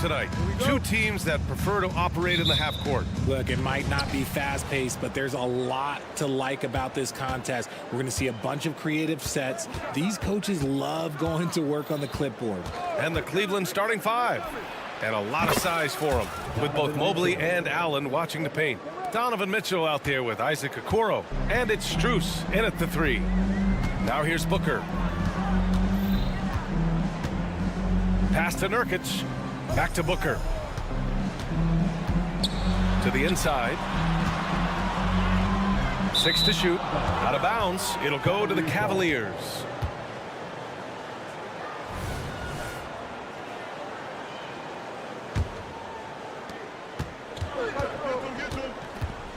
tonight. Two teams that prefer to operate in the half court. Look, it might not be fast-paced, but there's a lot to like about this contest. We're going to see a bunch of creative sets. These coaches love going to work on the clipboard. And the Cleveland starting five. And a lot of size for them, with both Mobley and Allen watching the paint. Donovan Mitchell out there with Isaac Okoro. And it's Strus in at the three. Now here's Booker. Pass to Nurkic. Back to Booker. To the inside. 6 to shoot. Out of bounds. It'll go to the Cavaliers.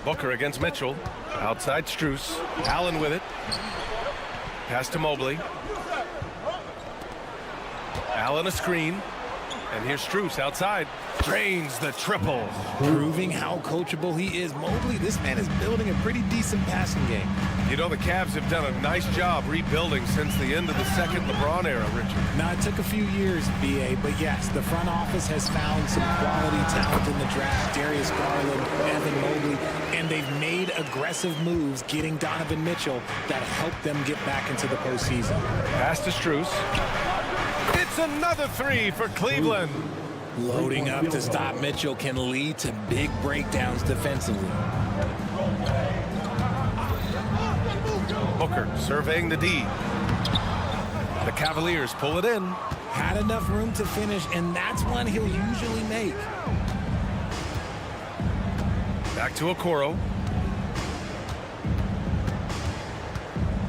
Booker against Mitchell. Outside Strus. Allen with it. Pass to Mobley. Allen a screen. And here's Strus outside. Drains the triple. Proving how coachable he is. Mobley, this man is building a pretty decent passing game. You know, the Cavs have done a nice job rebuilding since the end of the second LeBron era, Richard. Now, it took a few years, B.A., but yes, the front office has found some quality talent in the draft. Darius Garland, Evan Mobley, and they've made aggressive moves getting Donovan Mitchell that helped them get back into the postseason. Pass to Strus. It's another three for Cleveland. Loading up to stop Mitchell can lead to big breakdowns defensively. Booker surveying the D. The Cavaliers pull it in. Had enough room to finish, and that's one he'll usually make. Back to Okoro.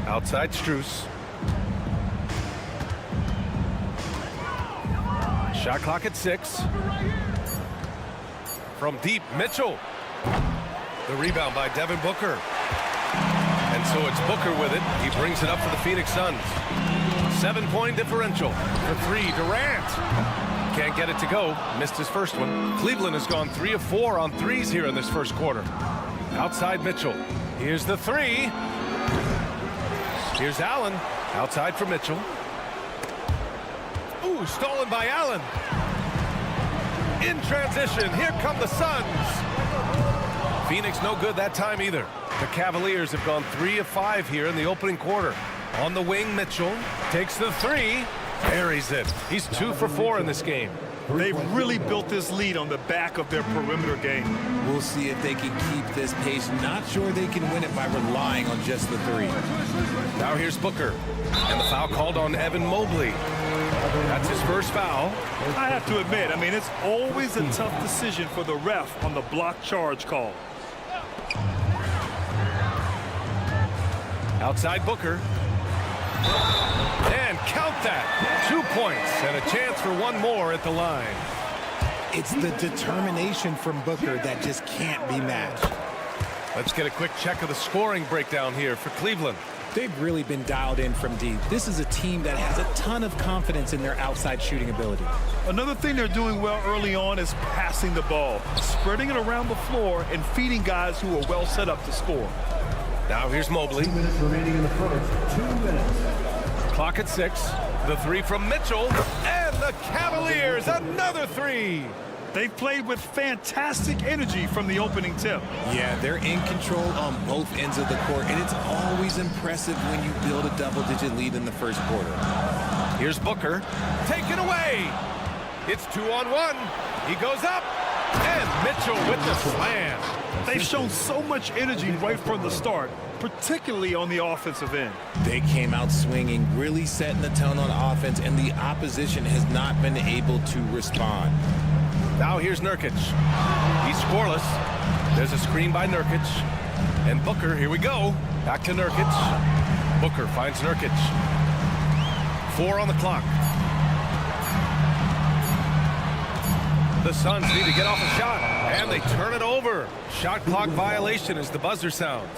Outside Strus. Shot clock at 6. From deep, Mitchell. The rebound by Devin Booker. And so it's Booker with it. He brings it up for the Phoenix Suns. 7-point differential. For 3, Durant. Can't get it to go. Missed his first one. Cleveland has gone 3 of 4 on threes here in this first quarter. Outside Mitchell. Here's the 3. Here's Allen. Outside for Mitchell. Ooh, stolen by Allen. In transition, here come the Suns. Phoenix no good that time either. The Cavaliers have gone 3 of 5 here in the opening quarter. On the wing, Mitchell takes the 3. Buries it. He's 2 for 4 in this game. They've really built this lead on the back of their perimeter game. We'll see if they can keep this pace. Not sure they can win it by relying on just the 3. Now here's Booker. And the foul called on Evan Mobley. That's his first foul. I have to admit, I mean, it's always a tough decision for the ref on the block charge call. Outside Booker. And count that. 2 points and a chance for one more at the line. It's the determination from Booker that just can't be matched. Let's get a quick check of the scoring breakdown here for Cleveland. They've really been dialed in from deep. This is a team that has a ton of confidence in their outside shooting ability. Another thing they're doing well early on is passing the ball, spreading it around the floor and feeding guys who are well set up to score. Now here's Mobley. 2 minutes remaining in the first. 2 minutes. Clock at 6. The 3 from Mitchell. And the Cavaliers, another 3. They've played with fantastic energy from the opening tip. Yeah, they're in control on both ends of the court, and it's always impressive when you build a double-digit lead in the first quarter. Here's Booker. Taken away. It's 2-on-1. He goes up. And Mitchell with the slam. They've shown so much energy right from the start, particularly on the offensive end. They came out swinging, really setting the tone on offense, and the opposition has not been able to respond. Now here's Nurkic. He's scoreless. There's a screen by Nurkic. And Booker, here we go. Back to Nurkic. Booker finds Nurkic. 4 on the clock. The Suns need to get off a shot. And they turn it over. Shot clock violation as the buzzer sounds.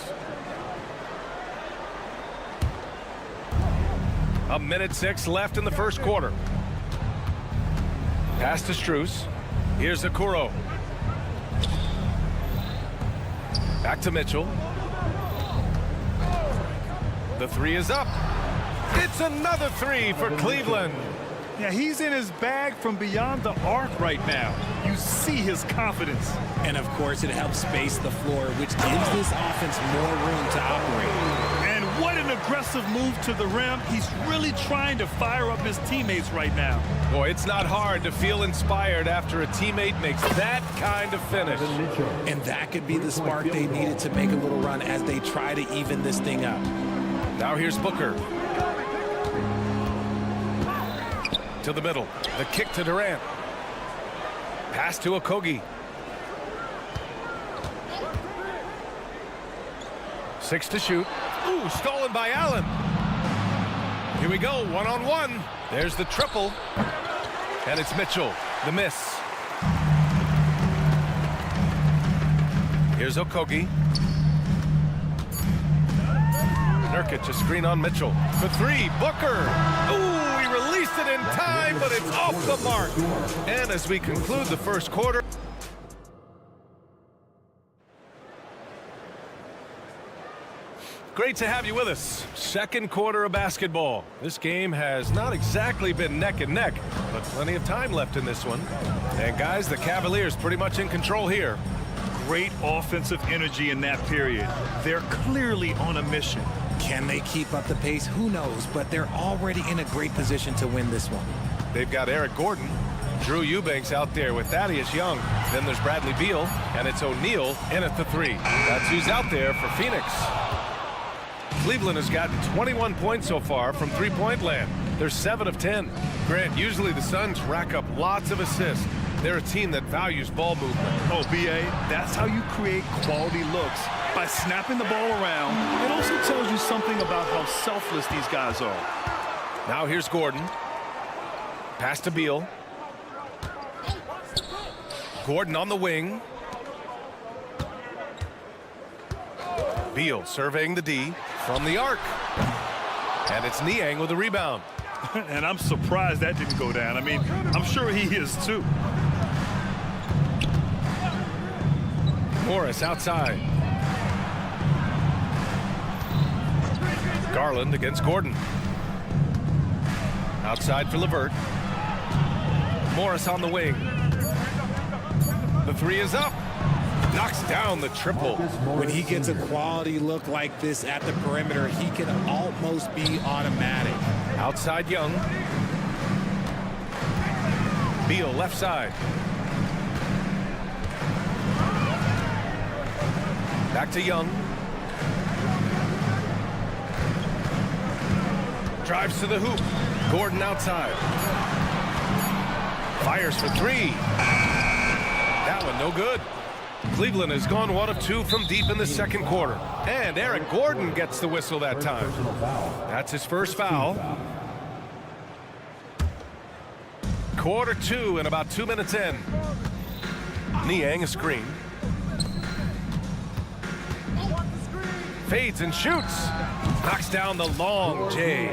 1:06 left in the first quarter. Pass to Strus. Here's Okoro. Back to Mitchell. The 3 is up. It's another 3 for Cleveland. Yeah, he's in his bag from beyond the arc right now. You see his confidence. And, of course, it helps space the floor, which gives this offense more room to operate. And what an aggressive move to the rim. He's really trying to fire up his teammates right now. Boy, it's not hard to feel inspired after a teammate makes that kind of finish. And that could be the spark they needed to make a little run as they try to even this thing up. Now here's Booker. To the middle. The kick to Durant. Pass to Okogie. 6 to shoot. Ooh, stolen by Allen. Here we go, one-on-one. There's the triple. And it's Mitchell, the miss. Here's Okogie. Nurkic, a screen on Mitchell. For 3, Booker. Ooh, he released it in time, but it's off the mark. And as we conclude the first quarter, great to have you with us. Second quarter of basketball. This game has not exactly been neck and neck, but plenty of time left in this one. And guys, the Cavaliers pretty much in control here. Great offensive energy in that period. They're clearly on a mission. Can they keep up the pace? Who knows, but they're already in a great position to win this one. They've got Eric Gordon, Drew Eubanks out there with Thaddeus Young. Then there's Bradley Beal, and it's O'Neal in at the 3. That's who's out there for Phoenix. Cleveland has gotten 21 points so far from three-point land. They're 7 of 10. Grant, usually the Suns rack up lots of assists. They're a team that values ball movement. Oh, B.A., that's how you create quality looks, by snapping the ball around. It also tells you something about how selfless these guys are. Now here's Gordon. Pass to Beal. Gordon on the wing. Beal surveying the D from the arc. And it's Niang with a rebound. And I'm surprised that didn't go down. I mean, I'm sure he is too. Morris outside. Garland against Gordon. Outside for LeVert. Morris on the wing. The 3 is up. Knocks down the triple. When he gets a quality look like this at the perimeter, he can almost be automatic. Outside Young. Beal left side. Back to Young. Drives to the hoop. Gordon outside. Fires for 3. That one no good. Cleveland has gone 1 of 2 from deep in the second quarter. And Eric Gordon gets the whistle that time. That's his first foul. Quarter 2 and about 2 minutes in. Niang a screen. Fades and shoots. Knocks down the long J.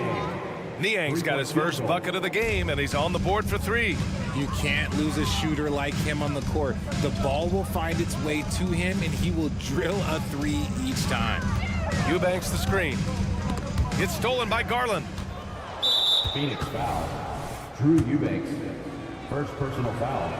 Niang's got his first bucket of the game, and he's on the board for 3. You can't lose a shooter like him on the court. The ball will find its way to him, and he will drill a 3 each time. Eubanks the screen. It's stolen by Garland. Phoenix foul. Drew Eubanks, first personal foul.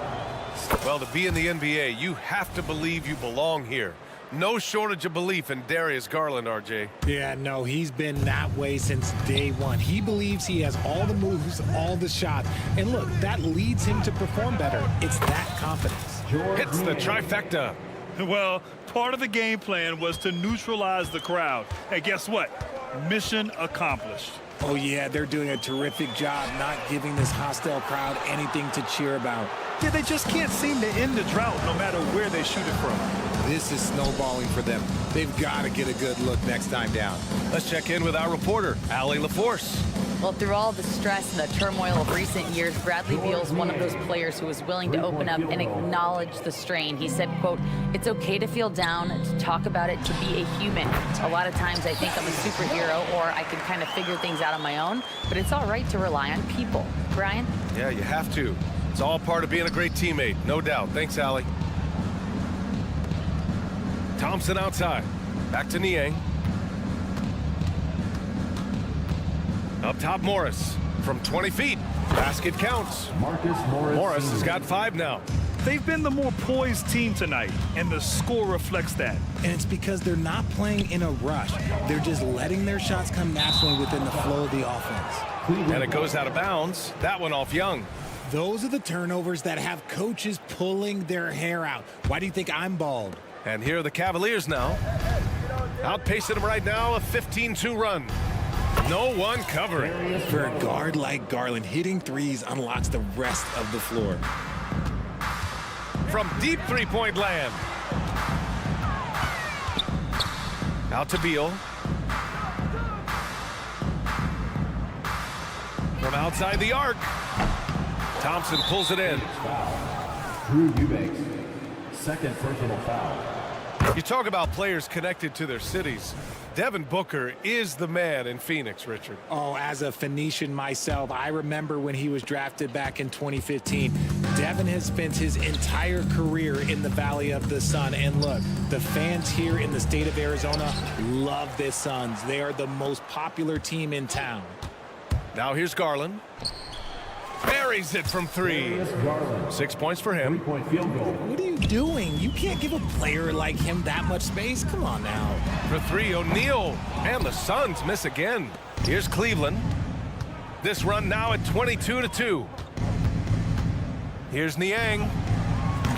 Well, to be in the NBA, you have to believe you belong here. No shortage of belief in Darius Garland, RJ. Yeah, no, he's been that way since day one. He believes he has all the moves, all the shots. And look, that leads him to perform better. It's that confidence. Hits the trifecta. Well, part of the game plan was to neutralize the crowd. And guess what? Mission accomplished. Oh, yeah, they're doing a terrific job not giving this hostile crowd anything to cheer about. Yeah, they just can't seem to end the drought no matter where they shoot it from. This is snowballing for them. They've got to get a good look next time down. Let's check in with our reporter, Allie LaForce. Well, through all the stress and the turmoil of recent years, Bradley Beal is one of those players who is willing to open up and acknowledge the strain. He said, quote, "It's okay to feel down, to talk about it, to be a human. A lot of times I think I'm a superhero or I can kind of figure things out on my own, but it's all right to rely on people." Brian? Yeah, you have to. It's all part of being a great teammate, no doubt. Thanks, Allie. Thompson outside. Back to Niang. Up top, Morris. From 20 feet, basket counts. Morris has got 5 now. They've been the more poised team tonight, and the score reflects that. And it's because they're not playing in a rush. They're just letting their shots come naturally within the flow of the offense. And it goes out of bounds. That one off Young. Those are the turnovers that have coaches pulling their hair out. Why do you think I'm bald? And here are the Cavaliers now. Outpacing them right now, a 15-2 run. No one covering. For a guard like Garland, hitting threes unlocks the rest of the floor. From deep three-point land. Out to Beal. From outside the arc. Thompson pulls it in. Drew Eubanks, second personal foul. You talk about players connected to their cities. Devin Booker is the man in Phoenix, Richard. Oh, as a Phoenician myself, I remember when he was drafted back in 2015. Devin has spent his entire career in the Valley of the Sun. And look, the fans here in the state of Arizona love the Suns. They are the most popular team in town. Now here's Garland. Buries it from 3. 6 points for him. 3-point field goal. What are you doing? You can't give a player like him that much space. Come on now. For 3, O'Neal. And the Suns miss again. Here's Cleveland. This run now at 22-2. Here's Niang.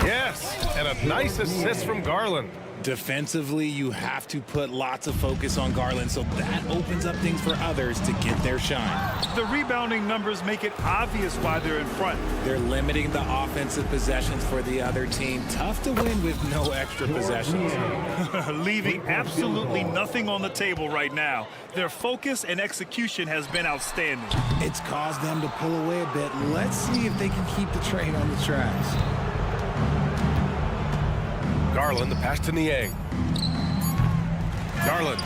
Yes, and a nice assist from Garland. Defensively, you have to put lots of focus on Garland, so that opens up things for others to get their shine. The rebounding numbers make it obvious why they're in front. They're limiting the offensive possessions for the other team. Tough to win with no extra possessions. Leaving absolutely nothing on the table right now. Their focus and execution has been outstanding. It's caused them to pull away a bit. Let's see if they can keep the train on the tracks. Garland, the pass to Niang. Garland.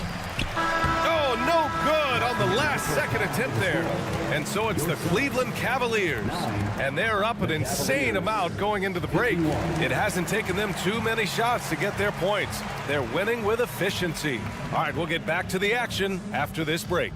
Oh, no good on the last second attempt there. And so it's the Cleveland Cavaliers. And they're up an insane amount going into the break. It hasn't taken them too many shots to get their points. They're winning with efficiency. All right, we'll get back to the action after this break.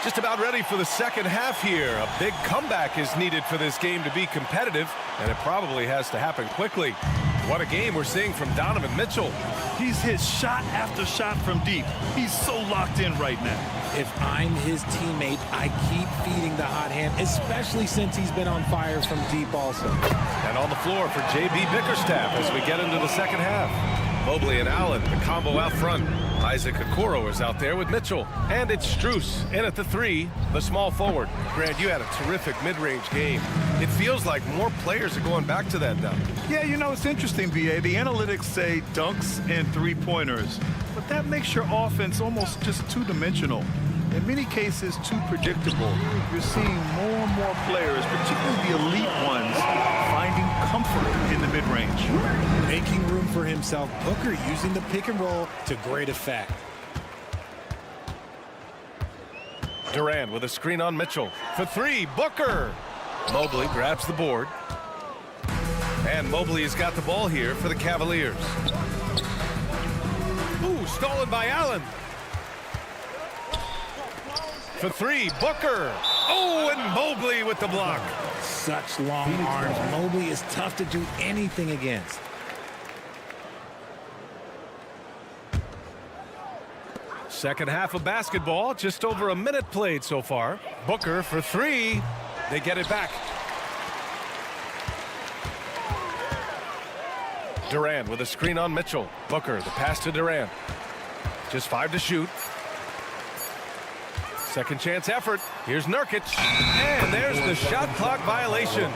Just about ready for the second half here. A big comeback is needed for this game to be competitive, and it probably has to happen quickly. What a game we're seeing from Donovan Mitchell. He's hit shot after shot from deep. He's so locked in right now. If I'm his teammate, I keep feeding the hot hand, especially since he's been on fire from deep also. And on the floor for J.B. Bickerstaff as we get into the second half. Mobley and Allen, the combo out front. Isaac Okoro is out there with Mitchell. And it's Strus in at the 3, the small forward. Grant, you had a terrific mid-range game. It feels like more players are going back to that now. Yeah, you know, it's interesting, B.A. The analytics say dunks and three-pointers, but that makes your offense almost just two-dimensional. In many cases, too predictable. You're seeing more and more players, particularly the elite ones, finding comfort in the mid-range. Making room for himself, Booker using the pick and roll to great effect. Durant with a screen on Mitchell. For 3, Booker. Mobley grabs the board. And Mobley has got the ball here for the Cavaliers. Ooh, stolen by Allen. For 3, Booker. Oh, and Mobley with the block. Such long arms. Mobley is tough to do anything against. Second half of basketball, just over a minute played so far. Booker for 3. They get it back. Durant with a screen on Mitchell. Booker, the pass to Durant. Just 5 to shoot. Second chance effort. Here's Nurkic. And there's the shot clock violation.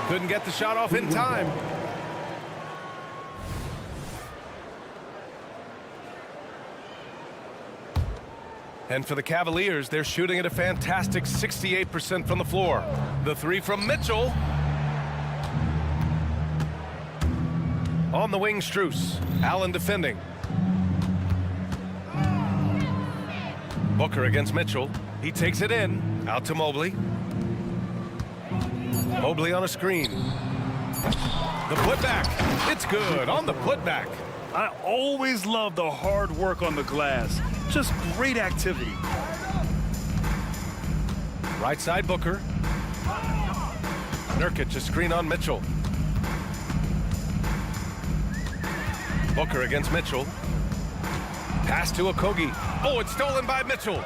Couldn't get the shot off in time. And for the Cavaliers, they're shooting at a fantastic 68% from the floor. The 3 from Mitchell. On the wing, Strus. Allen defending. Booker against Mitchell. He takes it in. Out to Mobley. Mobley on a screen. The putback. It's good on the putback. I always love the hard work on the glass. Just great activity. Right side Booker. Nurkic a screen on Mitchell. Booker against Mitchell. Pass to Okogie. Oh, it's stolen by Mitchell.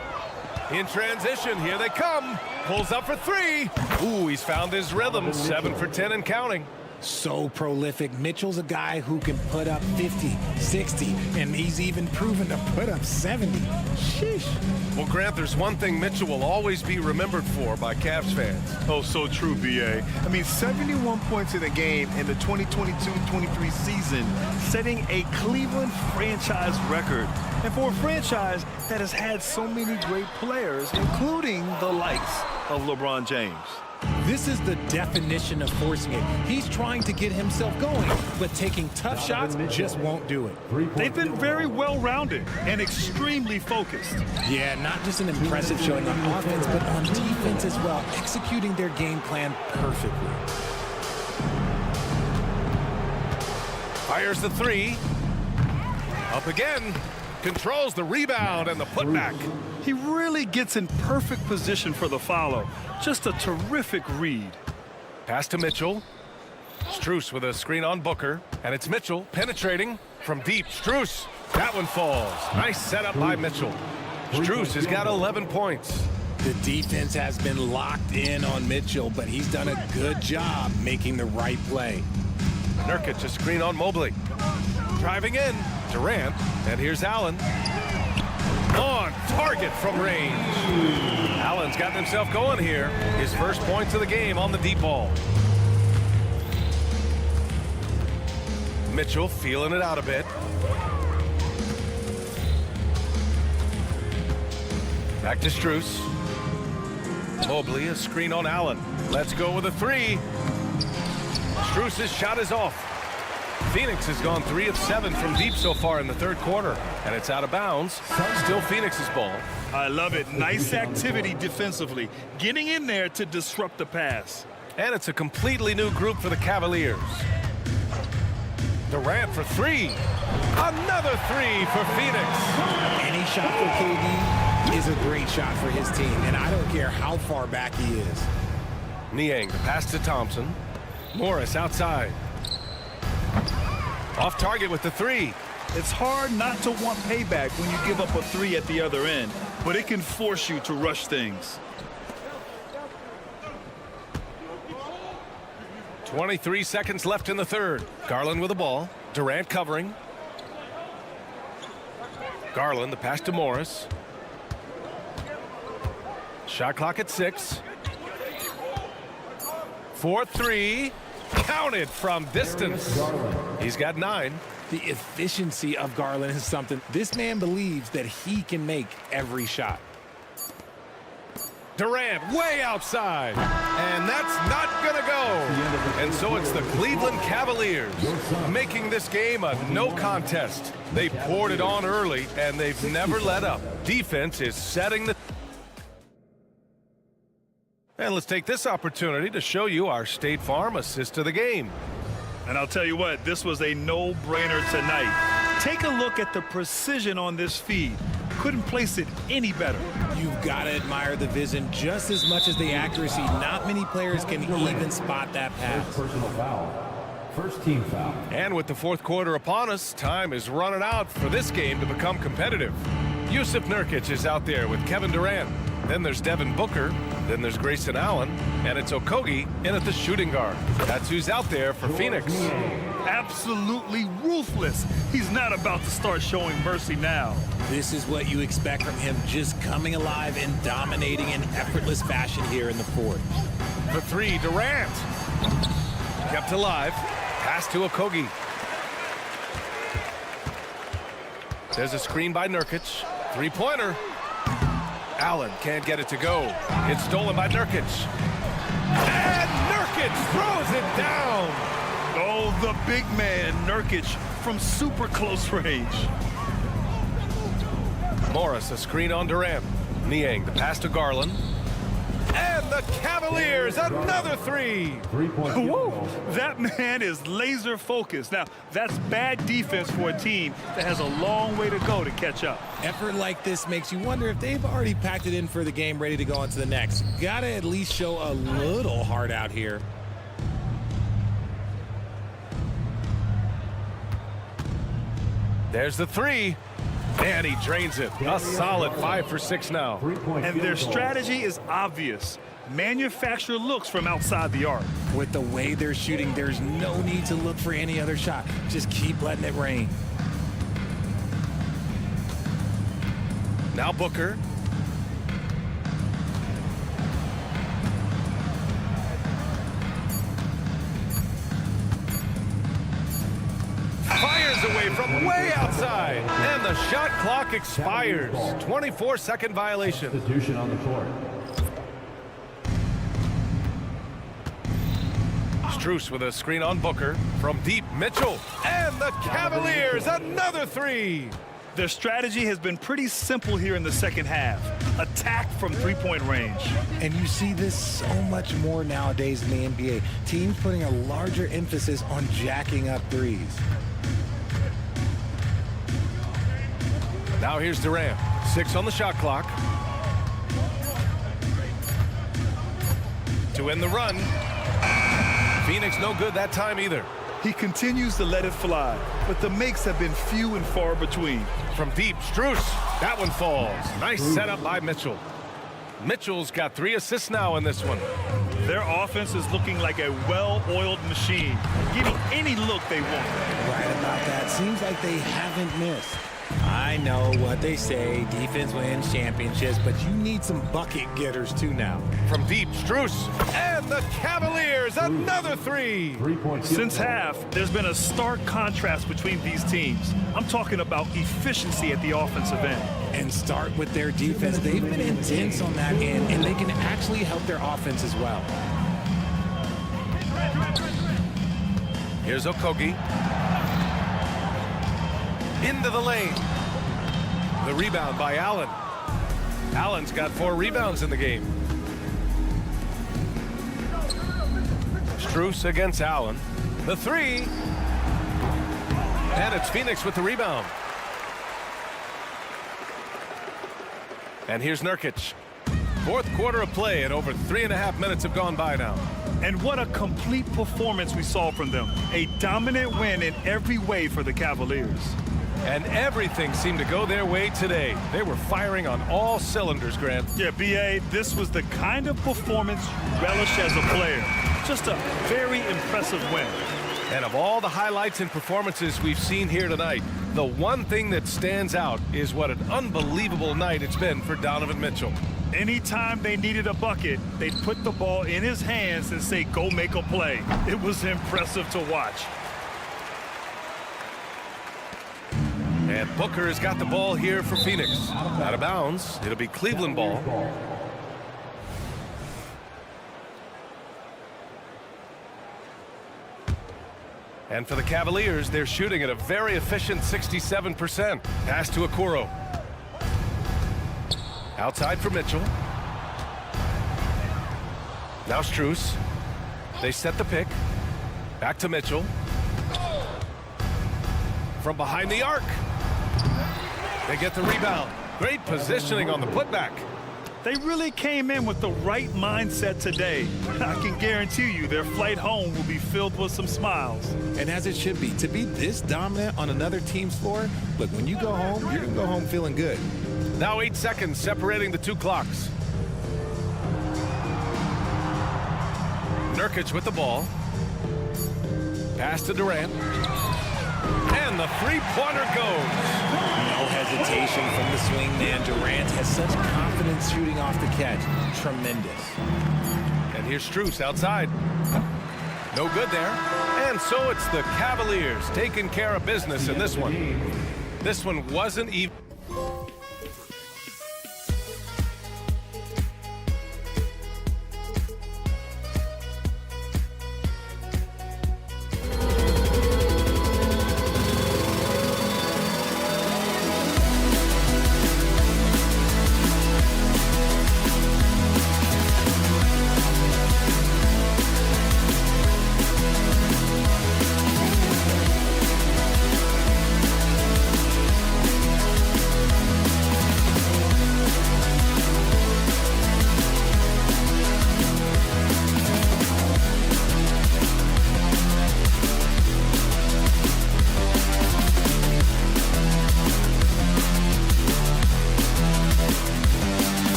In transition, here they come. Pulls up for three. Ooh, he's found his rhythm. 7 for 10 and counting. So prolific. Mitchell's a guy who can put up 50, 60, and he's even proven to put up 70. Sheesh. Well, Grant, there's one thing Mitchell will always be remembered for by Cavs fans. Oh, so true, B.A. I mean, 71 points in a game in the 2022-23 season, setting a Cleveland franchise record. And for a franchise that has had so many great players, including the likes of LeBron James. This is the definition of forcing it. He's trying to get himself going, but taking tough shots just won't do it. They've been very well-rounded and extremely focused. Yeah, not just an impressive showing on offense, but on defense as well, executing their game plan perfectly. Fires the three. Up again. Controls the rebound and the putback. He really gets in perfect position for the follow. Just a terrific read. Pass to Mitchell. Strus with a screen on Booker. And it's Mitchell penetrating from deep. Strus. That one falls. Nice setup by Mitchell. Strus has got 11 points. The defense has been locked in on Mitchell, but he's done a good job making the right play. Nurkic a screen on Mobley. Driving in. Durant. And here's Allen. On target from range. Allen's gotten himself going here. His first points of the game on the deep ball. Mitchell feeling it out a bit. Back to Strus. Mobley a screen on Allen. Let's go with a three. Strus's shot is off. Phoenix has gone 3 of 7 from deep so far in the third quarter, and it's out of bounds. Still Phoenix's ball. I love it. Nice activity defensively, getting in there to disrupt the pass. And it's a completely new group for the Cavaliers. Durant for three. Another three for Phoenix. Any shot for KD is a great shot for his team, and I don't care how far back he is. Niang, the pass to Thompson. Morris outside. Off target with the three. It's hard not to want payback when you give up a three at the other end, but it can force you to rush things. 23 seconds left in the third. Garland with the ball. Durant covering. Garland, the pass to Morris. Shot clock at 6. 4-3. Counted from distance. He's got 9. The efficiency of Garland is something. This man believes that he can make every shot. Durant way outside. And that's not going to go. And so it's the Cleveland Cavaliers making this game a no contest. They poured it on early, and they've never let up. Defense is setting the... And let's take this opportunity to show you our State Farm assist of the game. And I'll tell you what, this was a no-brainer tonight. Take a look at the precision on this feed. Couldn't place it any better. You've got to admire the vision just as much as the accuracy. Not many players can even spot that pass. Personal foul. First team foul. And with the fourth quarter upon us, time is running out for this game to become competitive. Yusuf Nurkic is out there with Kevin Durant. Then there's Devin Booker. Then there's Grayson Allen. And it's Okogie in at the shooting guard. That's who's out there for Phoenix. Absolutely ruthless. He's not about to start showing mercy now. This is what you expect from him, just coming alive and dominating in effortless fashion here in the fourth. For three, Durant. Kept alive. Pass to Okogie. There's a screen by Nurkic. Three-pointer. Allen can't get it to go. It's stolen by Nurkic. And Nurkic throws it down. Oh, the big man, Nurkic, from super close range. Morris, a screen on Durant. Niang, the pass to Garland. And the Cavaliers, another three. 3-point field Woo! goal. That man is laser focused. Now, that's bad defense for a team that has a long way to go to catch up. Effort like this makes you wonder if they've already packed it in for the game, ready to go on to the next. Gotta at least show a little heart out here. There's the three. And he drains it. A solid 5 for 6 now. 3-point And field their goal. strategy is obvious. Manufacture looks from outside the arc. With the way they're shooting, there's no need to look for any other shot. Just keep letting it rain. Now Booker. Fires away from way outside. And the shot clock expires. 24-second violation. Substitution on the court. Strus with a screen on Booker. From deep, Mitchell. And the Cavaliers, another three. Their strategy has been pretty simple here in the second half. Attack from three-point range. And you see this so much more nowadays in the NBA. Teams putting a larger emphasis on jacking up threes. Now here's Durant. 6 on the shot clock. To end the run. Phoenix no good that time either. He continues to let it fly, but the makes have been few and far between. From deep, Strus. That one falls. Nice setup by Mitchell. Mitchell's got 3 assists now in this one. Their offense is looking like a well-oiled machine, getting any look they want. Right about that. Seems like they haven't missed. I know what they say, defense wins championships, but you need some bucket getters too now. From deep, Strus. And the Cavaliers, another three. 3-point field Since goal. half, there's been a stark contrast between these teams. I'm talking about efficiency at the offensive end. And start with their defense. They've been intense on that end, and they can actually help their offense as well. Here's Okogie. Into the lane. The rebound by Allen. Allen's got 4 rebounds in the game. Strus against Allen. The three. And it's Phoenix with the rebound. And here's Nurkic. 4th quarter of play, and over 3.5 minutes have gone by now. And what a complete performance we saw from them. A dominant win in every way for the Cavaliers. And everything seemed to go their way today. They were firing on all cylinders, Grant. Yeah, B.A., this was the kind of performance you relish as a player. Just a very impressive win. And of all the highlights and performances we've seen here tonight, the one thing that stands out is what an unbelievable night it's been for Donovan Mitchell. Anytime they needed a bucket, they'd put the ball in his hands and say, go make a play. It was impressive to watch. And Booker has got the ball here for Phoenix. Out of bounds. It'll be Cleveland ball. And for the Cavaliers, they're shooting at a very efficient 67%. Pass to Okoro. Outside for Mitchell. Now Strus. They set the pick. Back to Mitchell. From behind the arc. They get the rebound. Great positioning on the putback. They really came in with the right mindset today. I can guarantee you their flight home will be filled with some smiles. And as it should be, to be this dominant on another team's floor, look, when you go home, you're going to go home feeling good. Now 8 seconds separating the 2 clocks. Nurkic with the ball. Pass to Durant. And the three-pointer goes. No hesitation from the swing man. Durant has such confidence shooting off the catch. Tremendous. And here's Strus outside. No good there. And so it's the Cavaliers taking care of business in this one. This one wasn't even.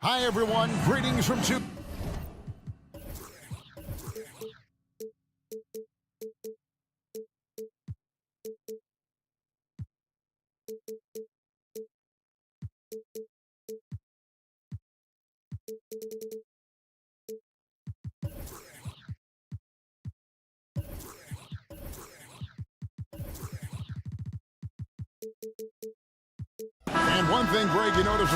Hi, everyone. Greetings from two. And one thing, Greg, you notice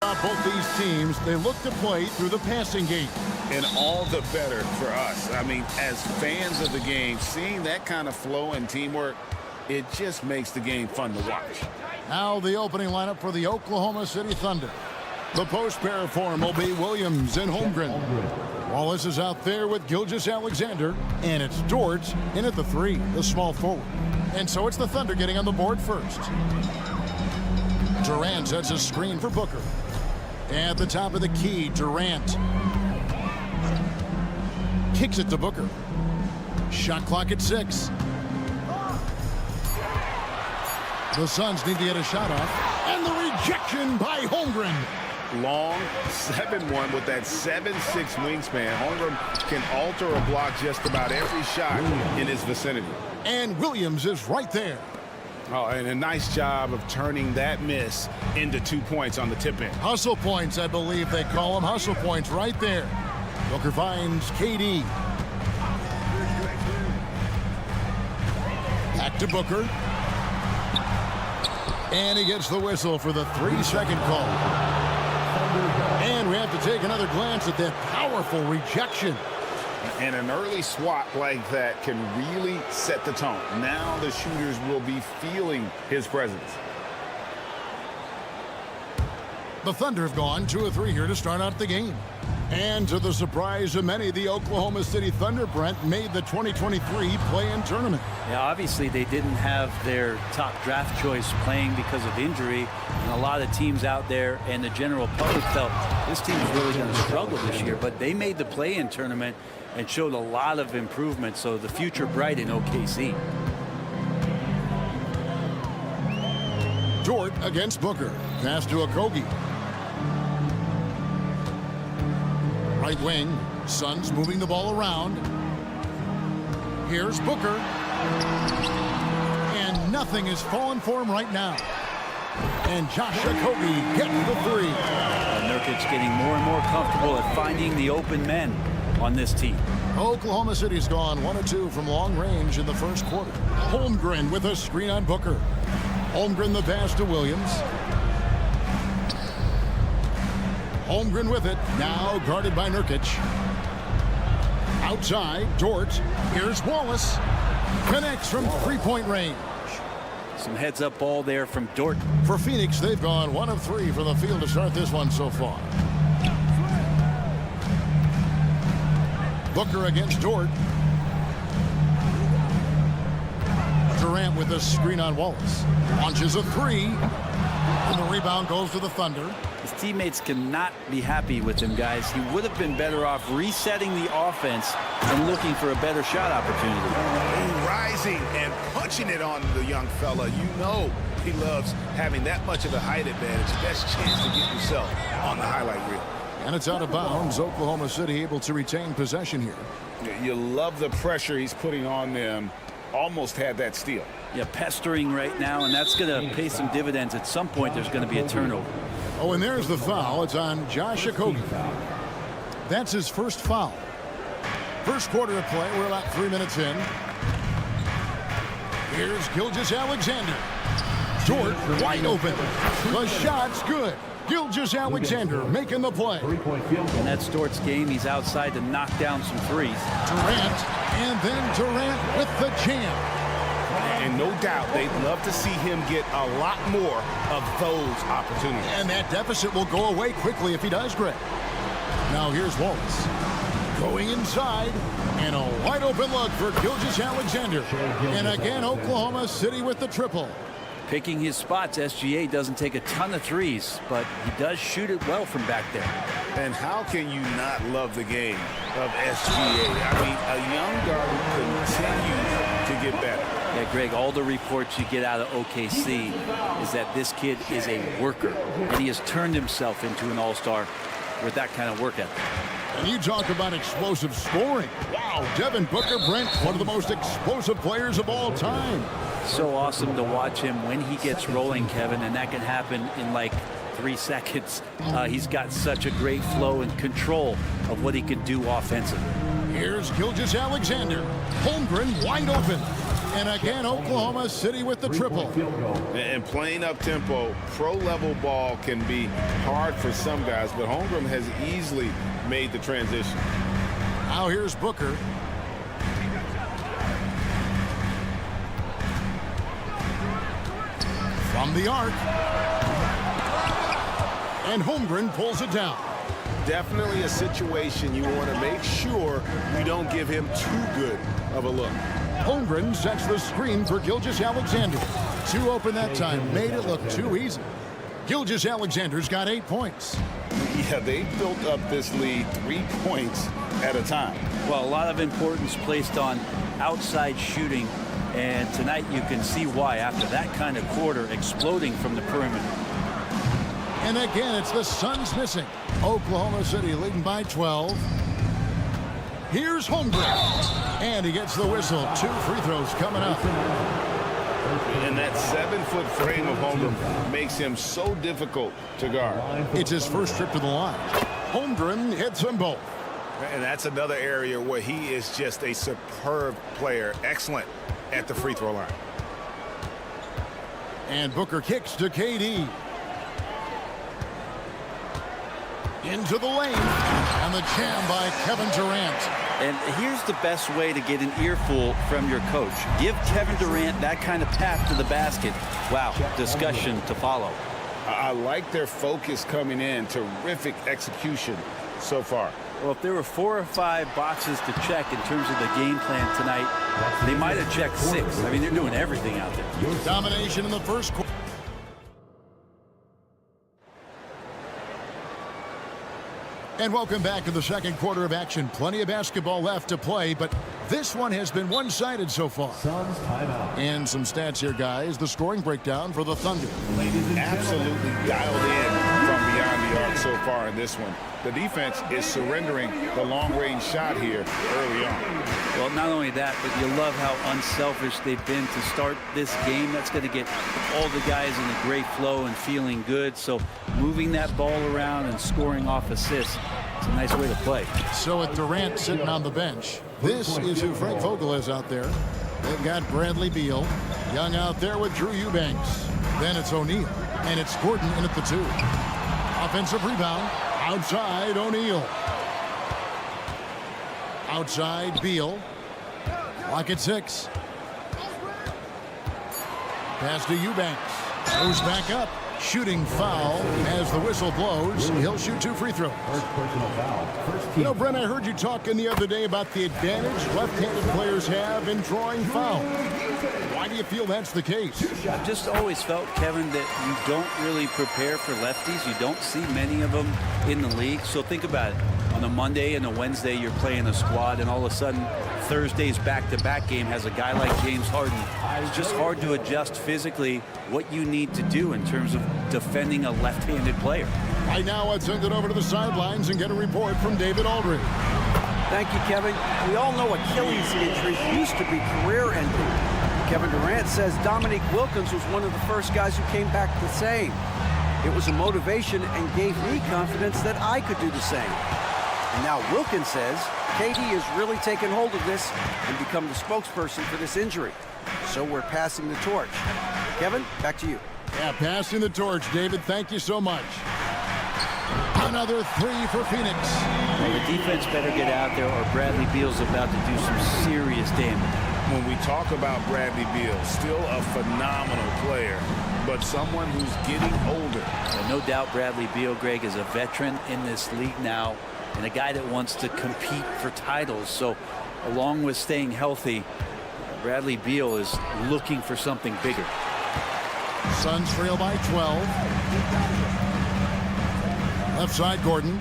about both these teams, they look to play through the passing game. And all the better for us. I mean, as fans of the game, seeing that kind of flow and teamwork, it just makes the game fun to watch. Now the opening lineup for the Oklahoma City Thunder. The post pair form will be Williams and Holmgren. Wallace is out there with Gilgeous-Alexander, and it's Dort in at the 3, the small forward. And so it's the Thunder getting on the board first. Durant sets a screen for Booker. At the top of the key, Durant kicks it to Booker. Shot clock at 6. The Suns need to get a shot off. And the rejection by Holmgren. Long 7-1 with that 7'6" wingspan. Holmgren can alter a block just about every shot in his vicinity. And Williams is right there. Oh, and a nice job of turning that miss into 2 points on the tip in. Hustle points, I believe they call them. Hustle points right there. Booker finds KD. Back to Booker. And he gets the whistle for the 3-second call. And we have to take another glance at that powerful rejection. And an early swat like that can really set the tone. Now the shooters will be feeling his presence. The Thunder have gone 2 of 3 here to start out the game. And to the surprise of many, the Oklahoma City Thunder, Brent, made the 2023 play-in tournament. Yeah, obviously they didn't have their top draft choice playing because of injury. And a lot of teams out there and the general public felt this team's really going to struggle this year. But they made the play-in tournament and showed a lot of improvement. So the future bright in OKC. Dort against Booker. Pass to Okogie. Right wing. Suns moving the ball around. Here's Booker. And nothing is falling for him right now. And Josh Okogie getting the 3. Nurkic getting more and more comfortable at finding the open men on this team. Oklahoma City's gone 1 of 2 from long range in the first quarter. Holmgren with a screen on Booker. Holmgren the pass to Williams. Holmgren with it. Now guarded by Nurkic. Outside, Dort. Here's Wallace. Connects from 3-point range. Some heads-up ball there from Dort. For Phoenix, they've gone 1 of 3 from the field to start this one so far. Booker against Dort. Durant with a screen on Wallace. Launches a 3. And the rebound goes to the Thunder. His teammates cannot be happy with him, guys. He would have been better off resetting the offense and looking for a better shot opportunity. Rising and punching it on the young fella. You know he loves having that much of a height advantage. Best chance to get yourself on the highlight reel. And it's out of bounds. Oklahoma City able to retain possession here. You love the pressure he's putting on them. Almost had that steal. Yeah, pestering right now, and that's going to pay some dividends. At some point, there's going to be a turnover. Oh, and there's the foul. It's on Josh Okogie. That's his first foul. First quarter of play. We're about 3 minutes in. Here's Gilgeous-Alexander. Dort wide open. The shot's good. Gilgeous-Alexander making the play. And that's Dort's game. He's outside to knock down some threes. Durant, and then Durant with the jam. And no doubt they'd love to see him get a lot more of those opportunities. And that deficit will go away quickly if he does, Greg. Now here's Wallace. Going inside, and a wide open look for Gilgeous-Alexander. And again, Oklahoma City with the triple. picking his spots. SGA doesn't take a ton of threes, but he does shoot it well from back there. And how can you not love the game of SGA? I mean, a young guard who continues to get better. Yeah, Greg, all the reports you get out of OKC is that this kid is a worker, and he has turned himself into an all-star with that kind of work ethic. And you talk about explosive scoring. Wow, Devin Booker, Brent, one of the most explosive players of all time. So awesome to watch him when he gets rolling, Kevin, and that can happen in like 3 seconds. He's got such a great flow and control of what he can do offensively. Here's Gilgeous-Alexander. Holmgren wide open. And again, Oklahoma City with the triple. And playing up-tempo, pro-level ball can be hard for some guys, but Holmgren has easily made the transition. Now here's Booker. From the arc. And Holmgren pulls it down. Definitely a situation you want to make sure you don't give him too good of a look. Holmgren sets the screen for Gilgeous-Alexander. 2 open that time, made it look too easy. Gilgeous-Alexander's got 8 points. Yeah, they built up this lead 3 points at a time. Well, a lot of importance placed on outside shooting, and tonight you can see why after that kind of quarter, exploding from the perimeter. And again, it's the Suns missing. Oklahoma City leading by 12. Here's Holmgren. And he gets the whistle. 2 free throws coming up. And that 7-foot frame of Holmgren makes him so difficult to guard. It's his first trip to the line. Holmgren hits them both. And that's another area where he is just a superb player. Excellent at the free throw line. And Booker kicks to KD. Into the lane. And the jam by Kevin Durant. And here's the best way to get an earful from your coach. Give Kevin Durant that kind of path to the basket. Wow, discussion to follow. I like their focus coming in. Terrific execution so far. Well, if there were 4 or 5 boxes to check in terms of the game plan tonight, they might have checked 6. I mean, they're doing everything out there. Domination in the first quarter. And welcome back to the second quarter of action. Plenty of basketball left to play, but this one has been one-sided so far. Suns timeout. And some stats here, guys. The scoring breakdown for the Thunder. Absolutely dialed in from beyond the arc so far in this one. The defense is surrendering the long-range shot here early on. Well, not only that, but you love how unselfish they've been to start this game. That's going to get all the guys in a great flow and feeling good. So moving that ball around and scoring off assists, it's a nice way to play. So with Durant sitting on the bench, this is who Frank Vogel is out there. They've got Bradley Beal, Young out there with Drew Eubanks. Then it's O'Neal, and it's Gordon in at the 2. Offensive rebound, outside O'Neal. Outside Beal. Lock at 6. Pass to Eubanks. Moves back up. Shooting foul as the whistle blows. He'll shoot 2 free throws. First personal foul. First team. You know, Brent, I heard you talking the other day about the advantage left-handed players have in drawing fouls. Why do you feel that's the case? I've just always felt, Kevin, that you don't really prepare for lefties. You don't see many of them in the league. So think about it. On a Monday and a Wednesday, you're playing a squad, and all of a sudden, Thursday's back-to-back game has a guy like James Harden. It's just hard to adjust physically what you need to do in terms of defending a left-handed player. Right now, let's send it over to the sidelines and get a report from David Aldridge. Thank you, Kevin. We all know Achilles injuries used to be career-ending. Kevin Durant says Dominique Wilkins was one of the first guys who came back the same. It was a motivation and gave me confidence that I could do the same. And now Wilkins says KD has really taken hold of this and become the spokesperson for this injury. So we're passing the torch. Kevin, back to you. Yeah, passing the torch, David. Thank you so much. Another 3 for Phoenix. Well, the defense better get out there or Bradley Beal's about to do some serious damage. When we talk about Bradley Beal, still a phenomenal player, but someone who's getting older. And no doubt Bradley Beal, Greg, is a veteran in this league now and a guy that wants to compete for titles. So along with staying healthy, Bradley Beal is looking for something bigger. Suns trail by 12. Left side, Gordon.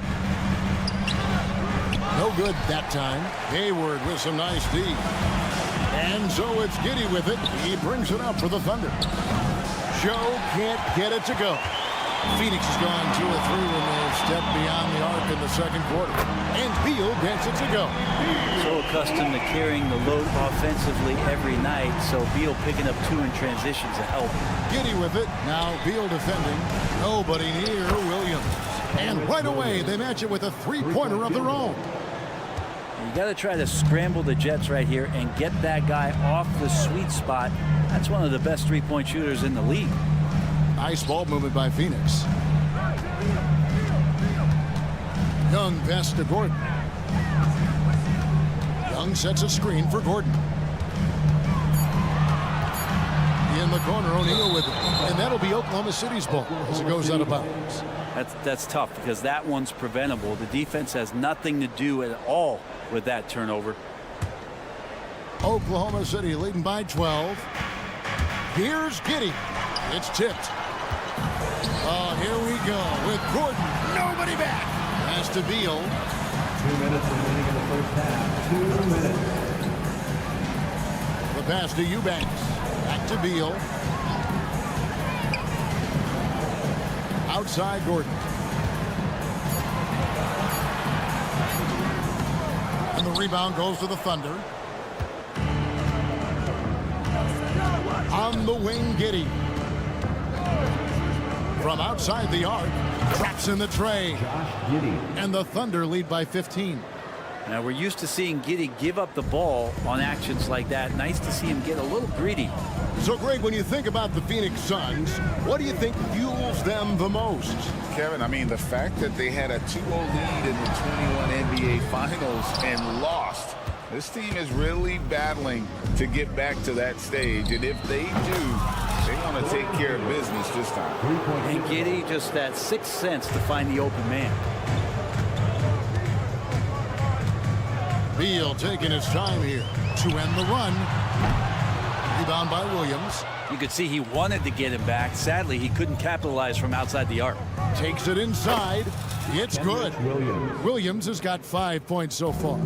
No good that time. Hayward with some nice D. And so it's Giddey with it. He brings it up for the Thunder. Joe can't get it to go. Phoenix has gone 2 or 3 when they've stepped beyond the arc in the second quarter. And Beal gets it to go. So accustomed to carrying the load offensively every night, so Beal picking up 2 in transitions to help. Giddey with it. Now Beal defending. Nobody near Williams. And right away, they match it with a three-pointer of their own. You got to try to scramble the Jets right here and get that guy off the sweet spot. That's one of the best three-point shooters in the league. Nice ball movement by Phoenix. Young pass to Gordon. Young sets a screen for Gordon. In the corner, O'Neal with it. And that'll be Oklahoma City's ball as it goes out of bounds. That's tough because that one's preventable. The defense has nothing to do at all with that turnover. Oklahoma City leading by 12. Here's Giddey. It's tipped. Oh, here we go with Gordon. Nobody back. Pass to Beal. 2 minutes remaining in the first half. 2 minutes. The pass to Eubanks. Back to Beal. Outside Gordon. And the rebound goes to the Thunder. On the wing, Giddey. From outside the arc, traps in the tray. And the Thunder lead by 15. Now we're used to seeing Giddey give up the ball on actions like that. Nice to see him get a little greedy. So, Greg, when you think about the Phoenix Suns, what do you think fuels them the most? Kevin, I mean, the fact that they had a 2-0 lead in the 21 NBA Finals and lost. This team is really battling to get back to that stage. And if they do, they want to take care of business this time. And Giddey, just that sixth sense to find the open man. Beal taking his time here to end the run. Rebound by Williams. You could see he wanted to get him back. Sadly, he couldn't capitalize from outside the arc. Takes it inside. It's good. Williams has got 5 points so far.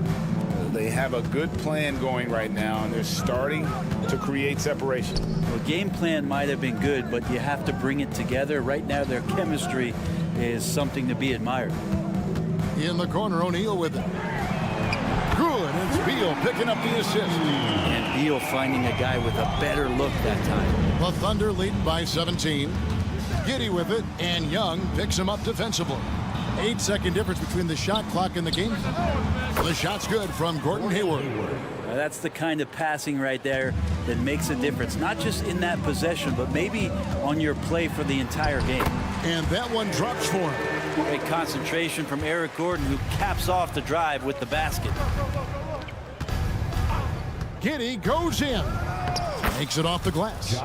They have a good plan going right now, and they're starting to create separation. The game plan might have been good, but you have to bring it together. Right now, their chemistry is something to be admired. In the corner, O'Neal with it. Good. It's Beal picking up the assist. And Beal finding a guy with a better look that time. The Thunder leading by 17. Giddey with it, and Young picks him up defensively. 8-second difference between the shot clock and the game. The shot's good from Gordon Hayward. Now that's the kind of passing right there that makes a difference, not just in that possession, but maybe on your play for the entire game. And that one drops for him. Great concentration from Eric Gordon, who caps off the drive with the basket. Giddey goes in. Makes it off the glass.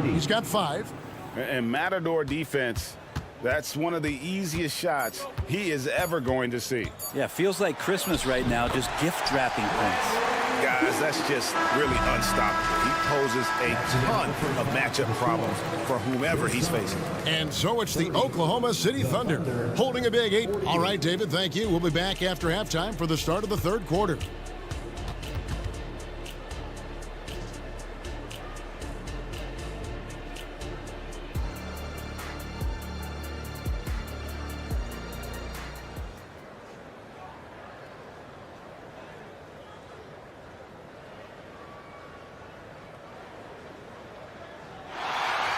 He's got 5. And Matador defense, that's one of the easiest shots he is ever going to see. Yeah, feels like Christmas right now, just gift wrapping points. Guys, that's just really unstoppable. He poses a ton of matchup problems for whomever he's facing. And so it's the Oklahoma City Thunder holding a big 8. All right, David, thank you. We'll be back after halftime for the start of the third quarter.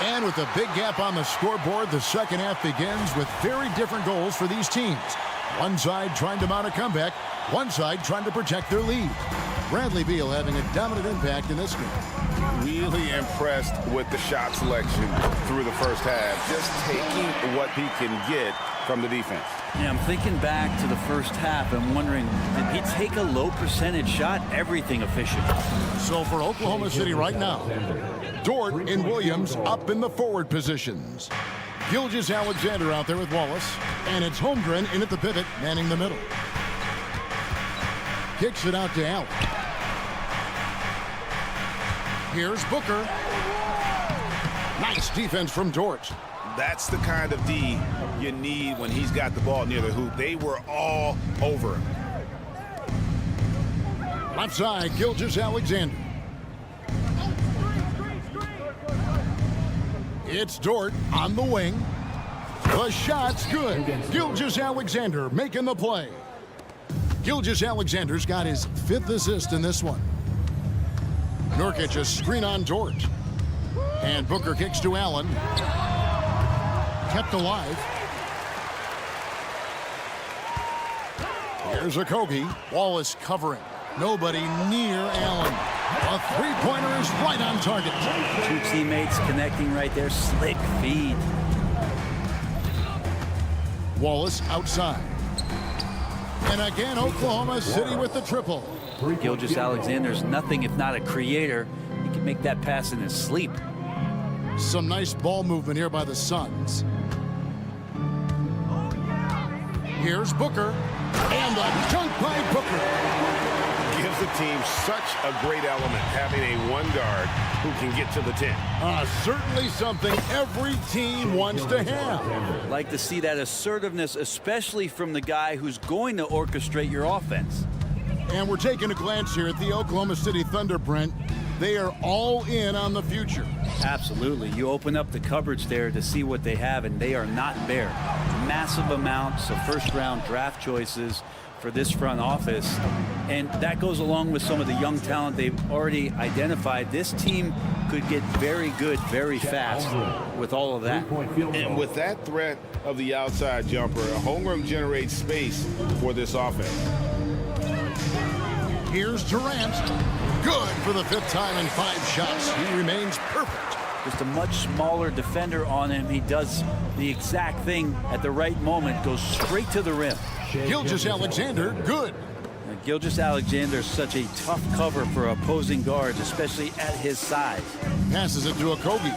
And with a big gap on the scoreboard, the second half begins with very different goals for these teams. One side trying to mount a comeback, one side trying to protect their lead. Bradley Beal having a dominant impact in this game. Really impressed with the shot selection through the first half, just taking what he can get from the defense. Yeah, I'm thinking back to the first half and wondering, did he take a low percentage shot? Everything efficient. So for Oklahoma City right now, Dort and Williams up in the forward positions. Gilgeous-Alexander out there with Wallace. And it's Holmgren in at the pivot, manning the middle. Kicks it out to Allen. Here's Booker. Nice defense from Dort. That's the kind of D you need when he's got the ball near the hoop. They were all over him. Left side, Gilgeous-Alexander. It's Dort on the wing. The shot's good. Gilgeous-Alexander making the play. Gilgeous-Alexander's got his 5th assist in this one. Nurkic a screen on Dort. And Booker kicks to Allen. Kept alive. Here's Okogie. Wallace covering. Nobody near Allen. A three-pointer is right on target. 2 teammates connecting right there. Slick feed. Wallace outside. And again, Oklahoma City with the triple. Gilgeous-Alexander's nothing if not a creator. He can make that pass in his sleep. Some nice ball movement here by the Suns. Here's Booker. And a dunk by Booker. Gives the team such a great element, having a one guard who can get to the 10. Certainly something every team wants to have. Like to see that assertiveness, especially from the guy who's going to orchestrate your offense. And we're taking a glance here at the Oklahoma City Thunder, Brent. They are all in on the future. Absolutely. You open up the cupboards there to see what they have, and they are not bare. Massive amounts of first-round draft choices for this front office, and that goes along with some of the young talent they've already identified. This team could get very good very fast with all of that. And with that threat of the outside jumper, Holmgren generates space for this offense. Here's Durant. Good for the 5th time in 5 shots. He remains perfect. Just a much smaller defender on him. He does the exact thing at the right moment, goes straight to the rim. Gilgeous-Alexander, good. Gilgeous-Alexander is such a tough cover for opposing guards, especially at his size. Passes it to Okogie.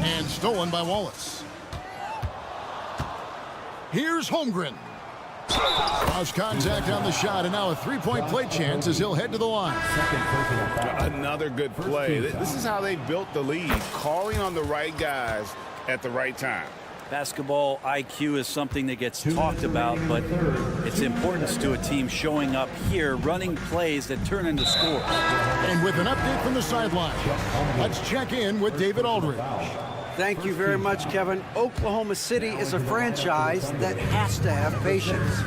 And stolen by Wallace. Here's Holmgren. Cross contact on the shot, and now a three-point play chance as he'll head to the line. Another good play. This is how they built the lead, calling on the right guys at the right time. Basketball IQ is something that gets talked about, but its importance to a team showing up here, running plays that turn into scores. And with an update from the sideline, let's check in with David Aldridge. Thank you very much, Kevin. Oklahoma City is a franchise that has to have patience.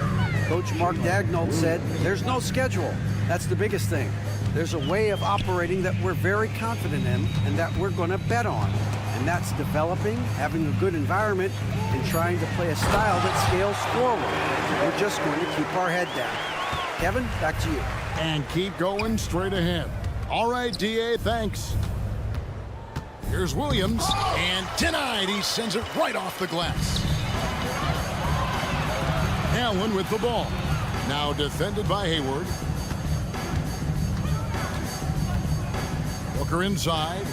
Coach Mark Daigneault said, there's no schedule. That's the biggest thing. There's a way of operating that we're very confident in and that we're going to bet on. And that's developing, having a good environment, and trying to play a style that scales forward. We're just going to keep our head down. Kevin, back to you. And keep going straight ahead. All right, D.A., thanks. Here's Williams, and denied. He sends it right off the glass. Allen with the ball. Now defended by Hayward. Booker inside.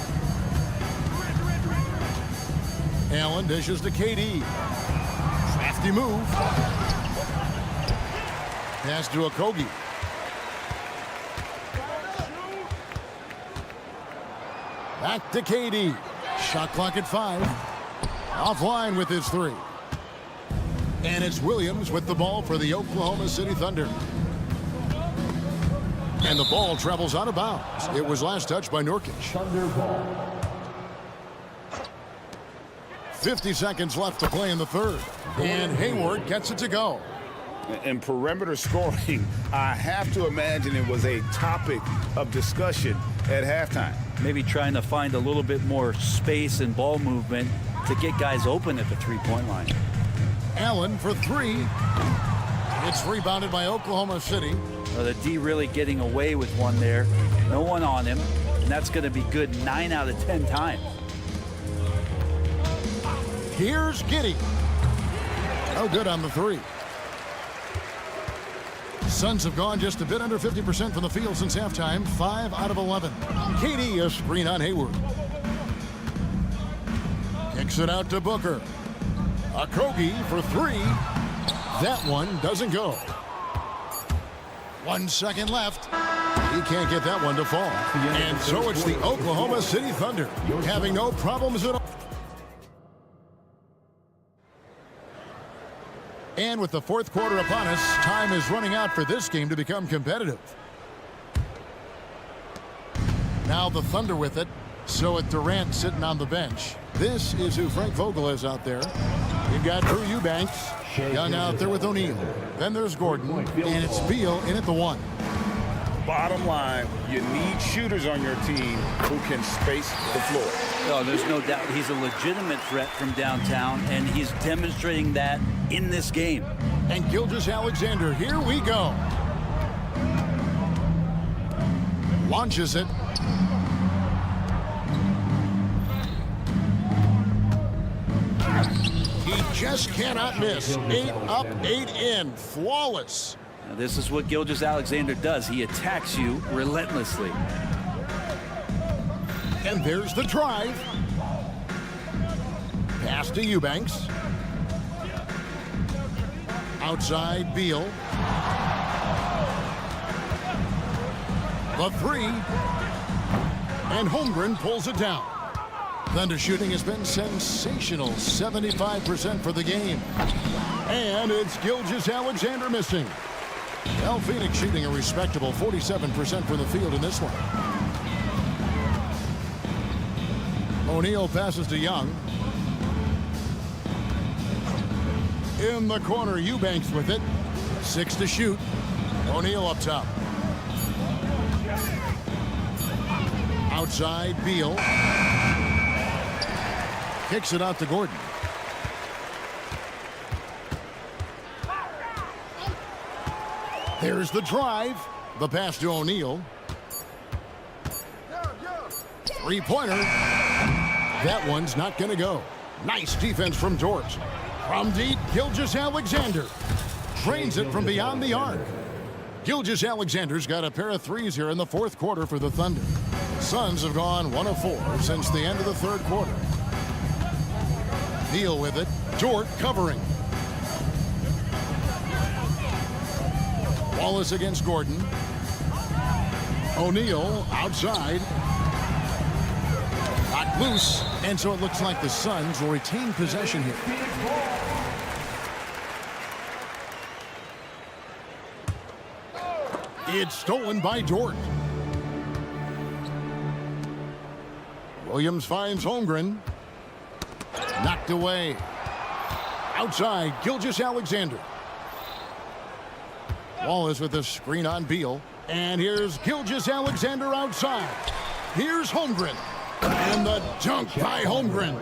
Allen dishes to KD. Crafty move. Pass to Okogie. Back to KD. Shot clock at 5. Offline with his 3. And it's Williams with the ball for the Oklahoma City Thunder. And the ball travels out of bounds. It was last touched by Nurkic. 50 seconds left to play in the 3rd. And Hayward gets it to go. And perimeter scoring, I have to imagine it was a topic of discussion at halftime. Maybe trying to find a little bit more space and ball movement to get guys open at the three-point line. Allen for 3. It's rebounded by Oklahoma City. The D really getting away with one there. No one on him, and that's going to be good 9 out of 10 times. Here's Giddey. No good on the 3. Suns have gone just a bit under 50% from the field since halftime. 5 out of 11. KD a screen on Hayward. Kicks it out to Booker. Okogie for 3. That one doesn't go. 1 second left. He can't get that one to fall. And so it's the Oklahoma City Thunder having no problems at all. And with the fourth quarter upon us, time is running out for this game to become competitive. Now the Thunder with it. So it's Durant sitting on the bench. This is who Frank Vogel is out there. You've got Drew Eubanks, Young out there with O'Neal. Then there's Gordon, and it's Beal in at the 1. Bottom line, you need shooters on your team who can space the floor. Oh, there's no doubt he's a legitimate threat from downtown, and he's demonstrating that in this game. And Gilgeous-Alexander, here we go. Launches it. He just cannot miss. 8 up, 8 in. Flawless. Now, this is what Gilgeous-Alexander does. He attacks you relentlessly. And there's the drive. Pass to Eubanks. Outside, Beal. The 3. And Holmgren pulls it down. Thunder shooting has been sensational. 75% for the game. And it's Gilgeous-Alexander missing. Well, Phoenix shooting a respectable 47% from the field in this one. O'Neal passes to Young. In the corner, Eubanks with it. 6 to shoot. O'Neal up top. Outside, Beal. Kicks it out to Gordon. There's the drive. The pass to O'Neal. 3-pointer. That one's not going to go. Nice defense from George. From deep, Gilgeous-Alexander drains it from beyond the arc. Gilgeous-Alexander's got a pair of threes here in the fourth quarter for the Thunder. The Suns have gone 1 of 4 since the end of the third quarter. Beal with it. Dort covering. Wallace against Gordon. O'Neal outside. Knocked loose. And so it looks like the Suns will retain possession here. It's stolen by Dort. Williams finds Holmgren. Knocked away. Outside, Gilgeous-Alexander. Wallace with a screen on Beal. And here's Gilgeous-Alexander outside. Here's Holmgren. And the dunk by Holmgren.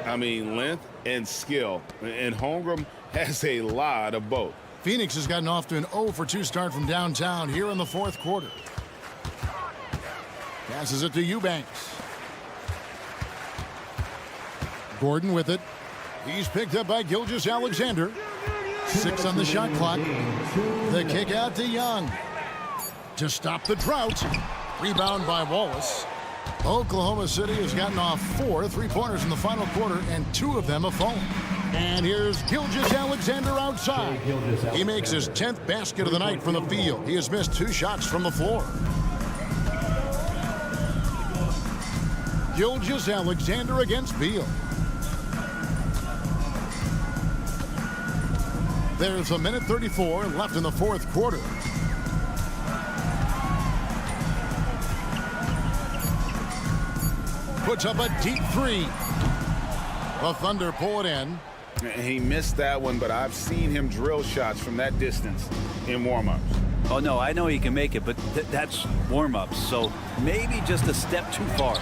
I mean, length and skill. And Holmgren has a lot of both. Phoenix has gotten off to an 0 for 2 start from downtown here in the fourth quarter. Passes it to Eubanks. Gordon with it. He's picked up by Gilgeous-Alexander. 6 on the shot clock. The kick out to Young. To stop the drought. Rebound by Wallace. Oklahoma City has gotten off 4 3-pointers in the final quarter, and 2 of them have fallen. And here's Gilgeous-Alexander outside. He makes his 10th basket of the night from the field. He has missed 2 shots from the floor. Gilgeous-Alexander against Beal. There's 1:34 left in the fourth quarter. Puts up a deep 3. The Thunder pull it in. He missed that one, but I've seen him drill shots from that distance in warm-ups. Oh, no, I know he can make it, but that's warm-ups, so maybe just a step too far.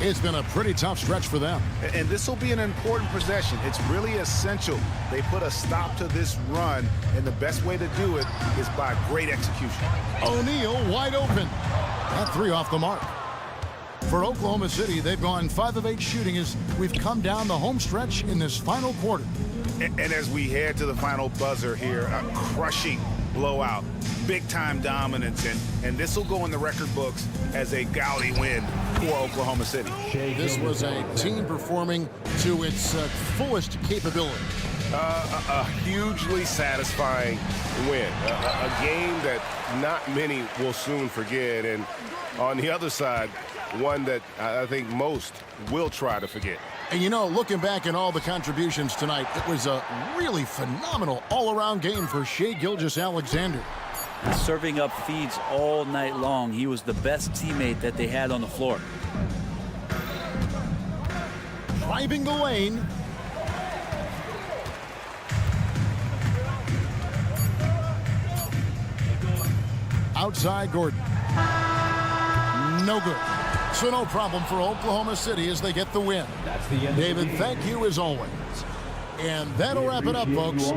It's been a pretty tough stretch for them. And this will be an important possession. It's really essential they put a stop to this run, and the best way to do it is by great execution. O'Neal wide open. That 3 off the mark. For Oklahoma City, they've gone 5 of 8 shooting as we've come down the home stretch in this final quarter. And as we head to the final buzzer here, a crushing blowout, big-time dominance, and this will go in the record books as a gaudy win for Oklahoma City. This was a team performing to its fullest capability. A hugely satisfying win. A game that not many will soon forget. And on the other side, one that I think most will try to forget. And you know, looking back at all the contributions tonight, it was a really phenomenal all-around game for Shai Gilgeous-Alexander. Serving up feeds all night long. He was the best teammate that they had on the floor. Driving the lane. Outside Gordon. No good. So no problem for Oklahoma City as they get the win. That's the end. David, thank you as always. And that'll wrap it up, folks.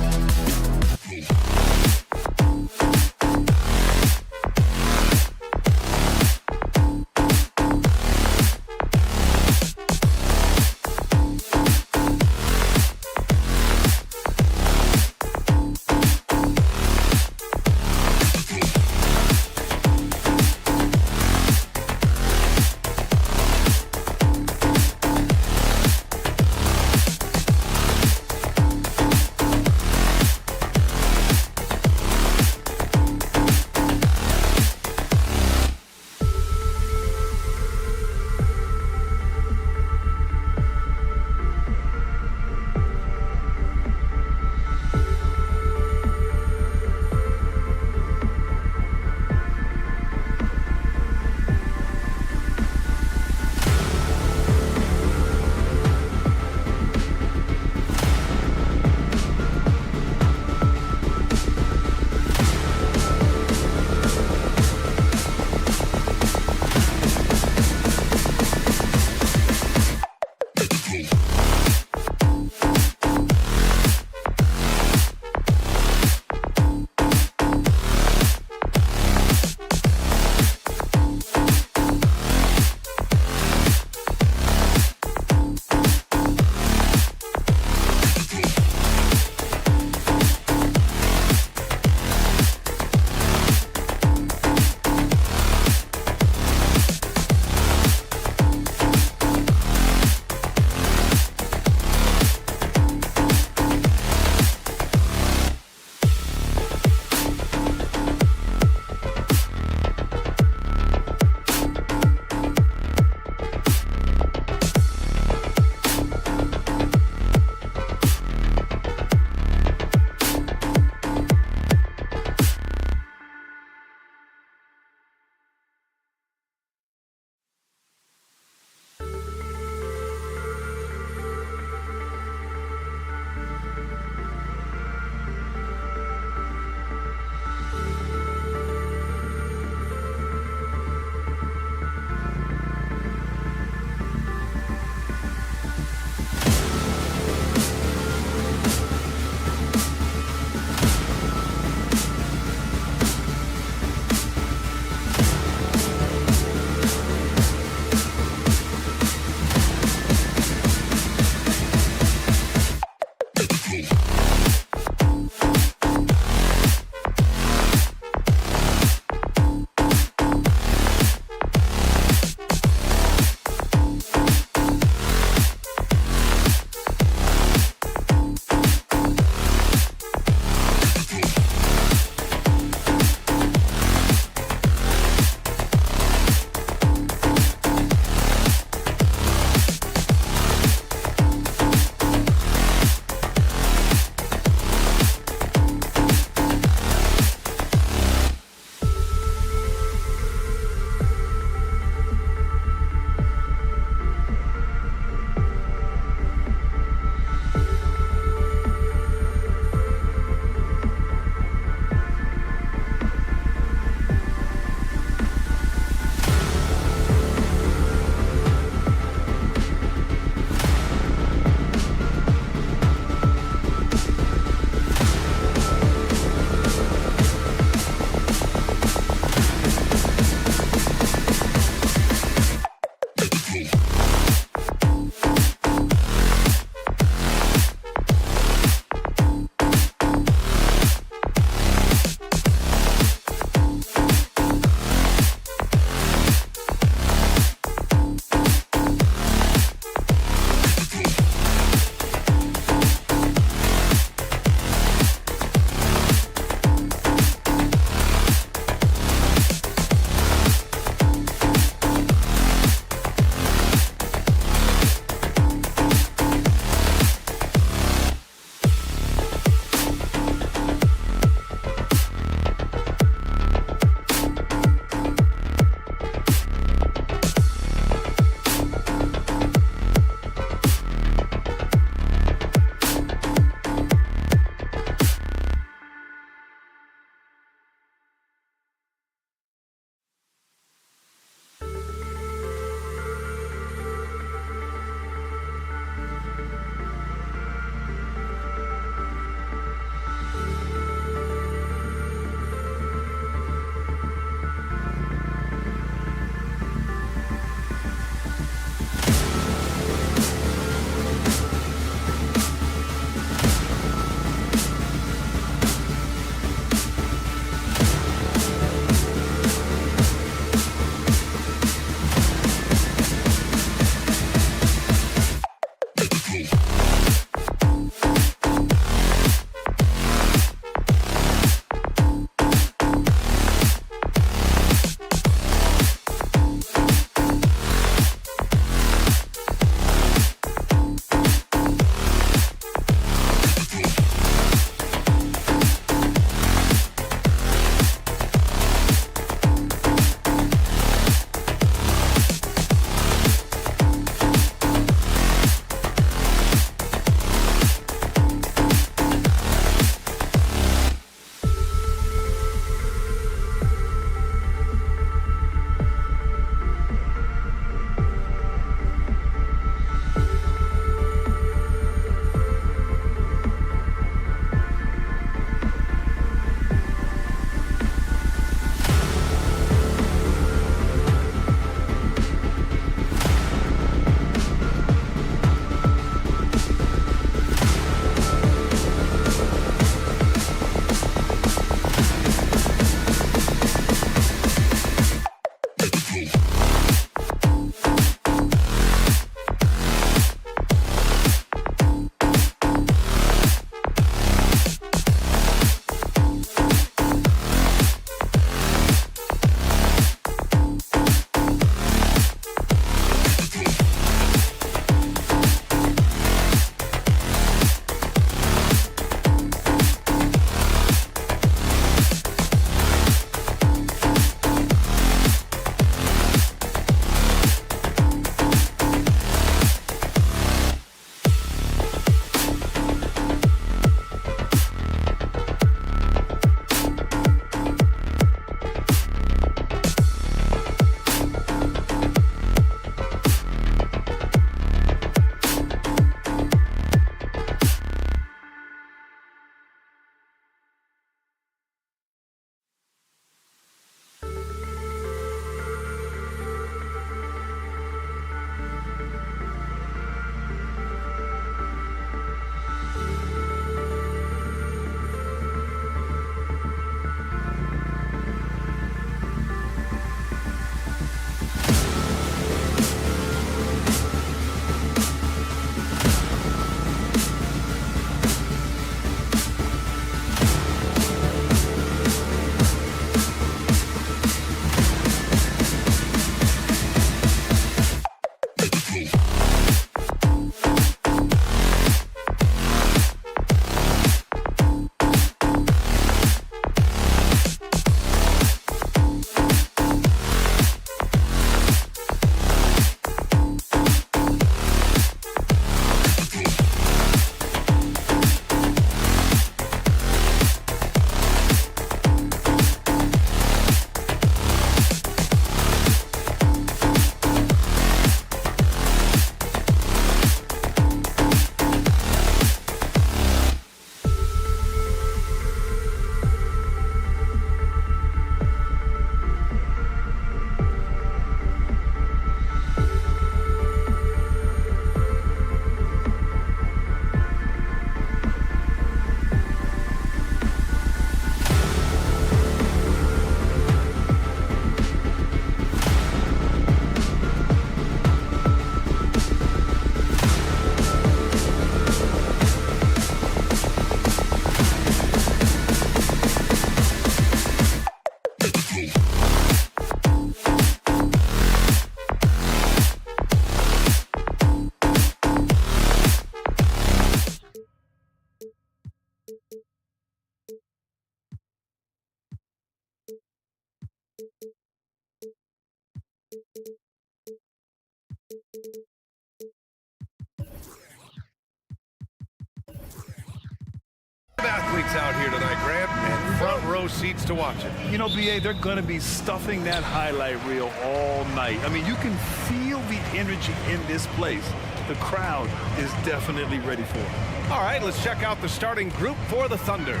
athletes out here tonight, Grant, and front row seats to watch it. You know, BA, they're going to be stuffing that highlight reel all night. I mean, you can feel the energy in this place. The crowd is definitely ready for it. All right, let's check out the starting group for the Thunder.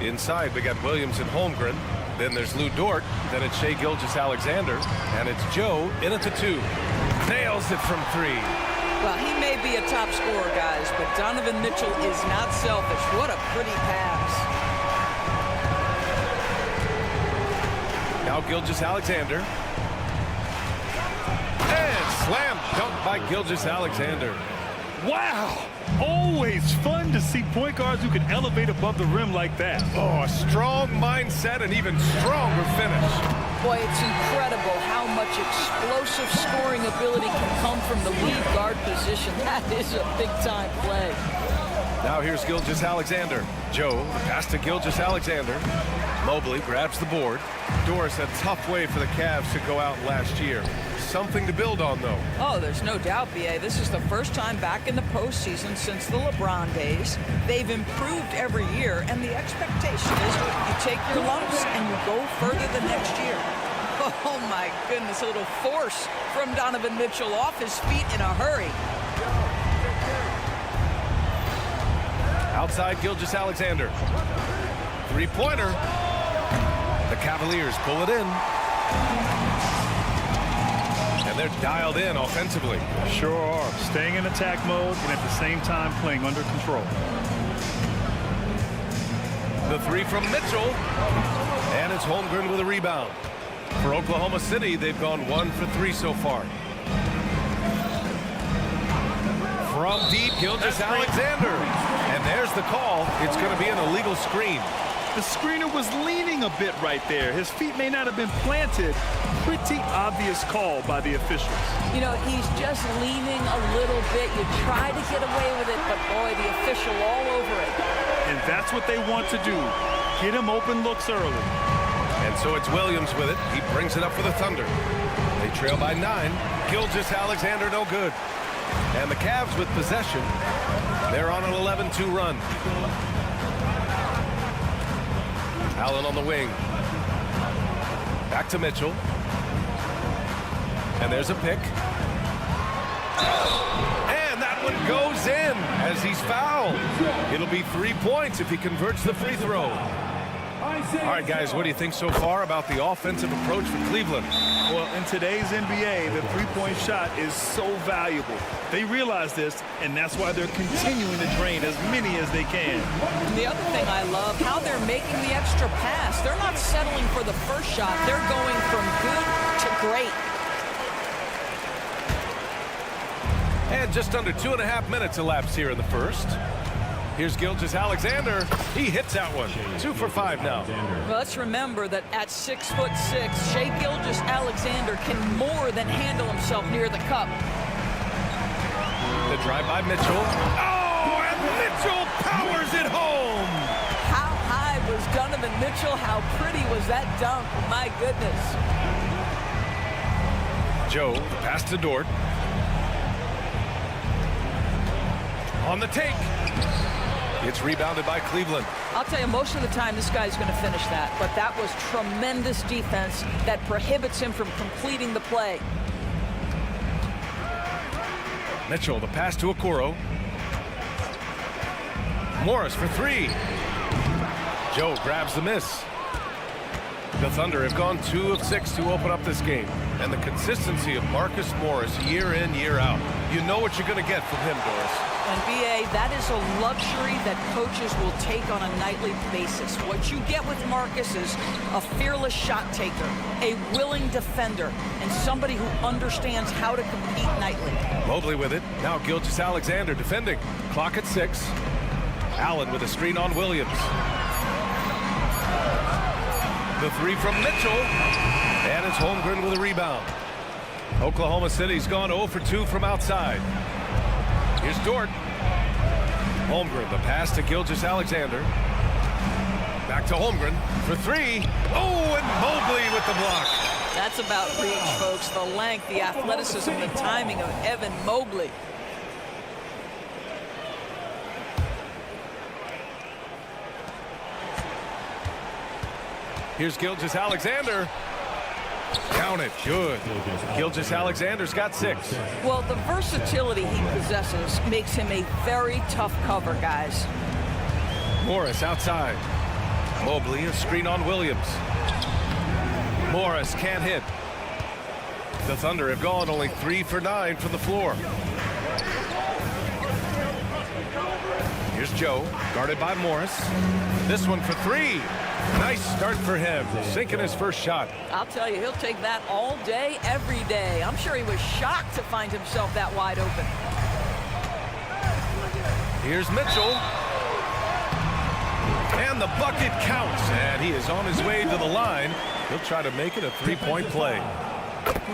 Inside, we got Williams and Holmgren. Then there's Lou Dort. Then it's Shai Gilgeous-Alexander. And it's Joe in at the 2. Nails it from 3. Well, he may be a top scorer, guys, but Donovan Mitchell is not selfish. What a pretty pass. Now Gilgeous-Alexander. And slam dunk by Gilgeous-Alexander. Wow! Always fun to see point guards who can elevate above the rim like that. Oh, a strong mindset and even stronger finish. Boy, it's incredible how much explosive scoring ability can come from the lead guard position. That is a big-time play. Now here's Gilgeous-Alexander. Joe, the pass to Gilgeous-Alexander. Mobley grabs the board. Doris, a tough way for the Cavs to go out last year. Something to build on, though. Oh, there's no doubt, B.A. This is the first time back in the postseason since the LeBron days. They've improved every year, and the expectation is you take your lumps and you go further the next year. Oh, my goodness, a little force from Donovan Mitchell off his feet in a hurry. Outside Gilgeous-Alexander. Three-pointer. The Cavaliers pull it in. And they're dialed in offensively. Sure are. Staying in attack mode and at the same time playing under control. The 3 from Mitchell. And it's Holmgren with a rebound. For Oklahoma City, they've gone 1 for 3 so far. From deep, Gilgeous-Alexander. And there's the call. It's going to be an illegal screen. The screener was leaning a bit right there. His feet may not have been planted. Pretty obvious call by the officials. You know, he's just leaning a little bit. You try to get away with it, but boy, the official all over it. And that's what they want to do. Get him open looks early. And so it's Williams with it. He brings it up for the Thunder. They trail by 9. Gilgeous-Alexander no good. And the Cavs with possession. They're on an 11-2 run. Allen on the wing. Back to Mitchell. And there's a pick. And that one goes in as he's fouled. It'll be 3 points if he converts the free throw. All right, guys, what do you think so far about the offensive approach for Cleveland? Well, in today's NBA, the three-point shot is so valuable. They realize this, and that's why they're continuing to drain as many as they can. The other thing I love, how they're making the extra pass. They're not settling for the first shot. They're going from good to great. And just under 2.5 minutes elapsed here in the first. Here's Gilgeous-Alexander. He hits that one. 2 for 5 now. Well, let's remember that at 6'6", Shai Gilgeous-Alexander can more than handle himself near the cup. The drive by Mitchell. Oh, and Mitchell powers it home. How high was Donovan Mitchell? How pretty was that dunk? My goodness. Joe, the pass to Dort. On the take. It's rebounded by Cleveland. I'll tell you, most of the time this guy's going to finish that, but that was tremendous defense that prohibits him from completing the play. Mitchell, the pass to Okoro. Morris for 3. Joe grabs the miss. The Thunder have gone 2 of 6 to open up this game. And the consistency of Marcus Morris year in, year out. You know what you're going to get from him, Doris. And B.A., that is a luxury that coaches will take on a nightly basis. What you get with Marcus is a fearless shot taker, a willing defender, and somebody who understands how to compete nightly. Mobley with it. Now Gilgeous-Alexander defending. Clock at 6. Allen with a screen on Williams. The 3 from Mitchell. And it's Holmgren with a rebound. Oklahoma City's gone 0 for 2 from outside. Here's Dort. Holmgren, the pass to Gilgeous-Alexander. Back to Holmgren for 3. Oh, and Mobley with the block. That's about reach, folks. The length, the athleticism, the timing of Evan Mobley. Here's Gilgeous-Alexander. Count it. Good. Gilgeous-Alexander's got 6. Well, the versatility he possesses makes him a very tough cover, guys. Morris outside. Mobley, a screen on Williams. Morris can't hit. The Thunder have gone only 3 for 9 from the floor. Here's Joe, guarded by Morris. This one for 3. Nice start for him, sinking his first shot. I'll tell you, he'll take that all day, every day. I'm sure he was shocked to find himself that wide open. Here's Mitchell. And the bucket counts, and he is on his way to the line. He'll try to make it a 3-point play.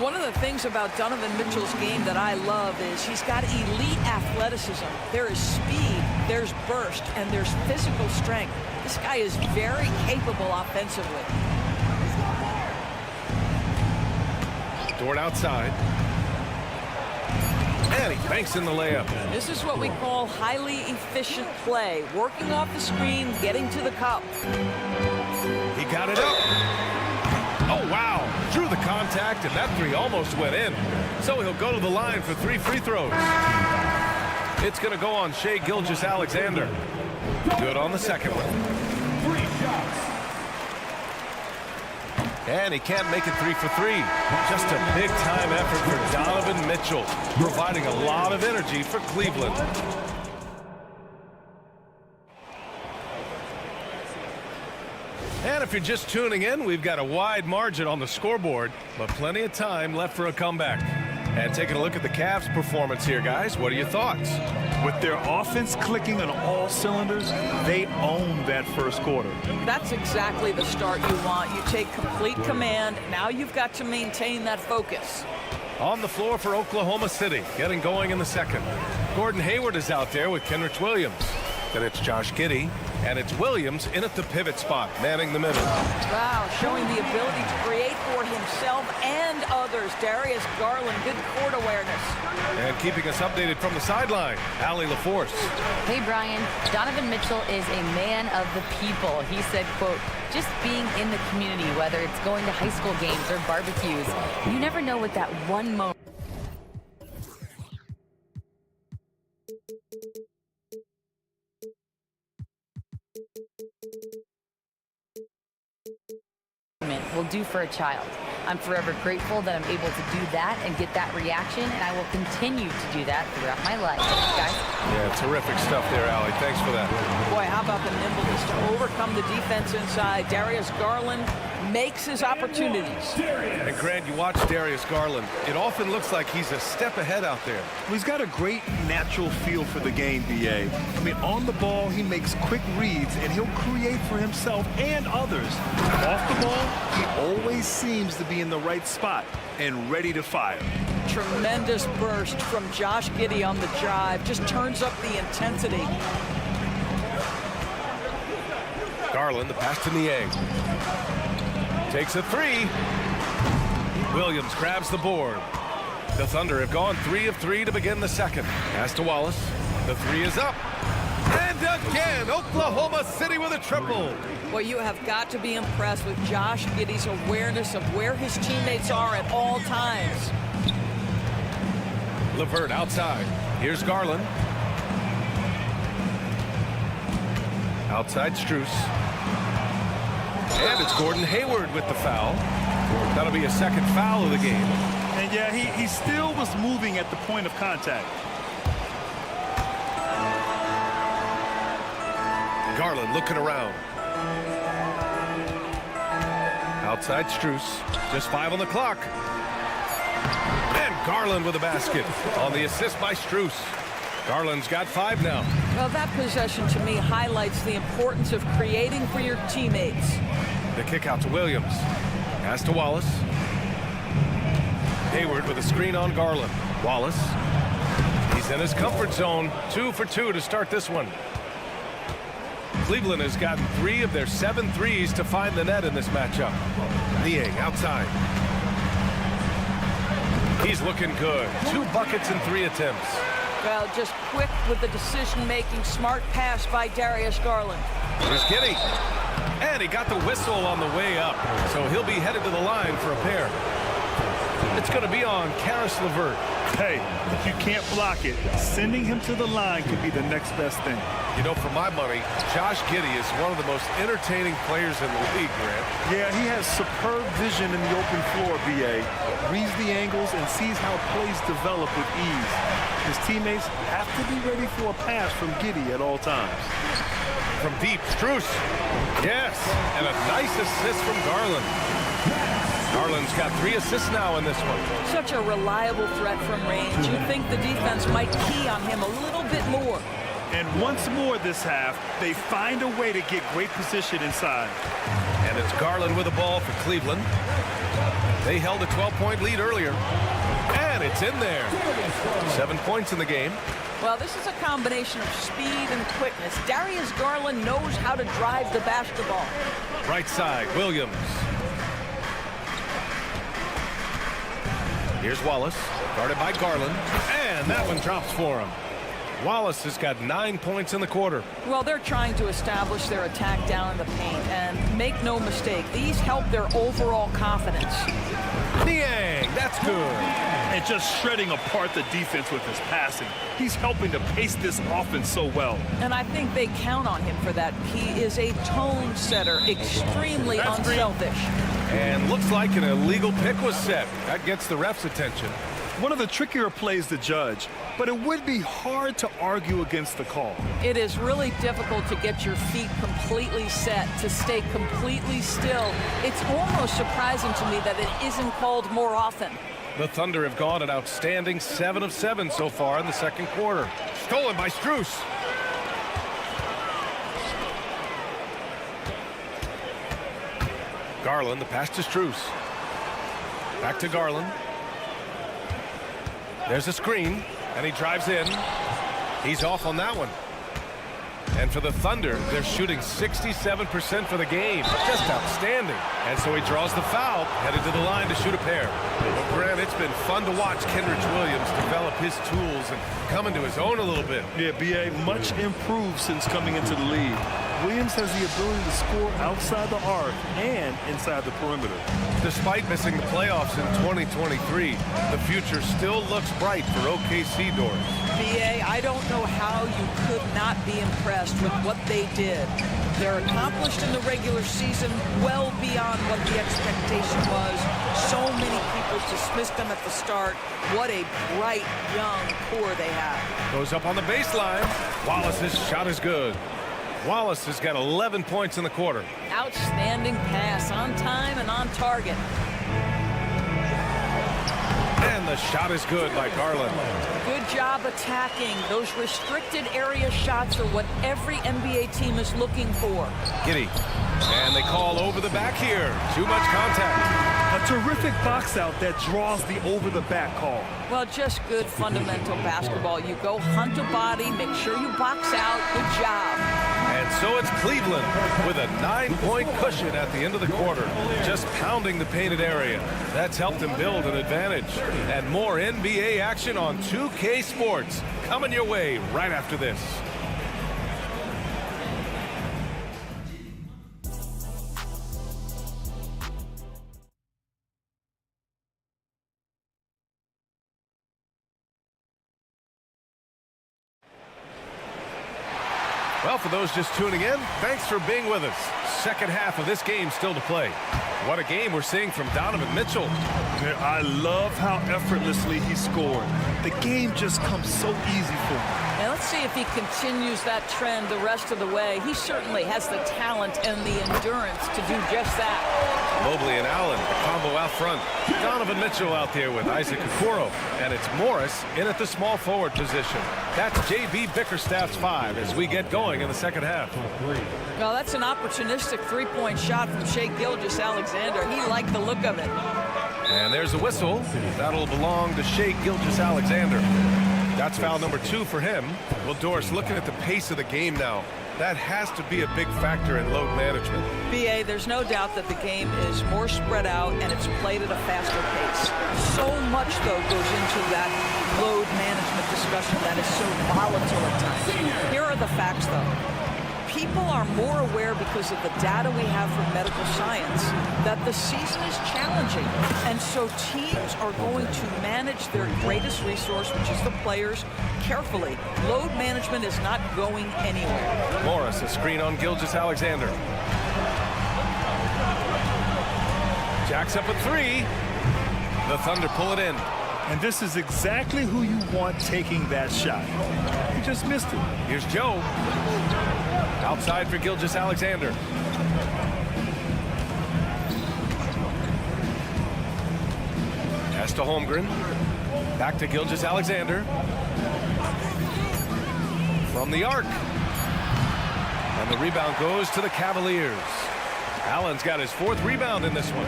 One of the things about Donovan Mitchell's game that I love is he's got elite athleticism. There is speed, there's burst, and there's physical strength. This guy is very capable offensively. Dort outside. And he banks in the layup. This is what we call highly efficient play. Working off the screen, getting to the cup. He got it up. Oh, wow. Drew the contact, and that 3 almost went in. So he'll go to the line for 3 free throws. It's going to go on Shai Gilgeous-Alexander. Good on the second one. 3 shots. And he can't make it 3 for 3. Just a big-time effort for Donovan Mitchell, providing a lot of energy for Cleveland. And if you're just tuning in, we've got a wide margin on the scoreboard, but plenty of time left for a comeback. And taking a look at the Cavs' performance here, guys, what are your thoughts? With their offense clicking on all cylinders, they own that first quarter. That's exactly the start you want. You take complete command. Now you've got to maintain that focus. On the floor for Oklahoma City, getting going in the second. Gordon Hayward is out there with Kenrich Williams. Then it's Josh Giddey, and it's Williams in at the pivot spot, manning the middle. Wow, showing the ability to create for himself and others. Darius Garland, good court awareness. And keeping us updated from the sideline, Allie LaForce. Hey, Brian. Donovan Mitchell is a man of the people. He said, quote, just being in the community, whether it's going to high school games or barbecues, you never know what that one moment will do for a child. I'm forever grateful that I'm able to do that and get that reaction, and I will continue to do that throughout my life. Guys? Yeah, terrific stuff there, Allie. Thanks for that. Boy, how about the nimbleness to overcome the defense inside. Darius Garland makes his opportunities. And Grant, you watch Darius Garland. It often looks like he's a step ahead out there. Well, he's got a great natural feel for the game, B.A. I mean, on the ball, he makes quick reads, and he'll create for himself and others. Off the ball, he always seems to be in the right spot and ready to fire. Tremendous burst from Josh Giddey on the drive. Just turns up the intensity. Garland, the pass to Niang. Takes a 3. Williams grabs the board. The Thunder have gone 3 of 3 to begin the second. Pass to Wallace. The 3 is up. And again, Oklahoma City with a triple. Well, you have got to be impressed with Josh Giddey's awareness of where his teammates are at all times. LeVert outside. Here's Garland. Outside Strus. And it's Gordon Hayward with the foul. That'll be a second foul of the game. And yeah, he still was moving at the point of contact. Garland looking around. Outside Strus. Just 5 on the clock. And Garland with a basket on the assist by Strus. Garland's got 5 now. Well, that possession to me highlights the importance of creating for your teammates. The kick out to Williams. Pass to Wallace. Hayward with a screen on Garland. Wallace. He's in his comfort zone. 2 for 2 to start this one. Cleveland has gotten 3 of their 7 threes to find the net in this matchup. Niang outside. He's looking good. 2 buckets and 3 attempts. Well, just quick with the decision-making, smart pass by Darius Garland. Here's Giddey. And he got the whistle on the way up. So he'll be headed to the line for a pair. It's going to be on Karis LeVert. Hey, if you can't block it, sending him to the line could be the next best thing. You know, for my money, Josh Giddey is one of the most entertaining players in the league, Grant. Yeah, he has superb vision in the open floor, BA. Reads the angles and sees how plays develop with ease. His teammates have to be ready for a pass from Giddey at all times. From deep, Strus. Yes, and a nice assist from Garland. Garland's got 3 assists now in this one. Such a reliable threat from range. You'd think the defense might key on him a little bit more. And once more this half, they find a way to get great position inside. And it's Garland with the ball for Cleveland. They held a 12-point lead earlier. And it's in there. 7 points in the game. Well, this is a combination of speed and quickness. Darius Garland knows how to drive the basketball. Right side, Williams. Here's Wallace, guarded by Garland, and that one drops for him. Wallace has got 9 points in the quarter. Well, they're trying to establish their attack down in the paint, and make no mistake, these help their overall confidence. Niang, that's good. And just shredding apart the defense with his passing. He's helping to pace this offense so well. And I think they count on him for that. He is a tone setter, extremely unselfish. And looks like an illegal pick was set. That gets the ref's attention. One of the trickier plays to judge, but it would be hard to argue against the call. It is really difficult to get your feet completely set, to stay completely still. It's almost surprising to me that it isn't called more often. The Thunder have gone an outstanding 7 of 7 so far in the second quarter. Stolen by Strus. Garland, the pass to Strus. Back to Garland. There's a screen, and he drives in. He's off on that one. And for the Thunder, they're shooting 67% for the game. Just outstanding. And so he draws the foul, headed to the line to shoot a pair. Well, Grant, it's been fun to watch Kenrich Williams develop his tools and come into his own a little bit. Yeah, BA, much improved since coming into the league. Williams has the ability to score outside the arc and inside the perimeter. Despite missing the playoffs in 2023, the future still looks bright for OKC doors. BA, I don't know how you could not be impressed with what they did. They're accomplished in the regular season well beyond what the expectation was. So many people dismissed them at the start. What a bright, young core they have. Goes up on the baseline. Wallace's shot is good. Wallace has got 11 points in the quarter. Outstanding pass, on time and on target. And the shot is good by Garland. Good job attacking. Those restricted area shots are what every NBA team is looking for. Giddey. And they call over the back here. Too much contact. A terrific box out that draws the over the back call. Well, just good fundamental basketball. You go hunt a body, make sure you box out. Good job. And so it's Cleveland with a 9-point cushion at the end of the quarter, just pounding the painted area. That's helped them build an advantage. And more NBA action on 2K Sports coming your way right after this. Well, for those just tuning in, thanks for being with us. Second half of this game still to play. What a game we're seeing from Donovan Mitchell. I love how effortlessly he scored. The game just comes so easy for him. Now let's see if he continues that trend the rest of the way. He certainly has the talent and the endurance to do just that. Mobley and Allen, the combo out front. Donovan Mitchell out there with Isaac Okoro. And it's Morris in at the small forward position. That's J.B. Bickerstaff's 5 as we get going in the second half. Well, that's an opportunistic three-point shot from Shai Gilgeous-Alexander. He liked the look of it. And there's a whistle. That'll belong to Shai Gilgeous-Alexander. That's foul number 2 for him. Well, Doris, looking at the pace of the game now, that has to be a big factor in load management. BA, there's no doubt that the game is more spread out and it's played at a faster pace. So much, though, goes into that load management discussion that is so volatile at times. Here are the facts, though. People are more aware because of the data we have from medical science that the season is challenging. And so teams are going to manage their greatest resource, which is the players, carefully. Load management is not going anywhere. Morris, a screen on Gilgeous-Alexander. Jacks up a three. The Thunder pull it in. And this is exactly who you want taking that shot. He just missed it. Here's Joe. Outside for Gilgeous-Alexander. Pass to Holmgren. Back to Gilgeous-Alexander. From the arc. And the rebound goes to the Cavaliers. Allen's got his 4th rebound in this one.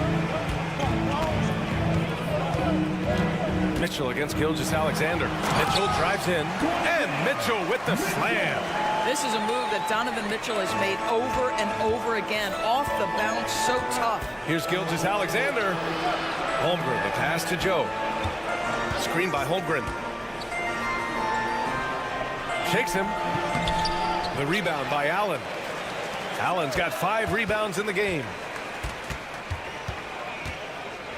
Mitchell against Gilgeous-Alexander. Mitchell drives in, and Mitchell with the slam. This is a move that Donovan Mitchell has made over and over again. Off the bounce, so tough. Here's Gilgeous-Alexander. Holmgren, the pass to Joe. Screen by Holmgren. Shakes him. The rebound by Allen. Allen's got 5 rebounds in the game.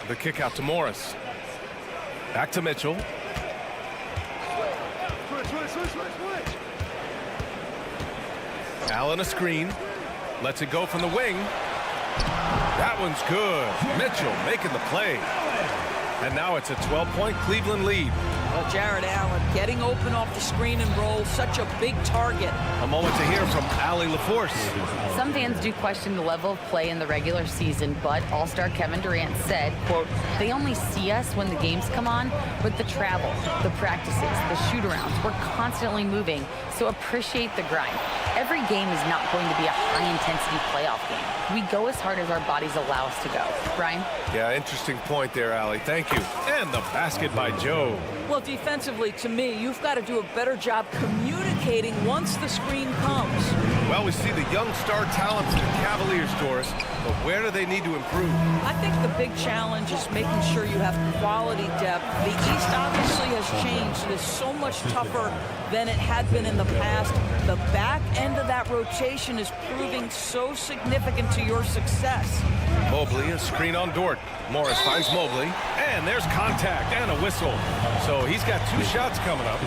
The kick out to Morris. Back to Mitchell. Allen a screen. Lets it go from the wing. That one's good. Mitchell making the play. And now it's a 12-point Cleveland lead. Well, Jared Allen getting open off the screen and roll. Such a big target. A moment to hear from Allie LaForce. Some fans do question the level of play in the regular season, but All-Star Kevin Durant said, quote, they only see us when the games come on, but the travel, the practices, the shoot-arounds, we're constantly moving, so appreciate the grind. Every game is not going to be a high-intensity playoff game. We go as hard as our bodies allow us to go. Brian? Yeah, interesting point there, Allie. Thank you. And the basket by Joe. Well, defensively, to me, you've got to do a better job communicating once the screen comes. Well, we see the young star talent for the Cavaliers, Doris, but where do they need to improve? I think the big challenge is making sure you have quality depth. The East obviously has changed. It is so much tougher than it had been in the past. The back end of that rotation is proving so significant to your success. Mobley, a screen on Dort. Morris finds Mobley, and there's contact and a whistle. So he's got 2 shots coming up,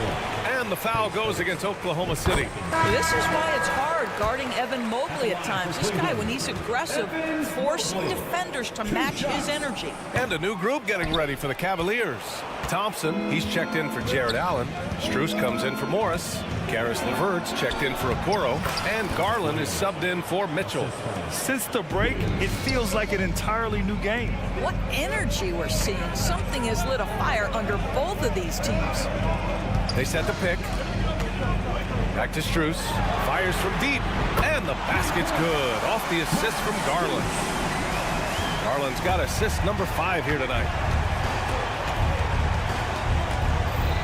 and the foul goes against Oklahoma City. This is why it's hard guarding Evan Mobley at times. This guy, when he's aggressive, forcing defenders to match his energy. And a new group getting ready for the Cavaliers. Thompson, he's checked in for Jared Allen. Strus comes in for Morris. Karis LeVert's checked in for Okoro. And Garland is subbed in for Mitchell. Since the break, it feels like an entirely new game. What energy we're seeing. Something has lit a fire under both of these teams. They set the pick. Back to Strus. Fires from deep. And the basket's good. Off the assist from Garland. Garland's got assist number 5 here tonight.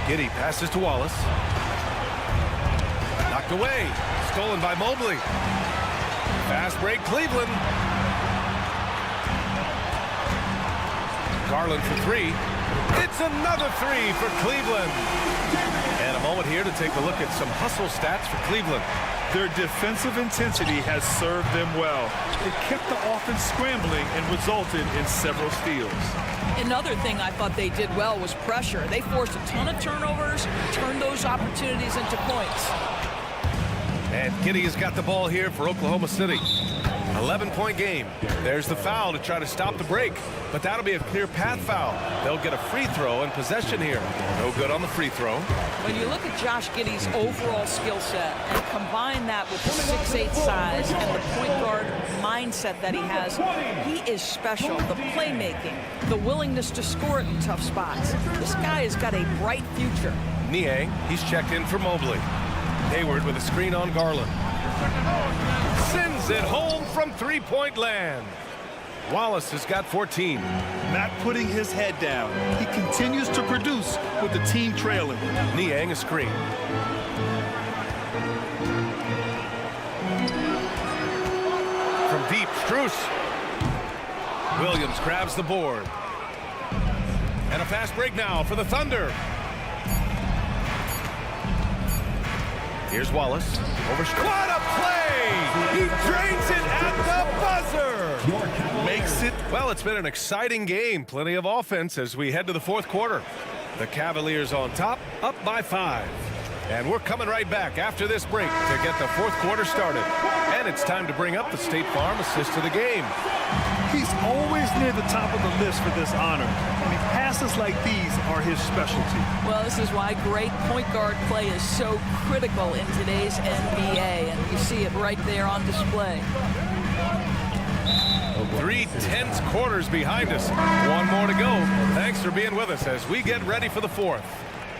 Giddey passes to Wallace. Knocked away. Stolen by Mobley. Fast break, Cleveland. Garland for 3. It's another 3 for Cleveland. And a moment here to take a look at some hustle stats for Cleveland. Their defensive intensity has served them well. It kept the offense scrambling and resulted in several steals. Another thing I thought they did well was pressure. They forced a ton of turnovers, turned those opportunities into points. And Giddey has got the ball here for Oklahoma City. 11-point game. There's the foul to try to stop the break, but that'll be a clear path foul. They'll get a free throw and possession here. No good on the free throw. When you look at Josh Giddey's overall skill set and combine that with the 6'8" size and the point guard mindset that he has, he is special. The playmaking, the willingness to score in tough spots. This guy has got a bright future. Niang, he's checked in for Mobley. Hayward with a screen on Garland. Sends it home from 3-point land. Wallace has got 14. Not putting his head down. He continues to produce with the team trailing. Niang a screen. From deep, Strus. Williams grabs the board. And a fast break now for the Thunder. Here's Wallace. Over. What a play! He drains it at the buzzer. Makes it. Well, it's been an exciting game. Plenty of offense as we head to the fourth quarter. The Cavaliers on top, up by 5. And we're coming right back after this break to get the fourth quarter started. And it's time to bring up the State Farm assist of the game. He's always near the top of the list for this honor. I mean, passes like these are his specialty. Well, this is why great point guard play is so critical in today's NBA, and you see it right there on display. 3 tense quarters behind us. One more to go. Thanks for being with us as we get ready for the fourth.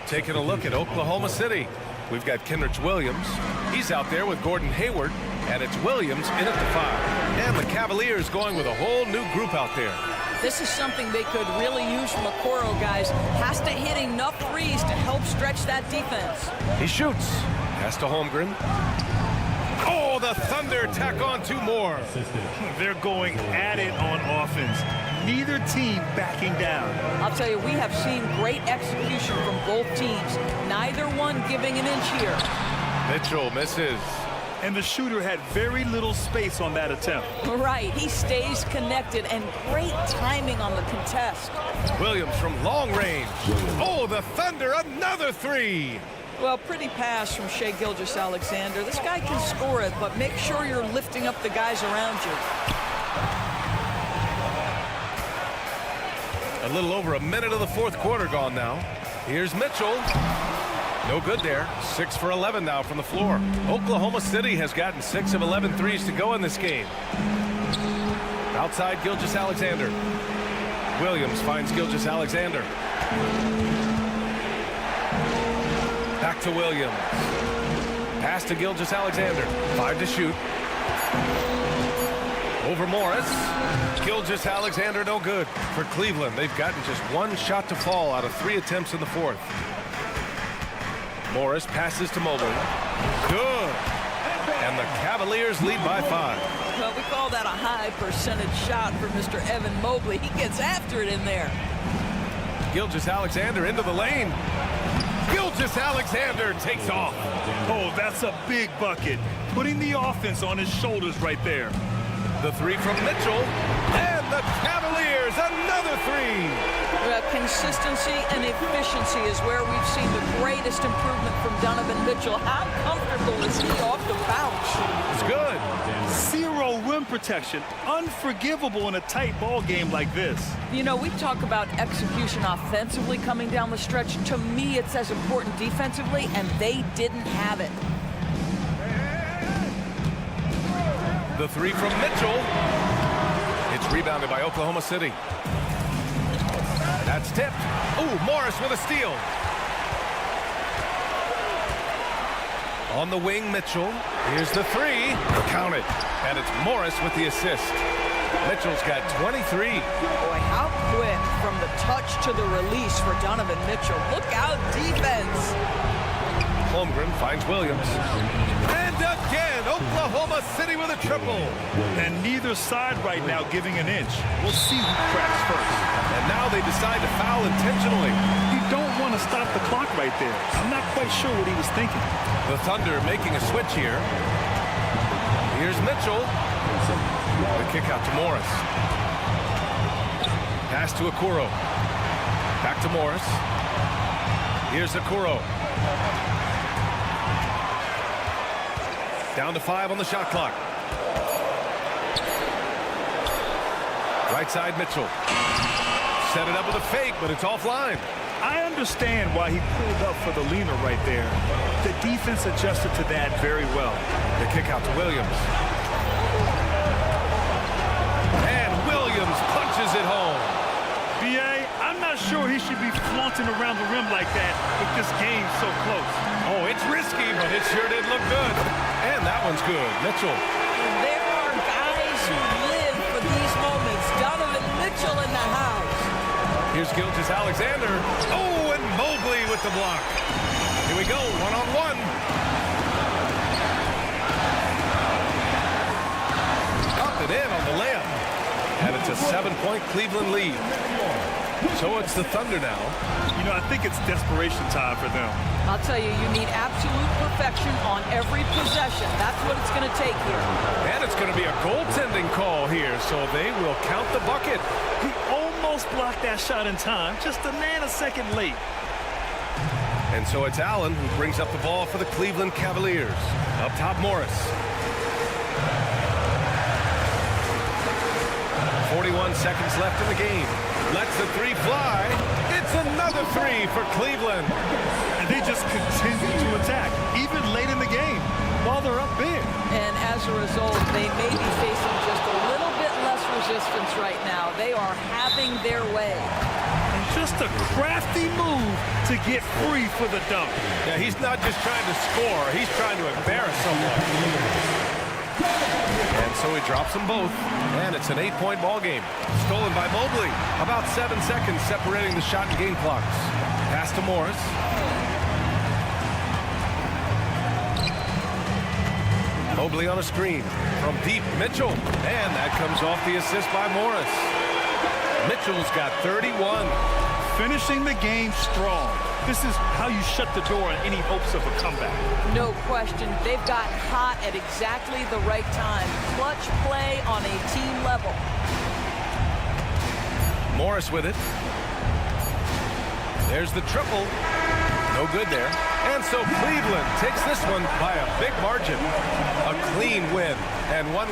Taking a look at Oklahoma City. We've got Kenrich Williams. He's out there with Gordon Hayward, and it's Williams in at the 5. And the Cavaliers going with a whole new group out there. This is something they could really use from Okoro, guys. Has to hit enough threes to help stretch that defense. He shoots. Pass to Holmgren. Oh, the Thunder tack on 2 more. They're going at it on offense. Neither team backing down. I'll tell you, we have seen great execution from both teams. Neither one giving an inch here. Mitchell misses. And the shooter had very little space on that attempt. Right, he stays connected, and great timing on the contest. Williams from long range. Oh, the Thunder, another 3. Well, pretty pass from Shai Gilgeous-Alexander. This guy can score it, but make sure you're lifting up the guys around you. A little over a minute of the fourth quarter gone now. Here's Mitchell. No good there. 6 for 11 now from the floor. Oklahoma City has gotten 6 of 11 threes to go in this game. Outside Gilgeous-Alexander. Williams finds Gilgeous-Alexander. Back to Williams. Pass to Gilgeous-Alexander. 5 to shoot. Over Morris. Gilgeous-Alexander no good. For Cleveland, they've gotten just 1 shot to fall out of 3 attempts in the fourth. Morris passes to Mobley. Good. And the Cavaliers lead by 5. Well, we call that a high percentage shot for Mr. Evan Mobley. He gets after it in there. Gilgeous-Alexander into the lane. Gilgeous-Alexander takes off. Oh, that's a big bucket. Putting the offense on his shoulders right there. The 3 from Mitchell. And the Cavaliers, another 3. Well, consistency and efficiency is where we've seen the greatest improvement from Donovan Mitchell. How comfortable is he off the bounce? It's good. 0 rim protection. Unforgivable in a tight ball game like this. You know, we talk about execution offensively coming down the stretch. To me, it's as important defensively, and they didn't have it. The 3 from Mitchell. It's rebounded by Oklahoma City. That's tipped. Ooh, Morris with a steal. On the wing, Mitchell. Here's the 3. Count it. And it's Morris with the assist. Mitchell's got 23. Boy, how quick from the touch to the release for Donovan Mitchell. Look out, defense. Holmgren finds Williams. And again, Oklahoma City with a triple. And neither side right now giving an inch. We'll see who cracks first. And now they decide to foul intentionally. You don't want to stop the clock right there. I'm not quite sure what he was thinking. The Thunder making a switch here. Here's Mitchell. The kick out to Morris. Pass to Okoro. Back to Morris. Here's Okoro. Down to 5 on the shot clock. Right side Mitchell. Set it up with a fake, but it's offline. I understand why he pulled up for the leaner right there. The defense adjusted to that very well. The kick out to Williams. And Williams punches it home. B.A., I'm not sure he should be flaunting around the rim like that with this game so close. Oh, it's risky, but it sure did look good. And that one's good. Mitchell. There are guys who live for these moments. Donovan Mitchell in the house. Here's Gilgeous-Alexander. Oh, and Mobley with the block. Here we go, one-on-one. Up and in on the layup. And it's a 7-point Cleveland lead. So it's the Thunder now. You know, I think it's desperation time for them. I'll tell you, you need absolute perfection on every possession. That's what it's going to take here. And it's going to be a goaltending call here, so they will count the bucket. He almost blocked that shot in time, just a nanosecond late. And so it's Allen who brings up the ball for the Cleveland Cavaliers. Up top, Morris. 41 seconds left in the game. Lets the three fly. It's another three for Cleveland. And they just continue to attack, even late in the game, while they're up big. And as a result, they may be facing just a little bit less resistance right now. They are having their way. And just a crafty move to get free for the dunk. Yeah, he's not just trying to score. He's trying to embarrass someone. And so he drops them both. And it's an 8-point ball game. Stolen by Mobley. About 7 seconds separating the shot and game clocks. Pass to Morris. Mobley on a screen. From deep, Mitchell. And that comes off the assist by Morris. Mitchell's got 31. Finishing the game strong. This is how you shut the door on any hopes of a comeback. No question. They've got hot at exactly the right time. Clutch play on a team level. Morris with it. There's the triple. No good there. And so Cleveland takes this one by a big margin. A clean win. And one...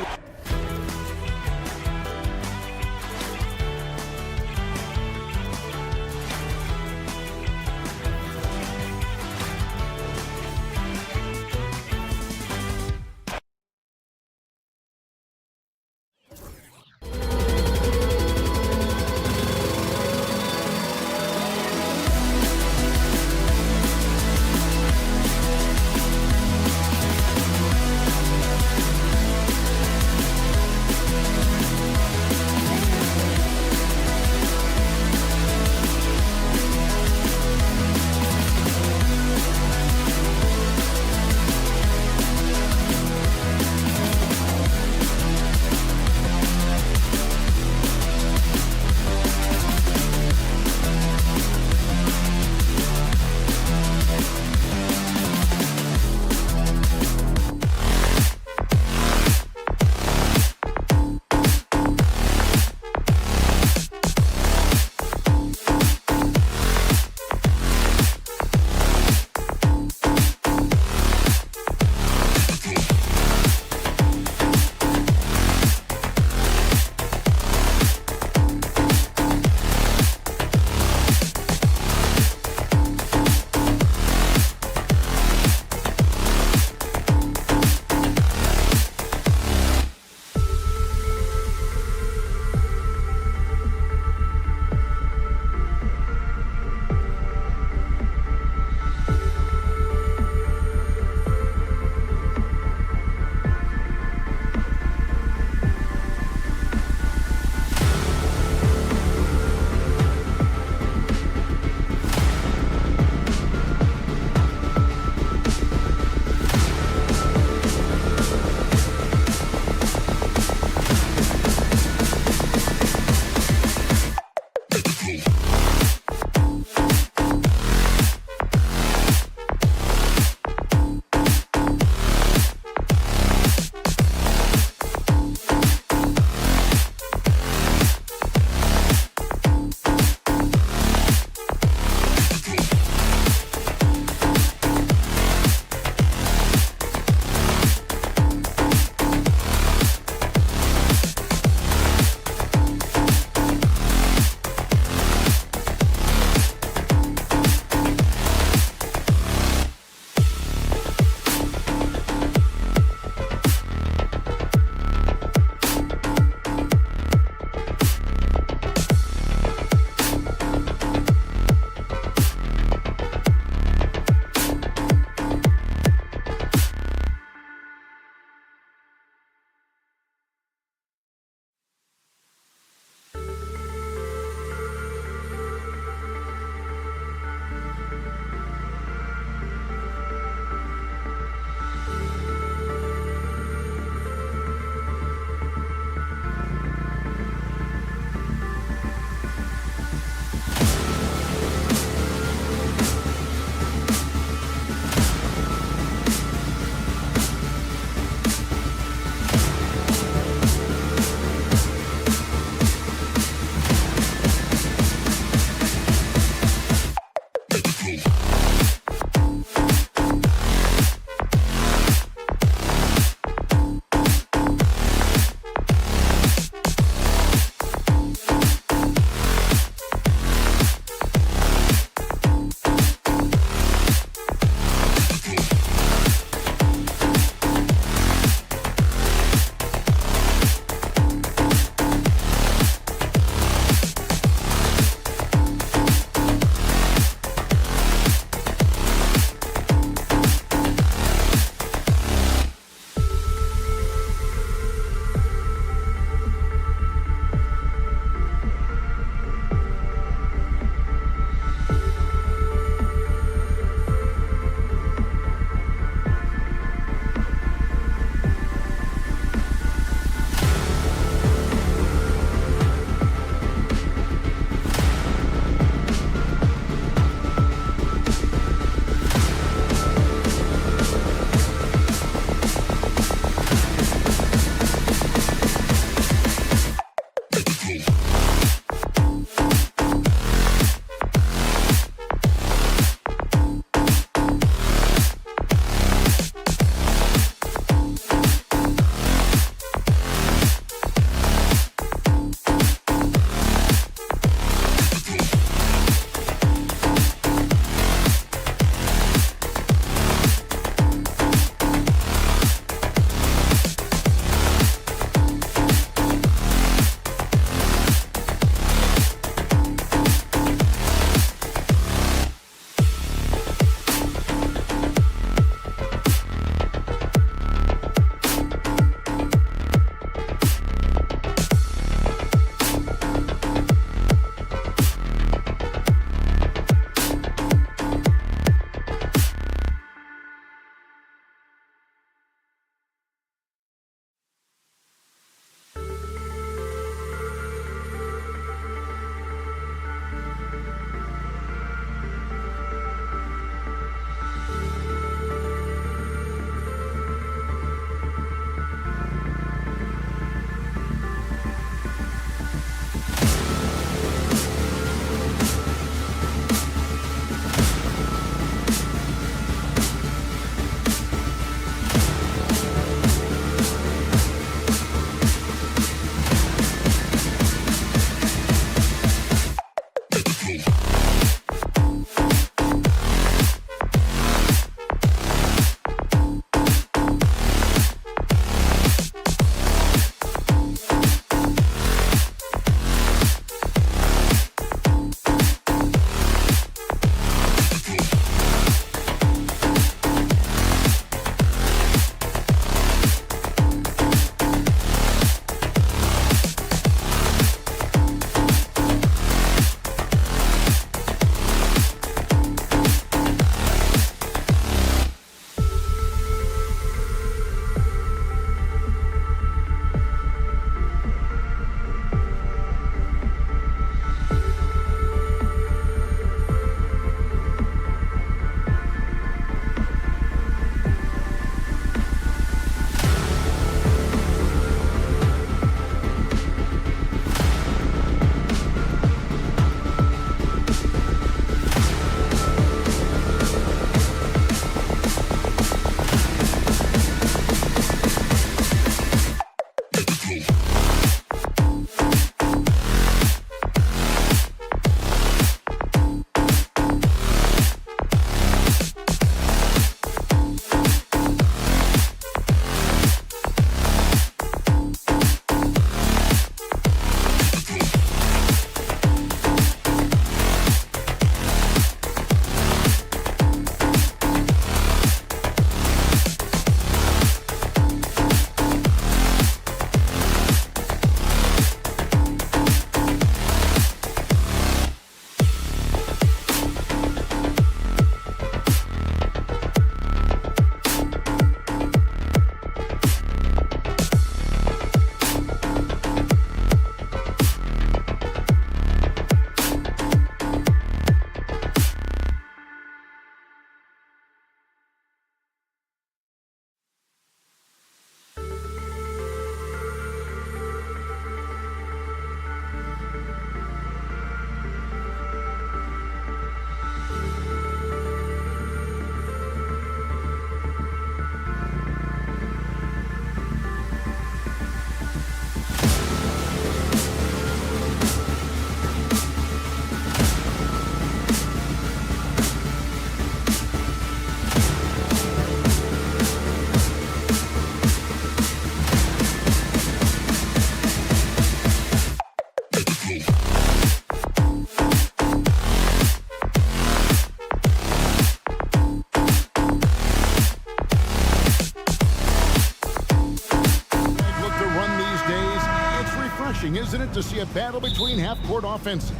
to see a battle between half-court offenses.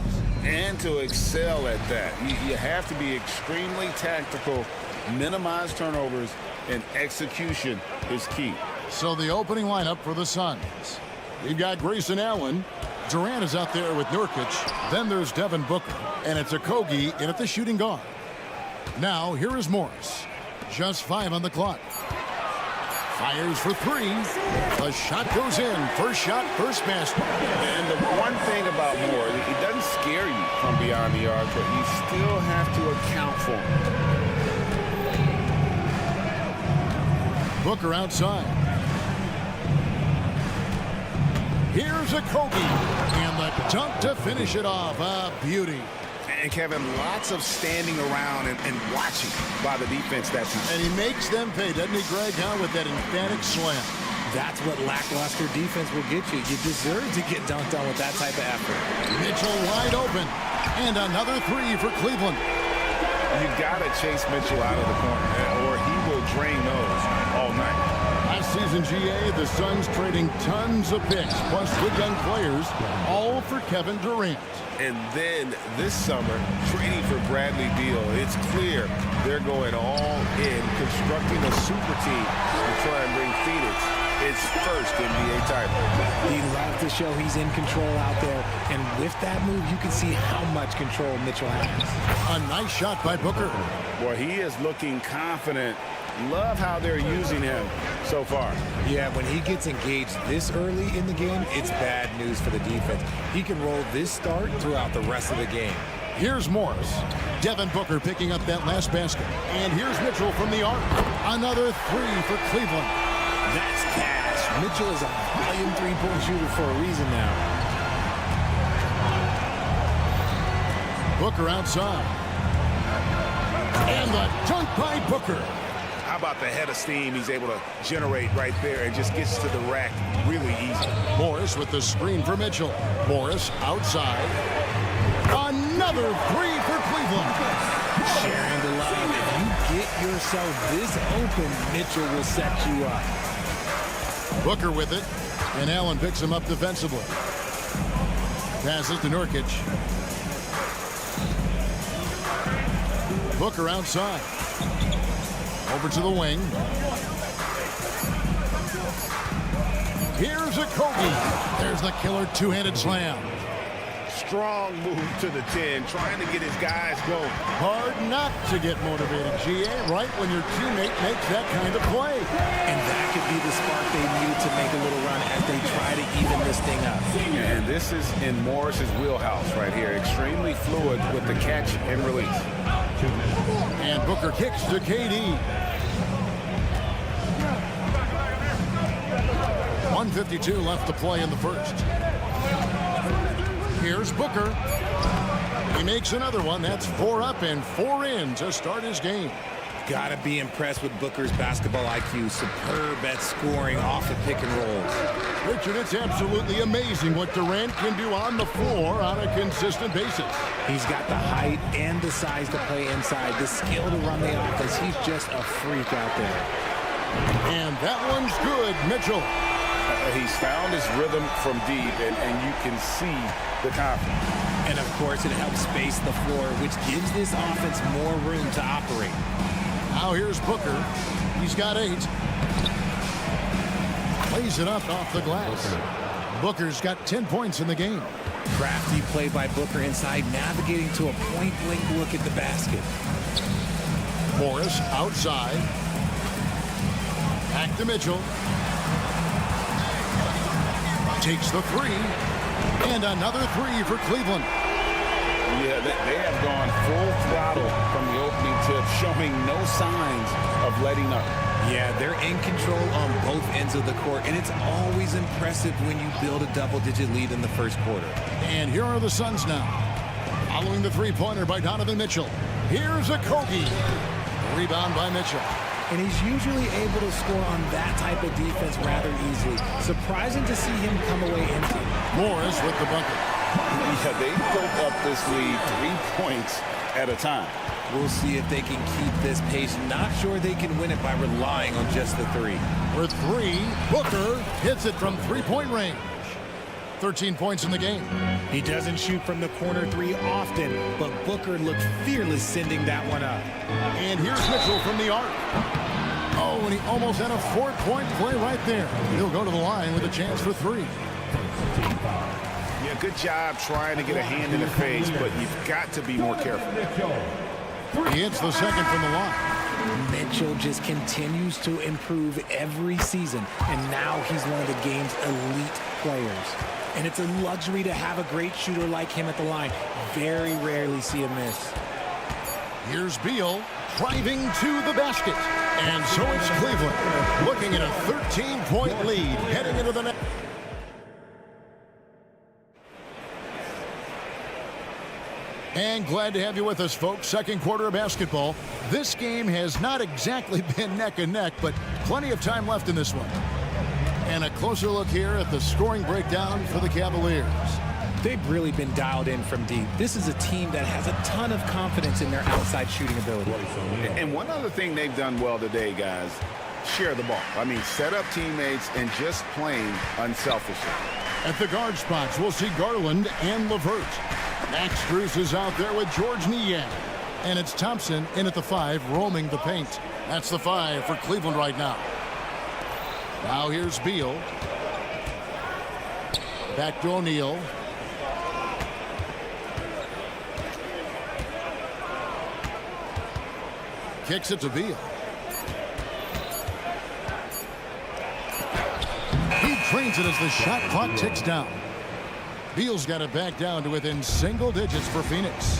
And to excel at that, you have to be extremely tactical, minimize turnovers, and execution is key. So the opening lineup for the Suns. We've got Grayson Allen. Durant is out there with Nurkic. Then there's Devin Booker. And it's Okogie in at the shooting guard. Now, here is Morris. Just 5 on the clock. Fires for 3. The shot goes in. First shot, first basket. And the one thing about Moore, it doesn't scare you from beyond the arc, but you still have to account for him. Booker outside. Here's Okogie. And the dunk to finish it off. A beauty. And Kevin, lots of standing around and watching by the defense that time. And he makes them pay, doesn't he, Greg, with that emphatic slam. That's what lackluster defense will get you. You deserve to get dunked on with that type of effort. Mitchell wide open. And another 3 for Cleveland. You got to chase Mitchell out of the corner, or he will drain those all night. Last season, GA, the Suns trading tons of picks, plus good young players, all for Kevin Durant. And then this summer, trading for Bradley Beal, it's clear they're going all in, constructing a super team to try and bring Phoenix its first NBA title. He loves to show he's in control out there, and with that move, you can see how much control Mitchell has. A nice shot by Booker. Boy, he is looking confident. Love how they're using him so far. Yeah, when he gets engaged this early in the game, it's bad news for the defense. He can roll this start throughout the rest of the game. Here's Morris. Devin Booker picking up that last basket. And here's Mitchell from the arc. Another 3 for Cleveland. That's cash. Mitchell is a volume three-point shooter for a reason now. Booker outside. And the dunk by Booker. How about the head of steam he's able to generate right there and just gets to the rack really easy. Morris with the screen for Mitchell. Morris outside. Another 3 for Cleveland. Sharing the love. If you get yourself this open, Mitchell will set you up. Booker with it. And Allen picks him up defensively. Passes to Nurkic. Booker outside. Over to the wing. Here's Okogie. There's the killer two-handed slam. Strong move to the 10, trying to get his guys going. Hard not to get motivated, GA, right when your teammate makes that kind of play. And that could be the spark they needed to make a little run as they try to even this thing up. And this is in Morris's wheelhouse right here. Extremely fluid with the catch and release. And Booker kicks to KD. 1:52 left to play in the first. Here's Booker. He makes another one. That's 4 up and 4 in to start his game. Gotta be impressed with Booker's basketball IQ. Superb at scoring off the pick and rolls. Richard, it's absolutely amazing what Durant can do on the floor on a consistent basis. He's got the height and the size to play inside, the skill to run the offense. He's just a freak out there. And that one's good, Mitchell. He's found his rhythm from deep, and you can see the confidence. And, of course, it helps space the floor, which gives this offense more room to operate. Now here's Booker. He's got 8. Plays it up off the glass. Booker's got 10 points in the game. Crafty play by Booker inside, navigating to a point-blank look at the basket. Morris outside. Back to Mitchell. Takes the 3. And another 3 for Cleveland. Yeah, they have gone full throttle from the opening tip, showing no signs of letting up. Yeah, they're in control on both ends of the court, and it's always impressive when you build a double-digit lead in the first quarter. And here are the Suns now. Following the three-pointer by Donovan Mitchell. Here's Okogie. Rebound by Mitchell. And he's usually able to score on that type of defense rather easily. Surprising to see him come away empty. Morris with the bucket. Yeah, they built up this lead 3 points at a time. We'll see if they can keep this pace. Not sure they can win it by relying on just the 3. For 3, Booker hits it from three-point range. 13 points in the game. He doesn't shoot from the corner three often, but Booker looked fearless sending that one up. And here's Mitchell from the arc. Oh, and he almost had a 4-point play right there. He'll go to the line with a chance for 3. Yeah, good job trying to get a hand in the face, but you've got to be more careful. He hits the second from the line. Mitchell just continues to improve every season, and now he's one of the game's elite players. And it's a luxury to have a great shooter like him at the line. Very rarely see a miss. Here's Beal driving to the basket. And so it's Cleveland looking at a 13-point lead heading into the net. And glad to have you with us, folks. Second quarter of basketball. This game has not exactly been neck and neck, but plenty of time left in this one. And a closer look here at the scoring breakdown for the Cavaliers. They've really been dialed in from deep. This is a team that has a ton of confidence in their outside shooting ability. And one other thing they've done well today, guys, share the ball. I mean, set up teammates and just playing unselfishly. At the guard spots, we'll see Garland and LeVert. Max Strus is out there with George Niang. And it's Thompson in at the 5, roaming the paint. That's the 5 for Cleveland right now. Now here's Beal. Back to O'Neal. Kicks it to Beal. He trains it as the shot clock ticks down. Beal's got it back down to within single digits for Phoenix.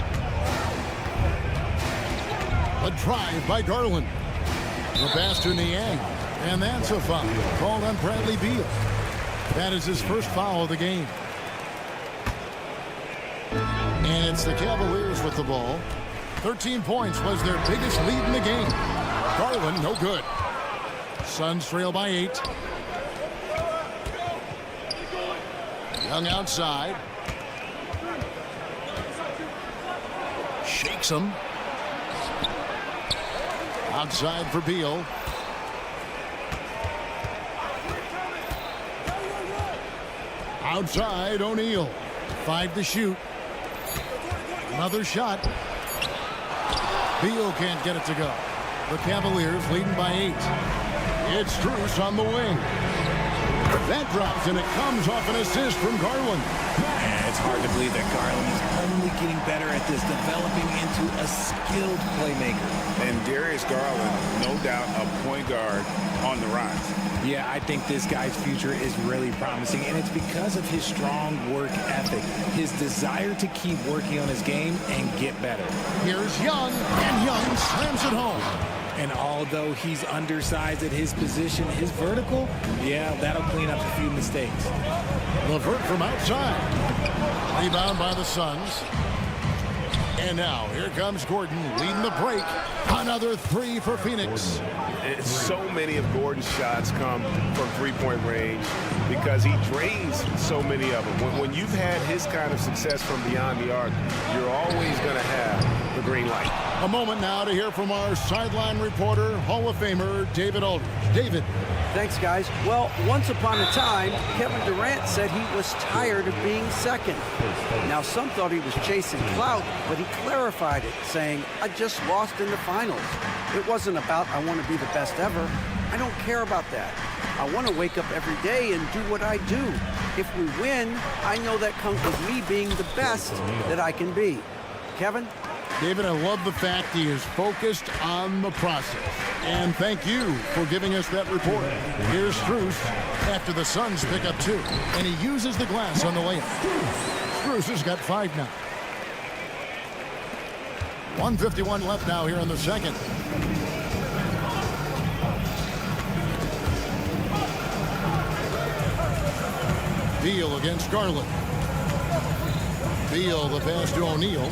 A drive by Garland. The pass to Niang. And that's a foul called on Bradley Beal. That is his first foul of the game. And it's the Cavaliers with the ball. 13 points was their biggest lead in the game. Garland, no good. Suns trail by 8. Young outside. Shakes him. Outside for Beal. Outside, O'Neal. 5 to shoot. Another shot. Beal can't get it to go. The Cavaliers leading by 8. It's Strus on the wing. That drops, and it comes off an assist from Garland. Yeah, it's hard to believe that Garland is only getting better at this, developing into a skilled playmaker. And Darius Garland, no doubt, a point guard on the rise. Yeah, I think this guy's future is really promising, and it's because of his strong work ethic, his desire to keep working on his game and get better. Here's Young, and Young slams it home. And although he's undersized at his position, his vertical, yeah, that'll clean up a few mistakes. LeVert from outside. Rebound by the Suns. And now, here comes Gordon leading the break. Another 3 for Phoenix. So many of Gordon's shots come from three-point range because he drains so many of them. When you've had his kind of success from beyond the arc, you're always going to have the green light. A moment now to hear from our sideline reporter, Hall of Famer David Aldridge. David. Thanks, guys. Well, once upon a time, Kevin Durant said he was tired of being second. Now, some thought he was chasing clout, but he clarified it, saying, I just lost in the finals. It wasn't about I want to be the best ever. I don't care about that. I want to wake up every day and do what I do. If we win, I know that comes with me being the best that I can be. Kevin? David, I love the fact he is focused on the process. And thank you for giving us that report. Here's Strus after the Suns pick up 2. And he uses the glass on the layup. Strus has got 5 now. 1:51 left now here in the second. Beal against Garland. Beal the pass to O'Neal.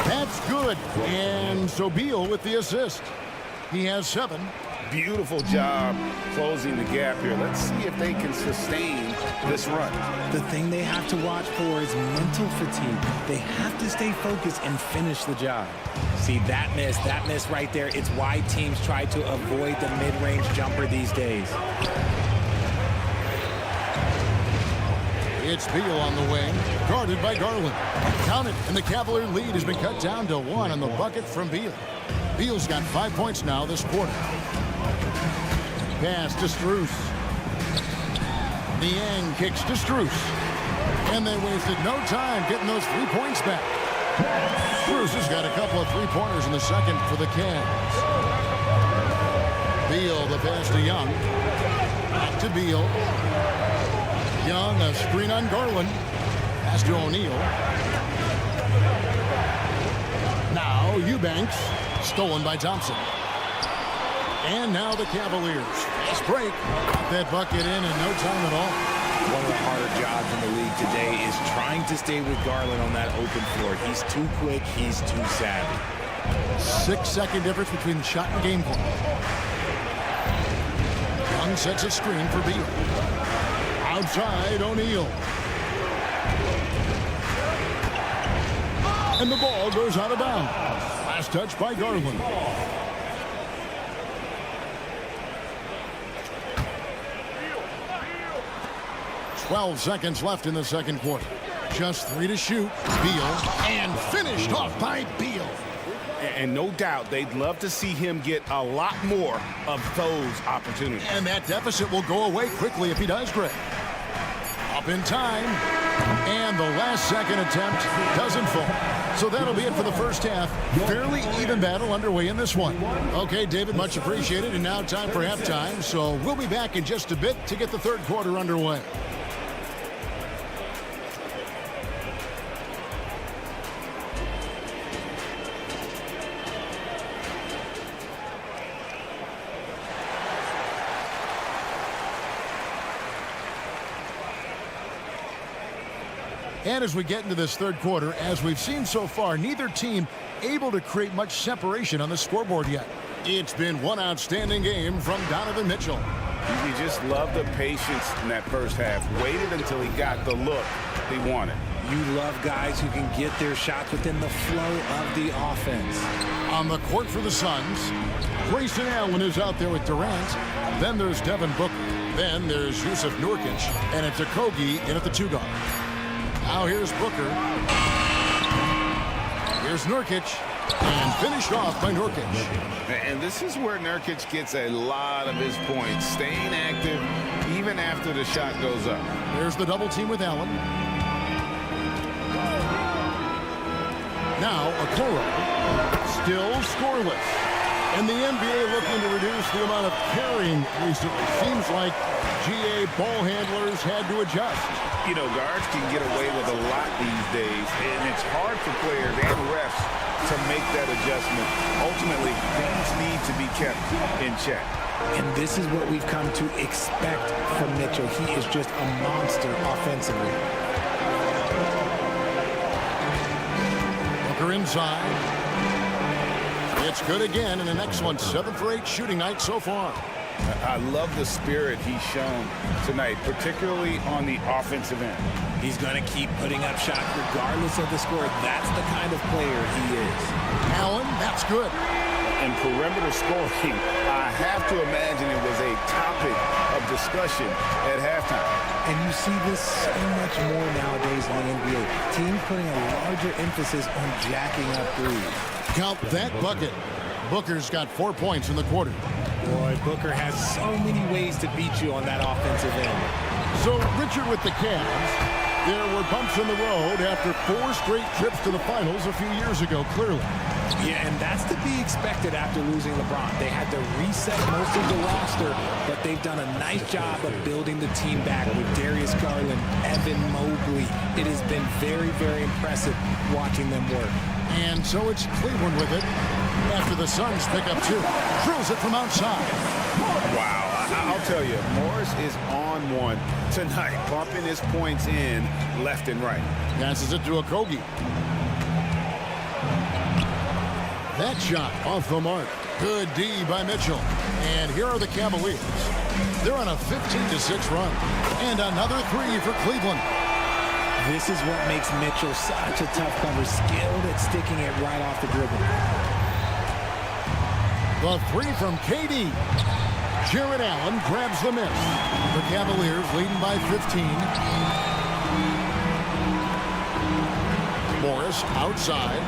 That's good. And so Beal with the assist. He has 7. Beautiful job closing the gap here. Let's see if they can sustain this run. The thing they have to watch for is mental fatigue. They have to stay focused and finish the job. See, that miss right there, it's why teams try to avoid the mid-range jumper these days. It's Beal on the wing, guarded by Garland. Count it, and the Cavalier lead has been cut down to 1 on the bucket from Beal. Beal's got 5 points now this quarter. Pass to Strus. Niang kicks to Strus. And they wasted no time getting those 3 points back. Strus has got a couple of three-pointers in the second for the Cavs. Beal, the pass to Young. Back to Beal. Young, a screen on Garland. Pass to O'Neal. Now Eubanks, stolen by Thompson. And now the Cavaliers. Fast break. Got that bucket in no time at all. One of the harder jobs in the league today is trying to stay with Garland on that open floor. He's too quick. He's too savvy. 6-second difference between the shot and game point. Young sets a screen for Beal. Outside, O'Neal. And the ball goes out of bounds. Last touch by Garland. "12 seconds left in the second quarter. Just 3 to shoot. Beal, and finished off by Beal. And no doubt they'd love to see him get a lot more of those opportunities. And that deficit will go away quickly if he does, Greg. Up in time. And the last second attempt doesn't fall. So that'll be it for the first half. Fairly even battle underway in this one. Okay, David, much appreciated. And now time for halftime. So we'll be back in just a bit to get the third quarter underway. And as we get into this third quarter, as we've seen so far, neither team able to create much separation on the scoreboard yet. It's been one outstanding game from Donovan Mitchell. You just love the patience in that first half. Waited until he got the look he wanted. You love guys who can get their shots within the flow of the offense. On the court for the Suns, Grayson Allen is out there with Durant. Then there's Devin Booker. Then there's Yusuf Nurkic. And it's Okogie in at the 2-guard. Now here's Booker. Here's Nurkic. And finished off by Nurkic. And this is where Nurkic gets a lot of his points. Staying active even after the shot goes up. There's the double team with Allen. Now Okoro. Still scoreless. And the NBA looking to reduce the amount of carrying recently. Seems like GA ball handlers had to adjust. You know, guards can get away with a lot these days, and it's hard for players and refs to make that adjustment. Ultimately, things need to be kept in check. And this is what we've come to expect from Mitchell. He is just a monster offensively. Booker inside. It's good again in an excellent 7 for 8 shooting night so far. I love the spirit he's shown tonight, particularly on the offensive end. He's going to keep putting up shots regardless of the score. That's the kind of player he is. Allen, that's good. And perimeter scoring, I have to imagine it was a topic of discussion at halftime. And you see this so much more nowadays in the NBA. Teams putting a larger emphasis on jacking up threes. Count that bucket. Booker's got 4 points in the quarter. Boy, Booker has so many ways to beat you on that offensive end. So, Richard, with the Cavs, there were bumps in the road after 4 straight trips to the finals a few years ago, clearly. Yeah, and that's to be expected after losing LeBron. They had to reset most of the roster, but they've done a nice job of building the team back with Darius Garland, Evan Mobley. It has been very, very impressive watching them work. And so it's Cleveland with it after the Suns pick up 2. Drills it from outside. Wow, I'll tell you, Morris is on one tonight, bumping his points in left and right. Passes it to Okogie. That shot off the mark. Good D by Mitchell. And here are the Cavaliers. They're on a 15-6 run. And another 3 for Cleveland. This is what makes Mitchell such a tough cover, skilled at sticking it right off the dribble. The 3 from KD. Jared Allen grabs the miss. The Cavaliers leading by 15. Morris outside.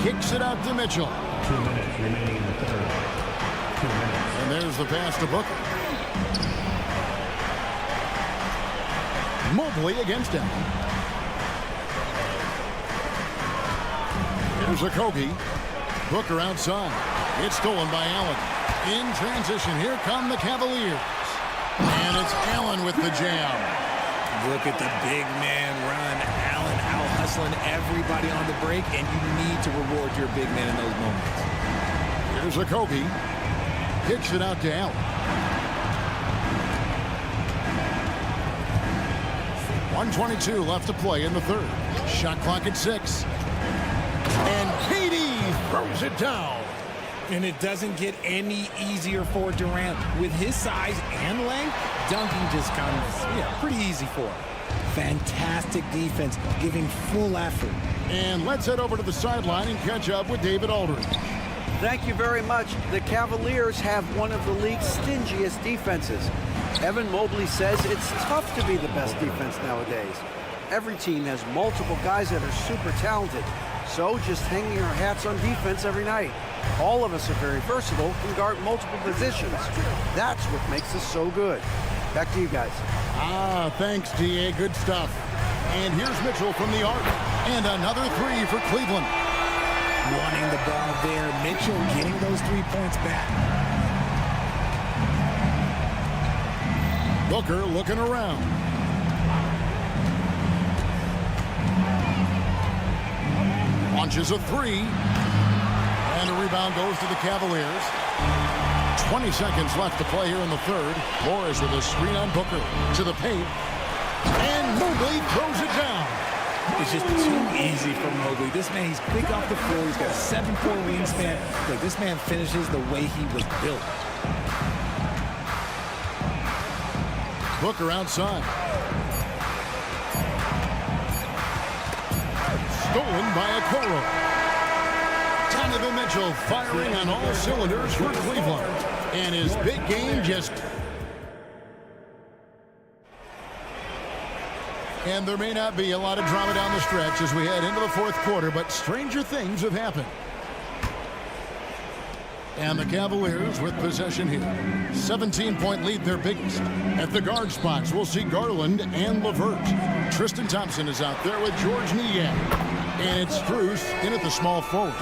Kicks it out to Mitchell. 2 minutes remaining in the third. 2 minutes. And there's the pass to Booker. Mobley against him. Here's a Kobe. Booker outside. It's stolen by Allen. In transition, here come the Cavaliers. And it's Allen with the jam. Look at the big man run. Allen out hustling everybody on the break, and you need to reward your big man in those moments. Here's a Kobe. Kicks it out to Allen. 1:22 left to play in the third. Shot clock at 6. And KD throws it down. And it doesn't get any easier for Durant. With his size and length, dunking just comes pretty easy for him. Fantastic defense, giving full effort. And let's head over to the sideline and catch up with David Aldridge. Thank you very much. The Cavaliers have one of the league's stingiest defenses. Evan Mobley says it's tough to be the best defense nowadays. Every team has multiple guys that are super talented. So just hanging our hats on defense every night. All of us are very versatile, can guard multiple positions. That's what makes us so good. Back to you guys. Thanks, D.A. Good stuff. And here's Mitchell from the arc. And another 3 for Cleveland. Wanting the ball there. Mitchell getting those 3 points back. Booker looking around. Launches a 3. And the rebound goes to the Cavaliers. 20 seconds left to play here in the third. Morris with a screen on Booker to the paint. And Mobley throws it down. It's just too easy for Mobley. This man, he's quick off the floor. He's got a 7'4" wingspan. Look, this man finishes the way he was built. Booker outside. Stolen by Okoro. Donovan Mitchell firing on all cylinders for Cleveland. And his big game just... And there may not be a lot of drama down the stretch as we head into the fourth quarter, but stranger things have happened. And the Cavaliers with possession here. 17-point lead, their biggest. At the guard spots, we'll see Garland and LeVert. Tristan Thompson is out there with George Niang. And it's Strus in at the small forward.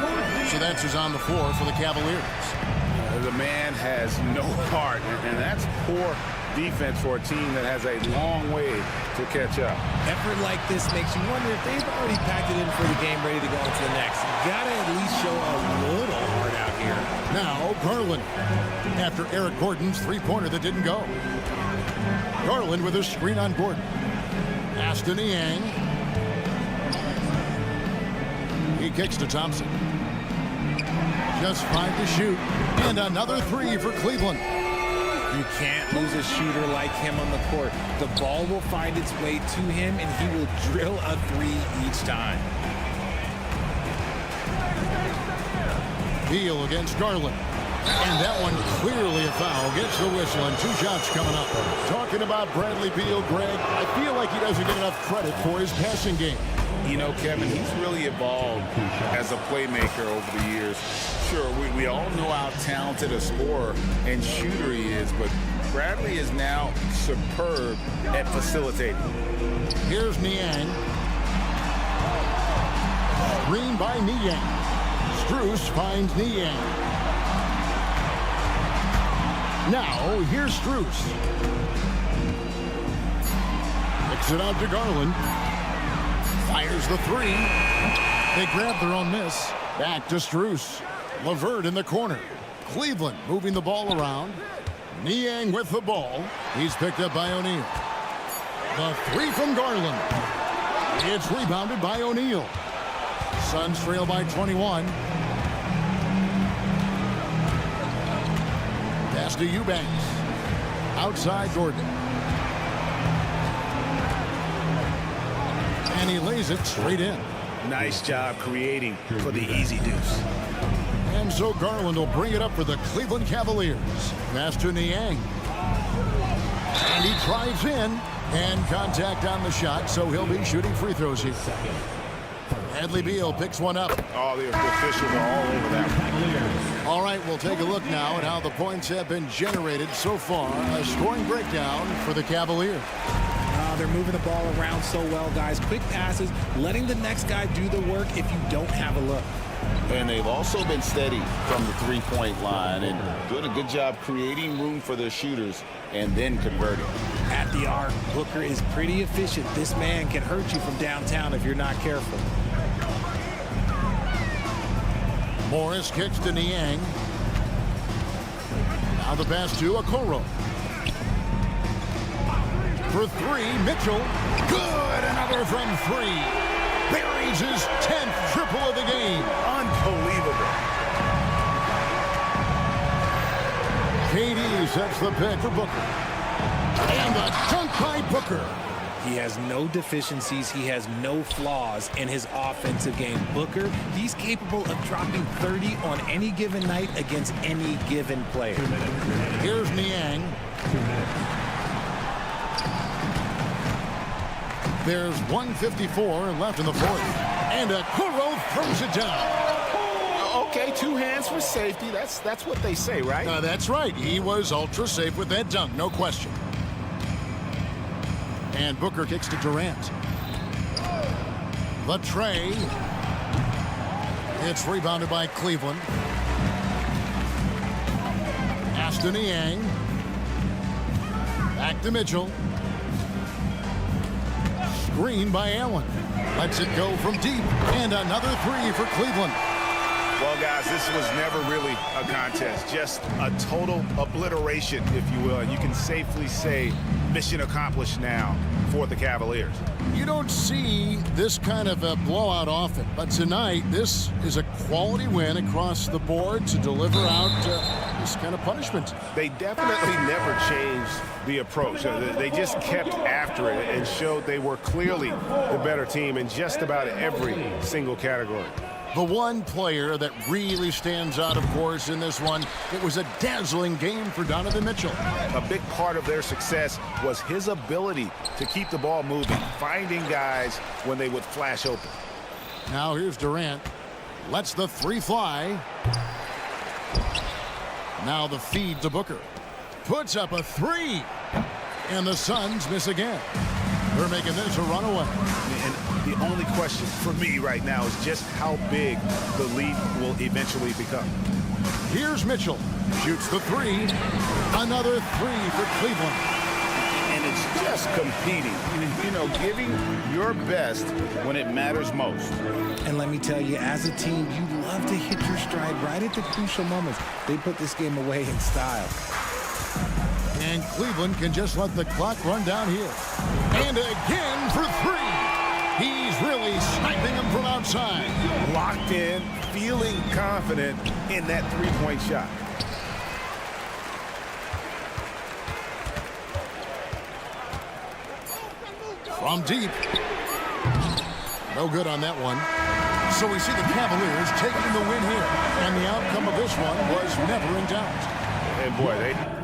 So that's who's on the floor for the Cavaliers. The man has no heart, and that's poor defense for a team that has a long way to catch up. Effort like this makes you wonder if they've already packed it in for the game, ready to go into the next. You gotta at least show a little heart out here. Now Garland, after Eric Gordon's three-pointer that didn't go. Garland with a screen on Gordon. Pass to Niang. He kicks to Thompson. Just 5 to shoot. And another 3 for Cleveland. You can't lose a shooter like him on the court. The ball will find its way to him, and he will drill a 3 each time. Beal against Garland. And that one clearly a foul. Gets the whistle, and 2 shots coming up. Talking about Bradley Beal, Greg, I feel like he doesn't get enough credit for his passing game. You know, Kevin, he's really evolved as a playmaker over the years. Sure, we all know how talented a scorer and shooter he is, but Bradley is now superb at facilitating. Here's Niang. Screen by Niang. Strus finds Niang. Now, here's Strus. Kicks it out to Garland. Fires the 3. They grab their own miss. Back to Strus. LeVert in the corner. Cleveland moving the ball around. Niang with the ball. He's picked up by O'Neal. The 3 from Garland. It's rebounded by O'Neal. Suns trail by 21. Pass to Eubanks. Outside Gordon. And he lays it straight in. Nice job creating for the easy deuce. And so Garland will bring it up for the Cleveland Cavaliers. Pass to Niang. And he drives in. And contact on the shot, so he'll be shooting free throws here. Bradley Beal picks one up. Oh, the officials are all over that. All right, we'll take a look now at how the points have been generated so far. A scoring breakdown for the Cavaliers. They're moving the ball around so well, guys. Quick passes, letting the next guy do the work if you don't have a look. And they've also been steady from the three-point line and doing a good job creating room for their shooters and then converting. At the arc, Booker is pretty efficient. This man can hurt you from downtown if you're not careful. Morris kicks to Niang. Now the pass to Okoro. For three, Mitchell. Good, another from three. Buries his 10th triple of the game. Unbelievable. KD sets the pick for Booker. And the dunk by Booker. He has no deficiencies. He has no flaws in his offensive game. Booker, he's capable of dropping 30 on any given night against any given player. Here's Niang. There's 1:54 left in the fourth. And Okoro throws it down. Okay, two hands for safety. That's what they say, right? That's right. He was ultra safe with that dunk, no question. And Booker kicks to Durant. The tray. It's rebounded by Cleveland. Aston Niang. Back to Mitchell. Screen by Allen. Lets it go from deep. And another three for Cleveland. Well, guys, this was never really a contest. Just a total obliteration, if you will. And you can safely say mission accomplished now for the Cavaliers. You don't see this kind of a blowout often, but tonight this is a quality win across the board to deliver out this kind of punishment. They definitely never changed the approach. They just kept after it and showed they were clearly the better team in just about every single category. The one player that really stands out, of course, in this one, it was a dazzling game for Donovan Mitchell. A big part of their success was his ability to keep the ball moving, finding guys when they would flash open. Now here's Durant. Lets the three fly. Now the feed to Booker. Puts up a three. And the Suns miss again. They're making this a runaway. And the only question for me right now is just how big the lead will eventually become. Here's Mitchell. Shoots the three. Another three for Cleveland. And it's just competing, you know, giving your best when it matters most. And let me tell you, as a team, you love to hit your stride right at the crucial moments. They put this game away in style. And Cleveland can just let the clock run down here. And again for three. He's really sniping him from outside. Locked in, feeling confident in that three-point shot. From deep. No good on that one. So we see the Cavaliers taking the win here. And the outcome of this one was never in doubt. And boy, they...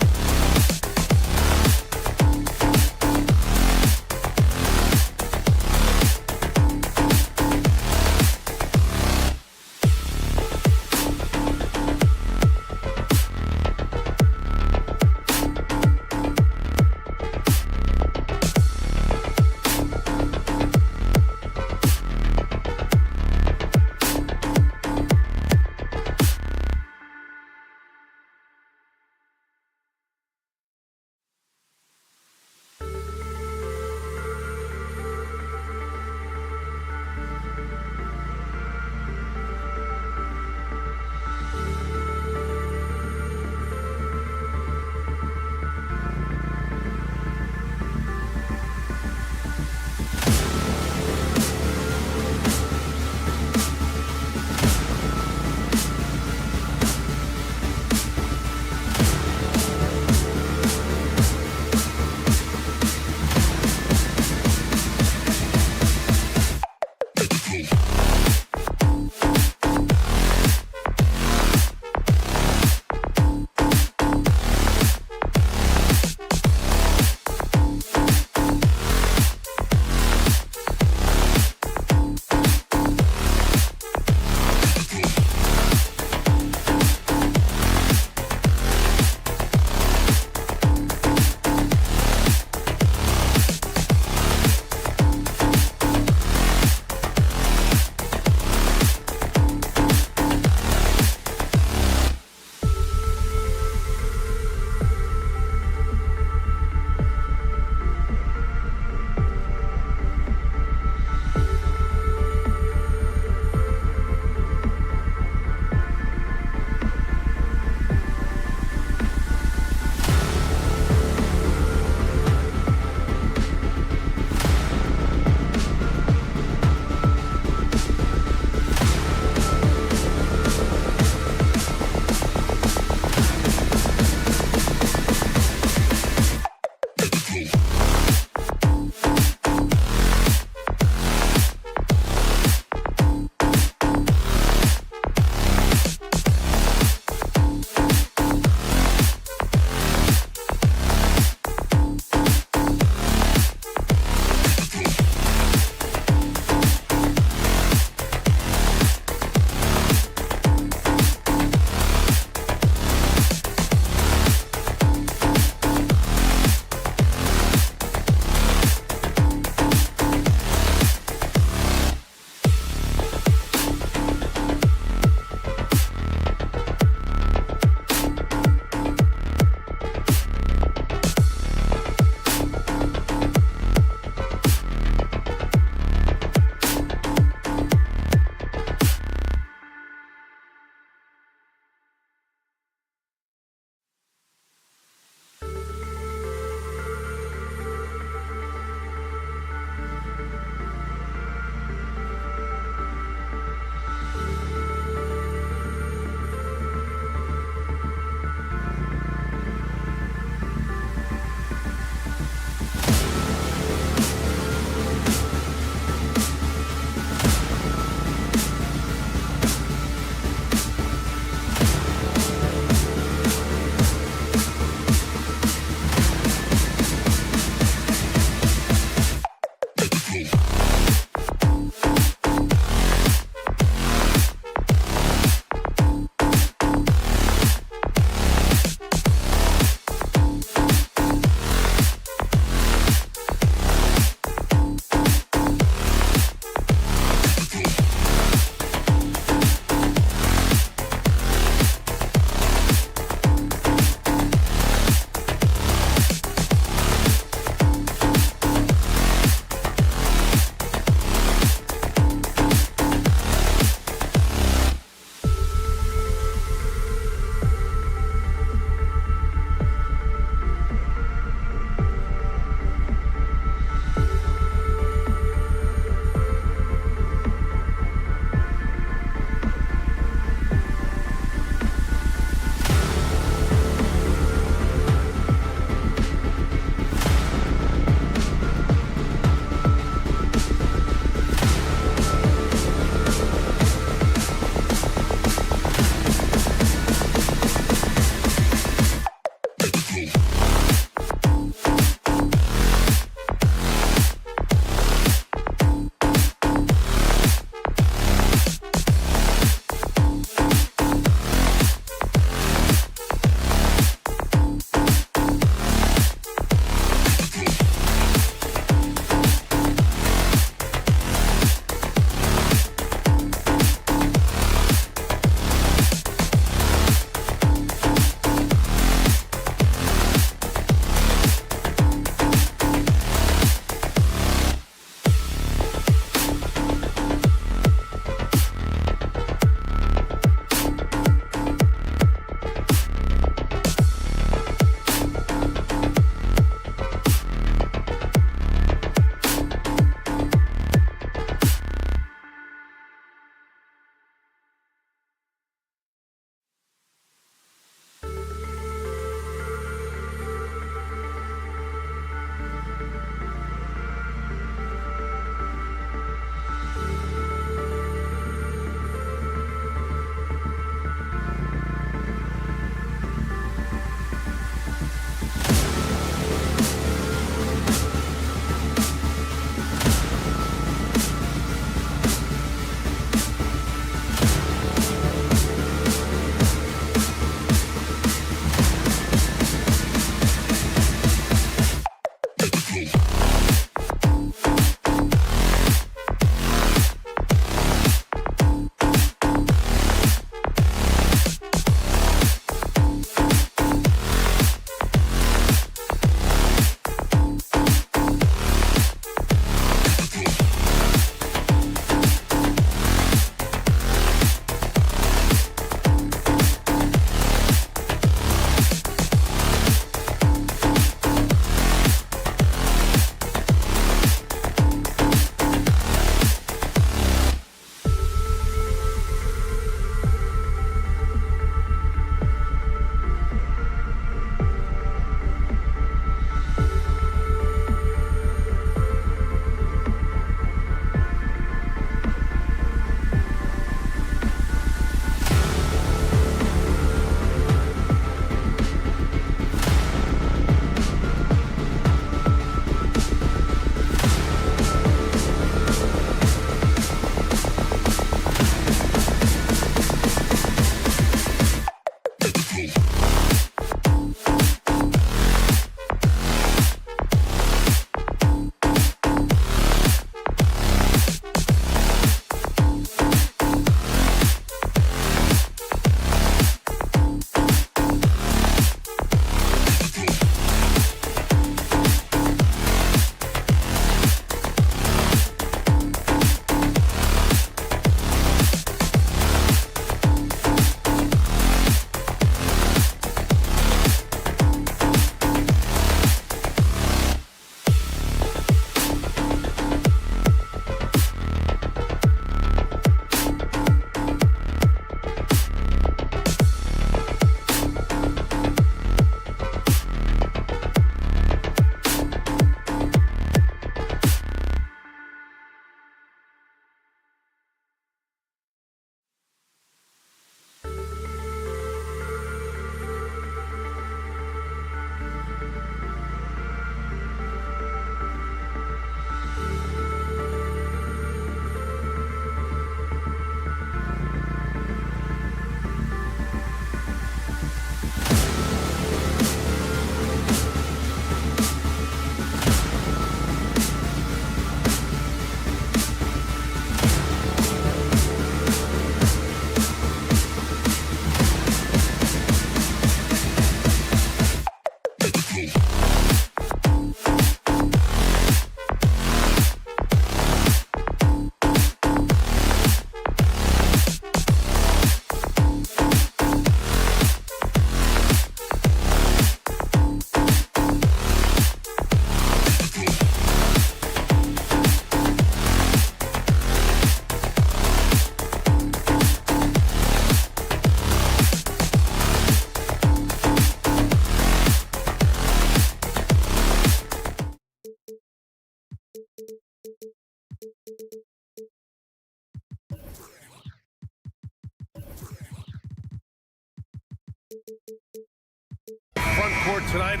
Front court tonight.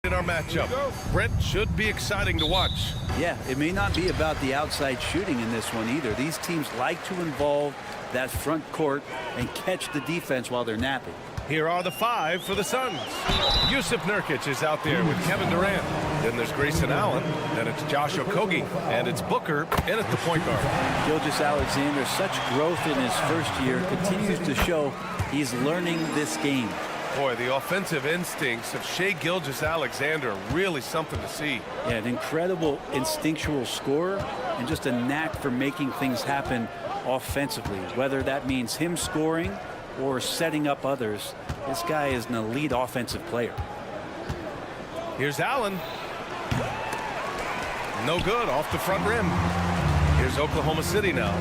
In our matchup, Brent, should be exciting to watch. Yeah, it may not be about the outside shooting in this one either. These teams like to involve that front court and catch the defense while they're napping. Here are the 5 for the Suns. Yusuf Nurkic is out there with Kevin Durant. Then there's Grayson Allen. Then it's Josh Okogie. And it's Booker in at the point guard. Gilgeous-Alexander, such growth in his first year, continues to show he's learning this game. Boy, the offensive instincts of Shai Gilgeous-Alexander, really something to see. Yeah, an incredible instinctual scorer and just a knack for making things happen offensively, whether that means him scoring or setting up others. This guy is an elite offensive player. Here's Allen. No good, off the front rim. Here's Oklahoma City now.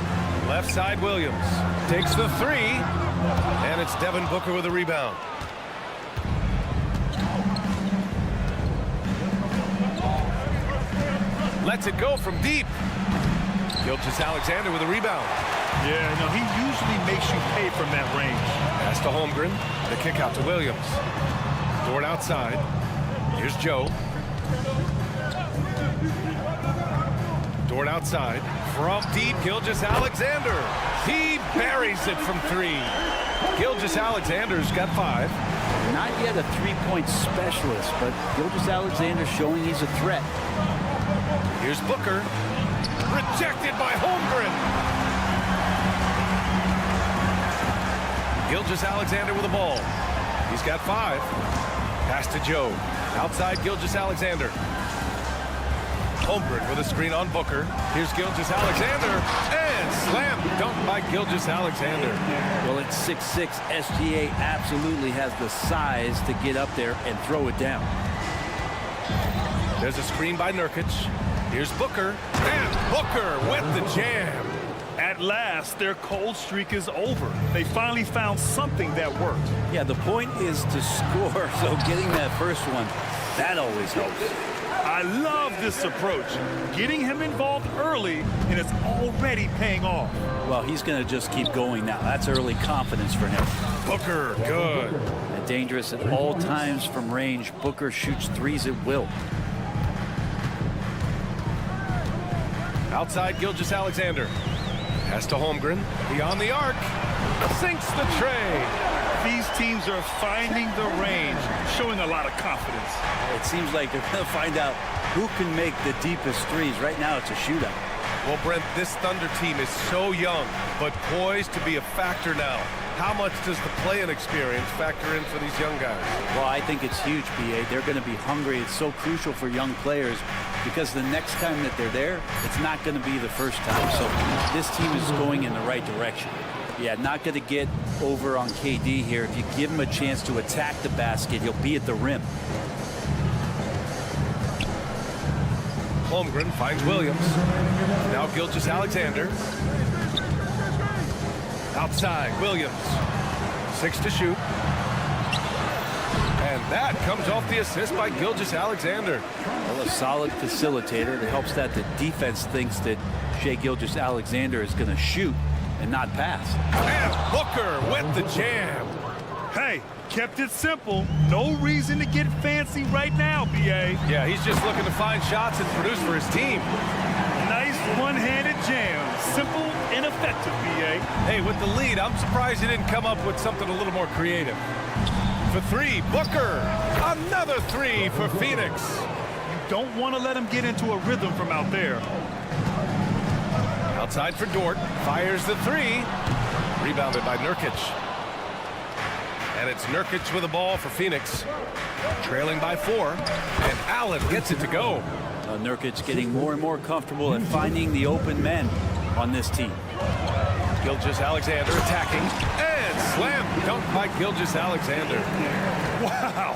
Left side, Williams takes the 3, and it's Devin Booker with a rebound. Lets it go from deep. Gilgeous-Alexander with a rebound. Yeah, no, he usually makes you pay from that range. Pass to Holmgren. The kick out to Williams. Dort outside. Here's Joe. Dort outside. From deep, Gilgeous-Alexander. He buries it from 3. Gilgeous-Alexander's got 5. Not yet a three-point specialist, but Gilgeous-Alexander showing he's a threat. Here's Booker. Rejected by Holmgren. Gilgeous-Alexander with the ball. He's got 5. Pass to Joe. Outside Gilgeous-Alexander. Holmgren with a screen on Booker. Here's Gilgeous-Alexander. And slam dunk by Gilgeous-Alexander. Well, at 6'6", SGA absolutely has the size to get up there and throw it down. There's a screen by Nurkic. Here's Booker. And Booker with the jam. At last, their cold streak is over. They finally found something that worked. Yeah, the point is to score, so getting that first one, that always helps. I love this approach. Getting him involved early, and it's already paying off. Well, he's going to just keep going now. That's early confidence for him. Booker, good. And dangerous at all times from range. Booker shoots 3s at will. Outside Gilgeous-Alexander. Pass to Holmgren. Beyond the arc. Sinks the tray. These teams are finding the range, showing a lot of confidence. It seems like they're going to find out who can make the deepest 3s. Right now, it's a shootout. Well, Brent, this Thunder team is so young, but poised to be a factor now. How much does the play-in experience factor in for these young guys? Well, I think it's huge, B.A. They're going to be hungry. It's so crucial for young players because the next time that they're there, it's not going to be the first time. So this team is going in the right direction. Yeah, not going to get over on KD here. If you give him a chance to attack the basket, he'll be at the rim. Holmgren finds Williams. Now Gilgeous-Alexander. Outside, Williams. 6 to shoot. And that comes off the assist by Gilgeous-Alexander. Well, a solid facilitator. It helps that the defense thinks that Shai Gilgeous-Alexander is going to shoot and not pass. And Booker with the jam. Hey, kept it simple. No reason to get fancy right now, B.A. Yeah, he's just looking to find shots and produce for his team. Nice one-handed jam. Simple and effective, B.A. Hey, with the lead, I'm surprised he didn't come up with something a little more creative. For 3, Booker. Another 3 for Phoenix. You don't want to let him get into a rhythm from out there. Outside for Dort. Fires the 3. Rebounded by Nurkic. And it's Nurkic with the ball for Phoenix. Trailing by 4. And Allen gets it to go. Nurkic getting more and more comfortable at finding the open men on this team. Gilgeous-Alexander attacking. And slam dunk by Gilgeous-Alexander. Wow.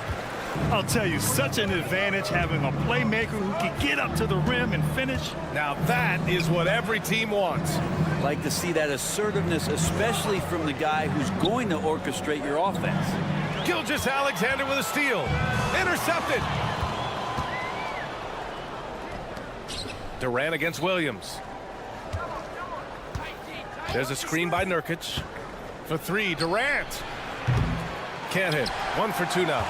I'll tell you, such an advantage having a playmaker who can get up to the rim and finish. Now that is what every team wants. Like to see that assertiveness, especially from the guy who's going to orchestrate your offense. Gilgeous-Alexander with a steal. Intercepted. Durant against Williams. There's a screen by Nurkic. For three, Durant. Can't hit. 1 for 2 now.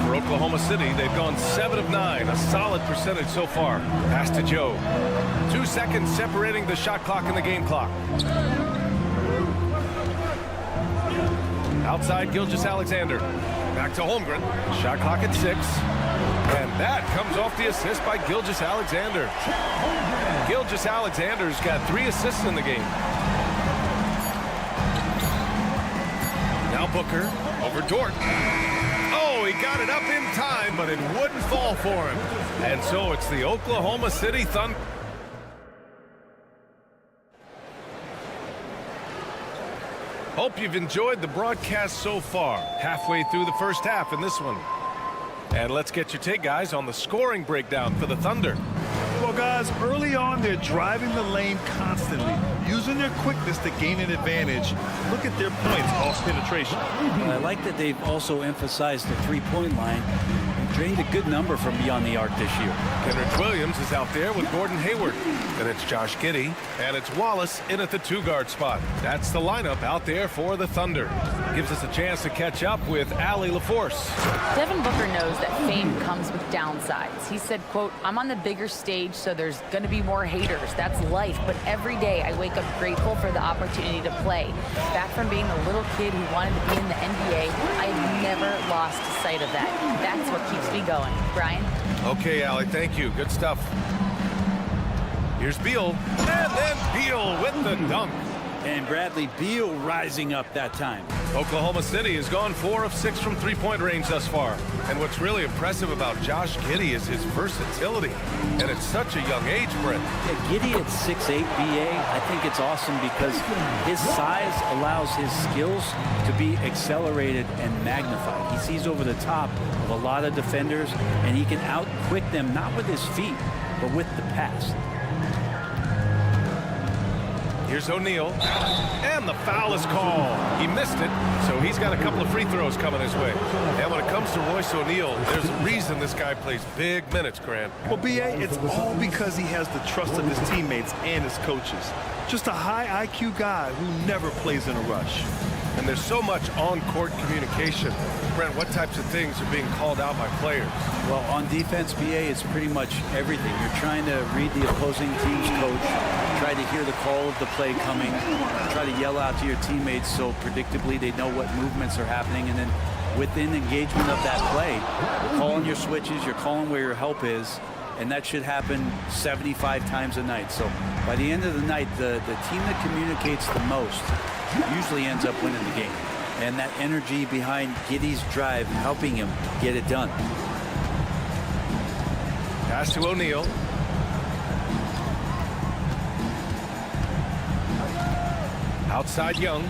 For Oklahoma City, they've gone 7 of 9, a solid percentage so far. Pass to Joe. 2 seconds separating the shot clock and the game clock. Outside Gilgeous-Alexander. Back to Holmgren. Shot clock at 6. And that comes off the assist by Gilgeous-Alexander. Gilgeous-Alexander's got 3 assists in the game. Now Booker over Dort. Oh, he got it up in time, but it wouldn't fall for him. And so it's the Oklahoma City Thunder. Hope you've enjoyed the broadcast so far. Halfway through the first half in this one. And let's get your take, guys, on the scoring breakdown for the Thunder. Well, guys, early on, they're driving the lane constantly, using their quickness to gain an advantage. Look at their points off penetration. I like that they've also emphasized the three-point line and drained a good number from beyond the arc this year. Kenrich Williams is out there with Gordon Hayward. Then it's Josh Giddey, and it's Wallace in at the 2-guard spot. That's the lineup out there for the Thunder. Gives us a chance to catch up with Allie LaForce. Devin Booker knows that fame comes with downsides. He said, quote, "I'm on the bigger stage, so there's going to be more haters. That's life, but every day I wake up grateful for the opportunity to play. Back from being a little kid who wanted to be in the NBA, I've never lost sight of that. That's what keeps me going." Brian? Okay, Allie, thank you. Good stuff. Here's Beal, and then Beal with the dunk. And Bradley Beal rising up that time. Oklahoma City has gone 4 of 6 from three-point range thus far. And what's really impressive about Josh Giddey is his versatility. And at such a young age, Brent. Yeah, Giddey at 6'8", BA, I think it's awesome because his size allows his skills to be accelerated and magnified. He sees over the top of a lot of defenders, and he can out-quick them, not with his feet, but with the pass. Here's O'Neal, and the foul is called. He missed it, so he's got a couple of free throws coming his way. And when it comes to Royce O'Neal, there's a reason this guy plays big minutes, Grant. Well, BA, it's all because he has the trust of his teammates and his coaches. Just a high IQ guy who never plays in a rush. And there's so much on-court communication. Brent, what types of things are being called out by players? Well, on defense, BA, it's pretty much everything. You're trying to read the opposing team's coach, try to hear the call of the play coming, try to yell out to your teammates so predictably they know what movements are happening, and then within engagement of that play, you're calling your switches, you're calling where your help is, and that should happen 75 times a night. So by the end of the night, the team that communicates the most usually ends up winning the game. And that energy behind Giddey's drive helping him get it done. Pass to O'Neal. Outside Young.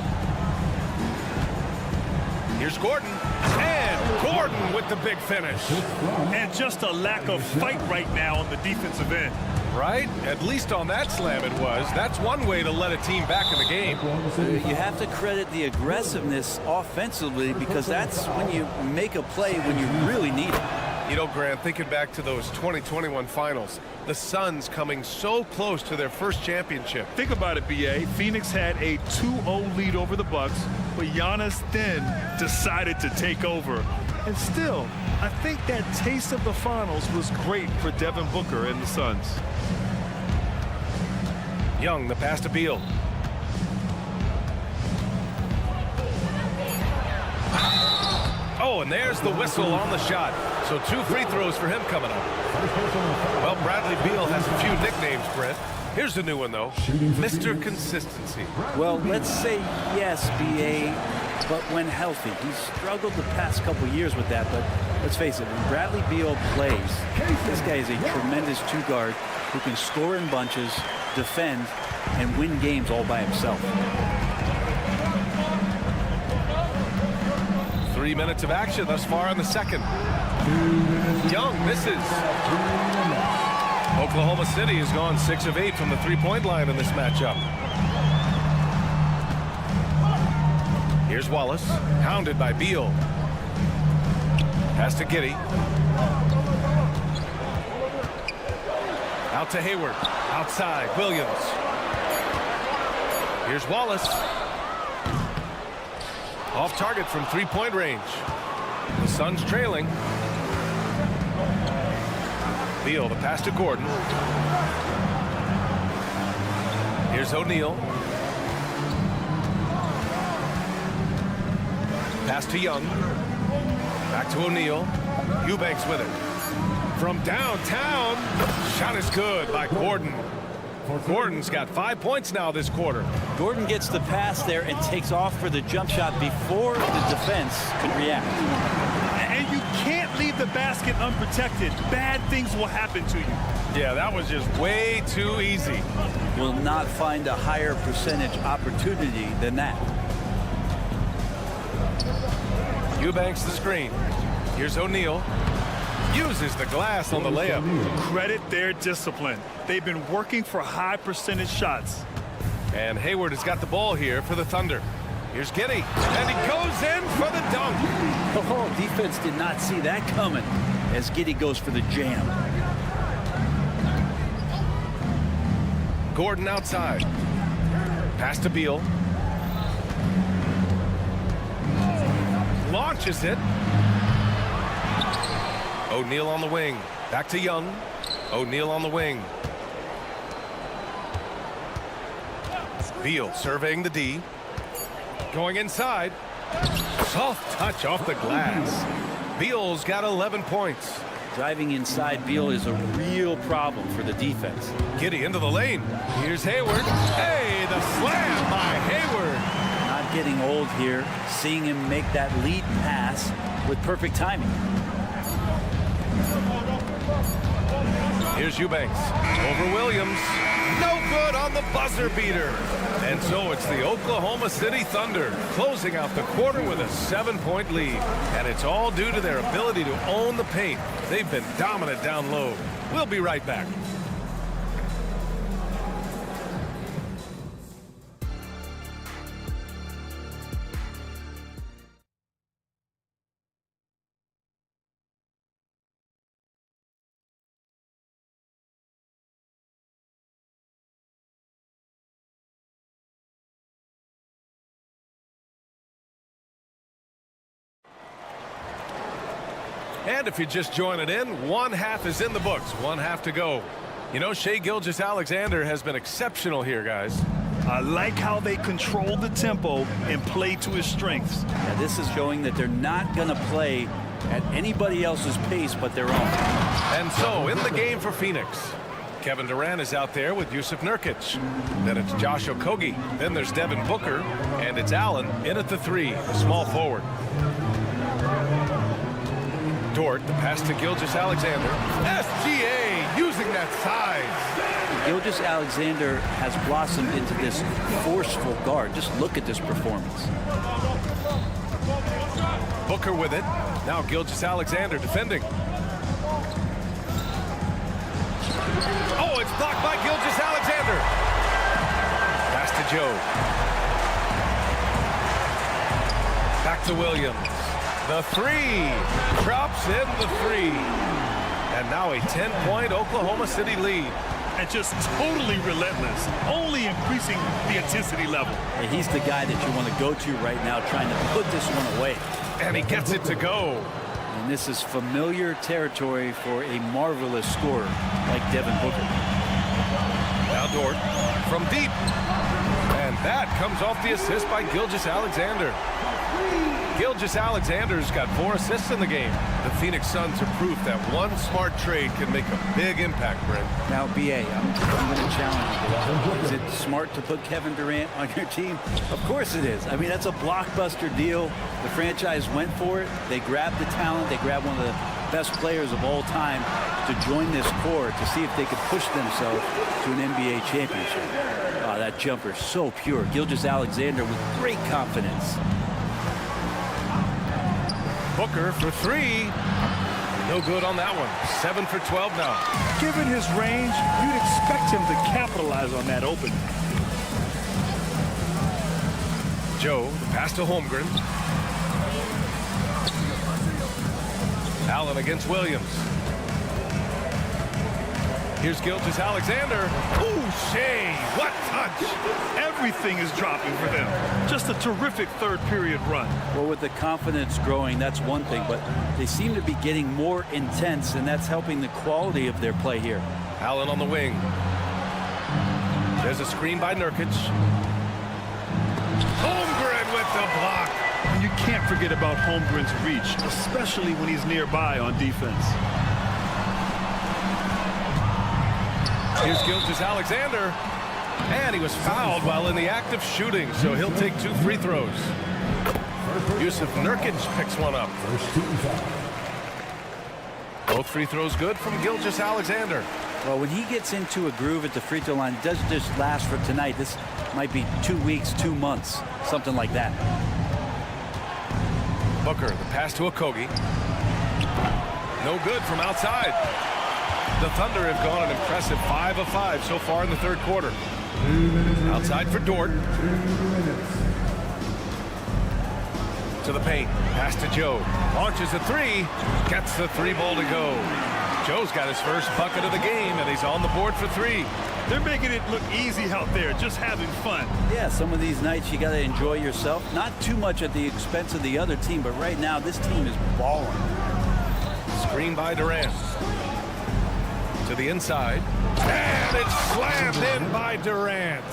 Here's Gordon. And Gordon with the big finish. And just a lack of fight right now on the defensive end. Right? At least on that slam it was. That's one way to let a team back in the game. You have to credit the aggressiveness offensively because that's when you make a play when you really need it. You know, Grant, thinking back to those 2021 finals, the Suns coming so close to their first championship. Think about it, BA. Phoenix had a 2-0 lead over the Bucks, but Giannis then decided to take over. And still, I think that taste of the finals was great for Devin Booker and the Suns. Young, the pass to Beal. Oh, and there's the whistle on the shot. So 2 free throws for him coming up. Well, Bradley Beal has a few nicknames, Brent. Here's a new one, though. Mr. Consistency. Well, let's say yes, BA, but when healthy. He's struggled the past couple years with that, but let's face it, when Bradley Beal plays, this guy is a tremendous 2-guard who can score in bunches, defend, and win games all by himself. 3 minutes of action thus far in the second. Young misses. Oklahoma City has gone 6 of 8 from the three-point line in this matchup. Here's Wallace, hounded by Beal. Pass to Giddey. Out to Hayward. Outside, Williams. Here's Wallace. Off target from three-point range. The Suns trailing. Beal, the pass to Gordon. Here's O'Neal. Pass to Young. Back to O'Neal. Eubanks with it. From downtown. Shot is good by Gordon. Gordon's got 5 points now this quarter. Gordon gets the pass there and takes off for the jump shot before the defense could react. And you can't leave the basket unprotected. Bad things will happen to you. Yeah, that was just way too easy. Will not find a higher percentage opportunity than that. Eubanks the screen. Here's O'Neal. Uses the glass on the layup. Credit their discipline. They've been working for high percentage shots. And Hayward has got the ball here for the Thunder. Here's Giddey, and he goes in for the dunk. Oh, defense did not see that coming as Giddey goes for the jam. Gordon outside. Pass to Beal. Launches it. O'Neal on the wing. Back to Young. O'Neal on the wing. Beal surveying the D. Going inside. Soft touch off the glass. Beal's got 11 points. Driving inside Beal is a real problem for the defense. Giddey into the lane. Here's Hayward. Hey, the slam by Hayward. Not getting old here. Seeing him make that lead pass with perfect timing. Here's Eubanks. Over Williams. No good on the buzzer beater. And so it's the Oklahoma City Thunder closing out the quarter with a 7-point lead. And it's all due to their ability to own the paint. They've been dominant down low. We'll be right back. And if you're just joining in, one half is in the books, one half to go. You know, Shai Gilgeous-Alexander has been exceptional here, guys. I like how they control the tempo and play to his strengths. Yeah, this is showing that they're not going to play at anybody else's pace but their own. And so in the game for Phoenix, Kevin Durant is out there with Yusuf Nurkic. Then it's Josh Okogie. Then there's Devin Booker. And it's Allen in at the 3, a small forward. Dort, the pass to Gilgeous-Alexander. SGA using that size. Gilgeous-Alexander has blossomed into this forceful guard. Just look at this performance. Booker with it. Now Gilgeous-Alexander defending. Oh, it's blocked by Gilgeous-Alexander. Pass to Joe. Back to Williams. The 3. Drops in the 3. And now a 10-point Oklahoma City lead. And just totally relentless, only increasing the intensity level. And he's the guy that you want to go to right now, trying to put this one away. And he gets it to go. And this is familiar territory for a marvelous scorer like Devin Booker. Now Dort from deep. And that comes off the assist by Gilgeous-Alexander. Gilgeous-Alexander's got 4 assists in the game. The Phoenix Suns are proof that one smart trade can make a big impact, Brent. Now, B.A., I'm going to challenge you. Is it smart to put Kevin Durant on your team? Of course it is. I mean, that's a blockbuster deal. The franchise went for it. They grabbed the talent. They grabbed one of the best players of all time to join this core to see if they could push themselves to an NBA championship. Oh, that jumper, so pure. Gilgeous-Alexander with great confidence. Booker for three. No good on that one. 7 for 12 now. Given his range, you'd expect him to capitalize on that opening. Joe, the pass to Holmgren. Allen against Williams. Here's Gilgeous-Alexander. Ooh, Shea, what touch! Everything is dropping for them. Just a terrific third period run. Well, with the confidence growing, that's one thing, but they seem to be getting more intense, and that's helping the quality of their play here. Allen on the wing. There's a screen by Nurkic. Holmgren with the block. And you can't forget about Holmgren's reach, especially when he's nearby on defense. Here's Gilgeous-Alexander. And he was fouled while in the act of shooting, so he'll take 2 free throws. Yusuf Nurkic picks one up. Both free throws good from Gilgeous-Alexander. Well, when he gets into a groove at the free throw line, it doesn't just last for tonight. This might be 2 weeks, 2 months, something like that. Booker, the pass to Okogie. No good from outside. The Thunder have gone an impressive 5 of 5 so far in the third quarter. Outside for Dort. To the paint. Pass to Joe. Launches a three. Gets the 3-ball to go. Joe's got his first bucket of the game, and he's on the board for 3. They're making it look easy out there, just having fun. Yeah, some of these nights you got to enjoy yourself. Not too much at the expense of the other team, but right now this team is balling. Screen by Durant. To the inside. And it's slammed in by Durant.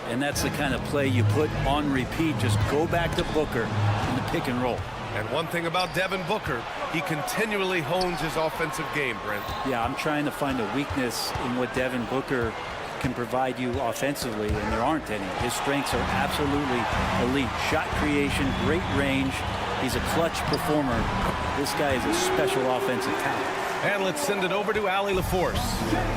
And that's the kind of play you put on repeat. Just go back to Booker in the pick and roll. And one thing about Devin Booker, he continually hones his offensive game, Brent. Yeah, I'm trying to find a weakness in what Devin Booker can provide you offensively, and there aren't any. His strengths are absolutely elite. Shot creation, great range. He's a clutch performer. This guy is a special offensive talent. And let's send it over to Allie LaForce.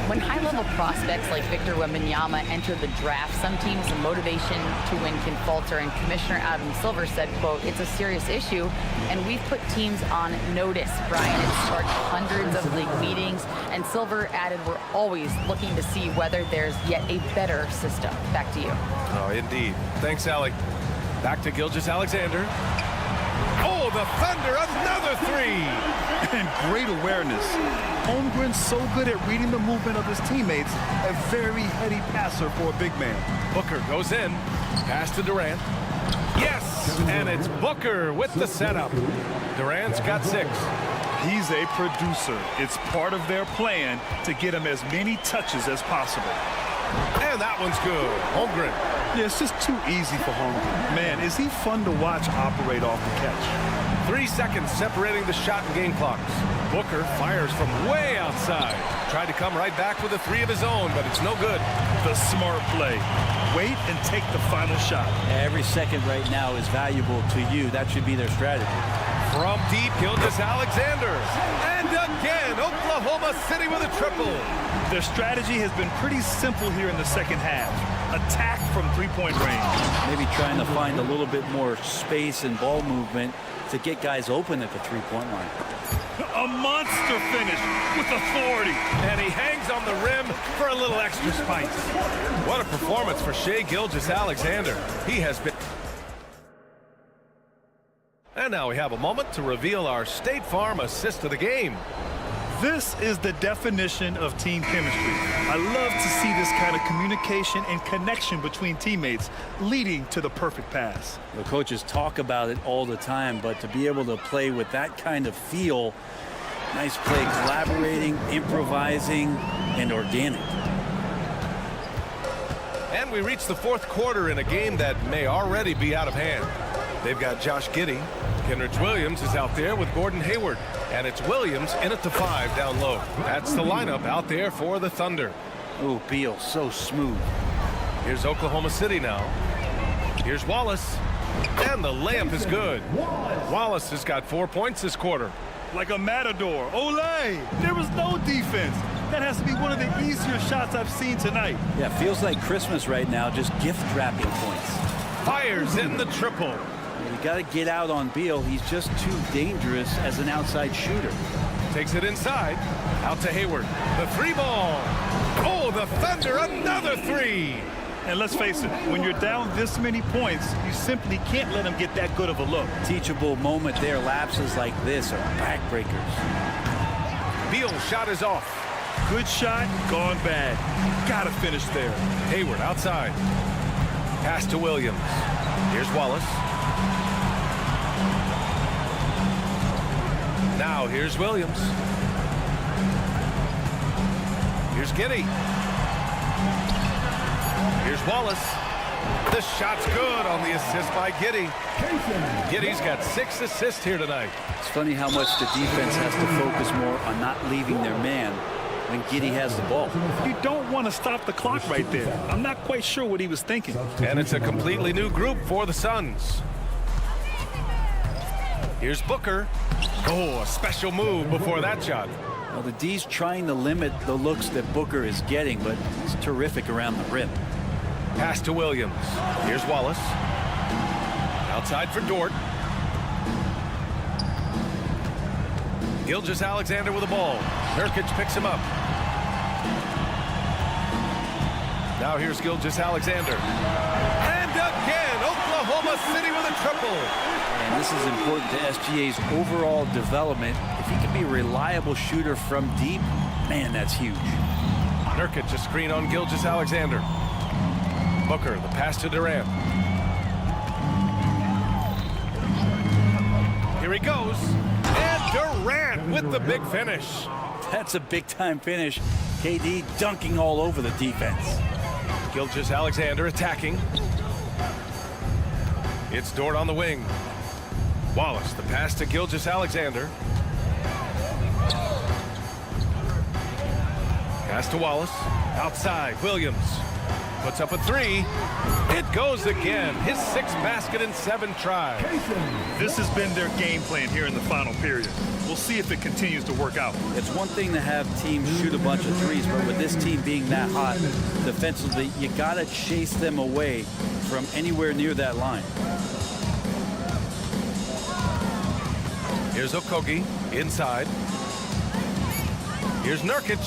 When high-level prospects like Victor Wembanyama enter the draft, some teams' motivation to win can falter, and Commissioner Adam Silver said, quote, "It's a serious issue, and we've put teams on notice." Brian, it sparked hundreds of league meetings, and Silver added, "We're always looking to see whether there's yet a better system." Back to you. Oh, indeed. Thanks, Allie. Back to Gilgeous-Alexander. Oh, the Thunder, another 3! And great awareness. Holmgren's so good at reading the movement of his teammates. A very heady passer for a big man. Booker goes in. Pass to Durant. Yes! And it's Booker with the setup. Durant's got 6. He's a producer. It's part of their plan to get him as many touches as possible. And that one's good. Holmgren. Yeah, it's just too easy for Holmgren. Man, is he fun to watch operate off the catch. 3 seconds separating the shot and game clocks. Booker fires from way outside. Tried to come right back with a 3 of his own, but it's no good. The smart play. Wait and take the final shot. Every second right now is valuable to you. That should be their strategy. From deep, Gilgeous-Alexander. And again, Oklahoma City with a triple. Their strategy has been pretty simple here in the second half. Attack from three-point range. Maybe trying to find a little bit more space and ball movement to get guys open at the three-point line. A monster finish with authority. And he hangs on the rim for a little extra spice. What a performance for Shai Gilgeous-Alexander. He has been... And now we have a moment to reveal our State Farm assist of the game. This is the definition of team chemistry. I love to see this kind of communication and connection between teammates leading to the perfect pass. The coaches talk about it all the time, but to be able to play with that kind of feel, nice play, collaborating, improvising, and organic. And we reach the fourth quarter in a game that may already be out of hand. They've got Josh Giddey. Kenrich Williams is out there with Gordon Hayward. And it's Williams in at the 5 down low. That's the lineup out there for the Thunder. Ooh, Beal, so smooth. Here's Oklahoma City now. Here's Wallace. And the layup is good. Wallace has got 4 points this quarter. Like a matador. Olay! There was no defense. That has to be one of the easier shots I've seen tonight. Yeah, feels like Christmas right now, just gift wrapping points. Fires in the triple. You got to get out on Beal. He's just too dangerous as an outside shooter. Takes it inside. Out to Hayward. The three ball. Oh, the Thunder, another three. And let's face it, when you're down this many points, you simply can't let them get that good of a look. Teachable moment there. Lapses like this are backbreakers. Beal's shot is off. Good shot, gone bad. Gotta finish there. Hayward outside. Pass to Williams. Here's Wallace. Now here's Williams. Here's Giddey. Here's Wallace. The shot's good on the assist by Giddey. Giddey's got 6 assists here tonight. It's funny how much the defense has to focus more on not leaving their man when Giddey has the ball. You don't want to stop the clock right there. I'm not quite sure what he was thinking. And it's a completely new group for the Suns. Here's Booker. Oh, a special move before that shot. Well, the D's trying to limit the looks that Booker is getting, but he's terrific around the rim. Pass to Williams. Here's Wallace. Outside for Dort. Gilgeous-Alexander with the ball. Nurkic picks him up. Now here's Gilgeous-Alexander. And again, Oklahoma City with a triple. And this is important to SGA's overall development. If he can be a reliable shooter from deep, man, that's huge. Nurkic a screen on Gilgeous-Alexander. Booker, the pass to Durant. Here he goes. And Durant with the big finish. That's a big-time finish. KD dunking all over the defense. Gilgeous-Alexander attacking. It's Dort on the wing. Wallace, the pass to Gilgeous-Alexander. Pass to Wallace. Outside, Williams. Puts up a three. It goes again. His 6th basket in 7 tries. This has been their game plan here in the final period. We'll see if it continues to work out. It's one thing to have teams shoot a bunch of threes, but with this team being that hot defensively, you got to chase them away from anywhere near that line. Here's Okogie inside. Here's Nurkic.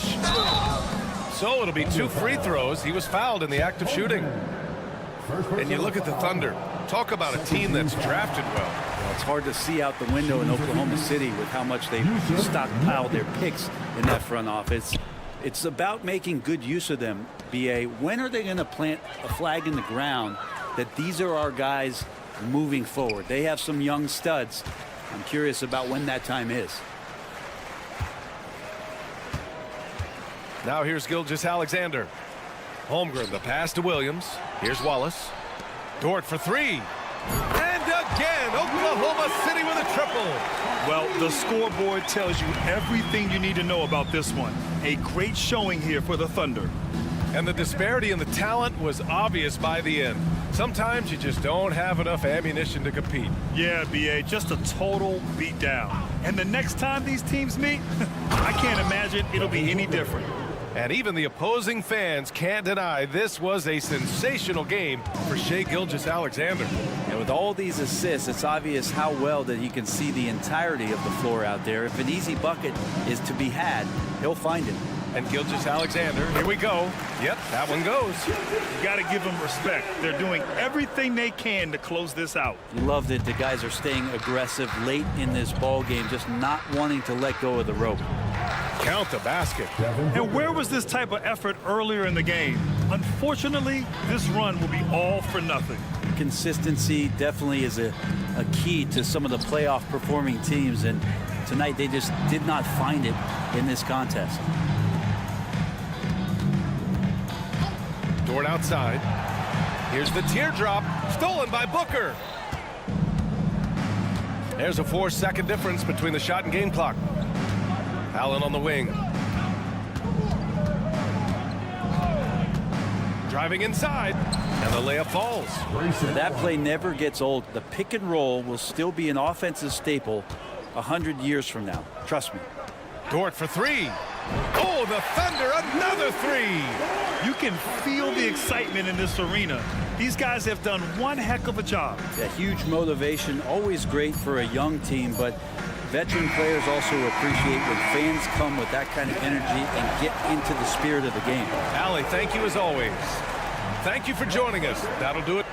So it'll be 2 free throws. He was fouled in the act of shooting. And you look at the Thunder. Talk about a team that's drafted well. It's hard to see out the window in Oklahoma City with how much they've stockpiled their picks in that front office. It's about making good use of them, BA. When are they going to plant a flag in the ground that these are our guys moving forward? They have some young studs. I'm curious about when that time is. Now here's Gilgeous-Alexander. Holmgren, the pass to Williams. Here's Wallace. Dort for 3. And again, Oklahoma City with a triple. Well, the scoreboard tells you everything you need to know about this one. A great showing here for the Thunder. And the disparity in the talent was obvious by the end. Sometimes you just don't have enough ammunition to compete. Yeah, BA, just a total beatdown. And the next time these teams meet, I can't imagine it'll be any different. And even the opposing fans can't deny this was a sensational game for Shai Gilgeous-Alexander. And with all these assists, it's obvious how well that he can see the entirety of the floor out there. If an easy bucket is to be had, he'll find it. And Gilgeous-Alexander, here we go. Yep, that one goes. You got to give them respect. They're doing everything they can to close this out. Love that the guys are staying aggressive late in this ball game, just not wanting to let go of the rope. Count the basket. And where was this type of effort earlier in the game? Unfortunately, this run will be all for nothing. Consistency definitely is a key to some of the playoff performing teams, and tonight they just did not find it in this contest. Dort outside. Here's the teardrop, stolen by Booker. There's a 4-second difference between the shot and game clock. Allen on the wing. Driving inside, and the layup falls. That play never gets old. The pick and roll will still be an offensive staple 100 years from now. Trust me. Dort for 3. Oh, the Thunder, another 3. You can feel the excitement in this arena. These guys have done one heck of a job. Yeah, huge motivation, always great for a young team, but veteran players also appreciate when fans come with that kind of energy and get into the spirit of the game. Allie, thank you as always. Thank you for joining us. That'll do it.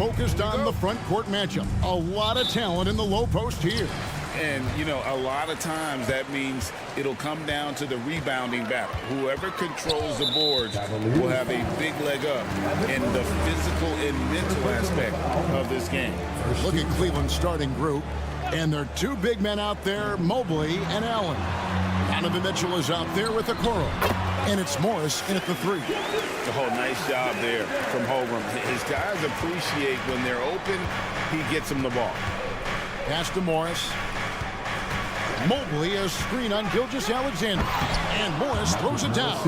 focused on the front court matchup. A lot of talent in the low post here. And, you know, a lot of times that means it'll come down to the rebounding battle. Whoever controls the boards will have a big leg up in the physical and mental aspect of this game. Look at Cleveland's starting group. And there are two big men out there, Mobley and Allen. Donovan Mitchell is out there with Okoro. And it's Morris in at the 3. Oh, nice job there from Holmgren. His guys appreciate when they're open, he gets them the ball. Pass to Morris. Mobley, a screen on Gilgeous-Alexander. And Morris throws it down.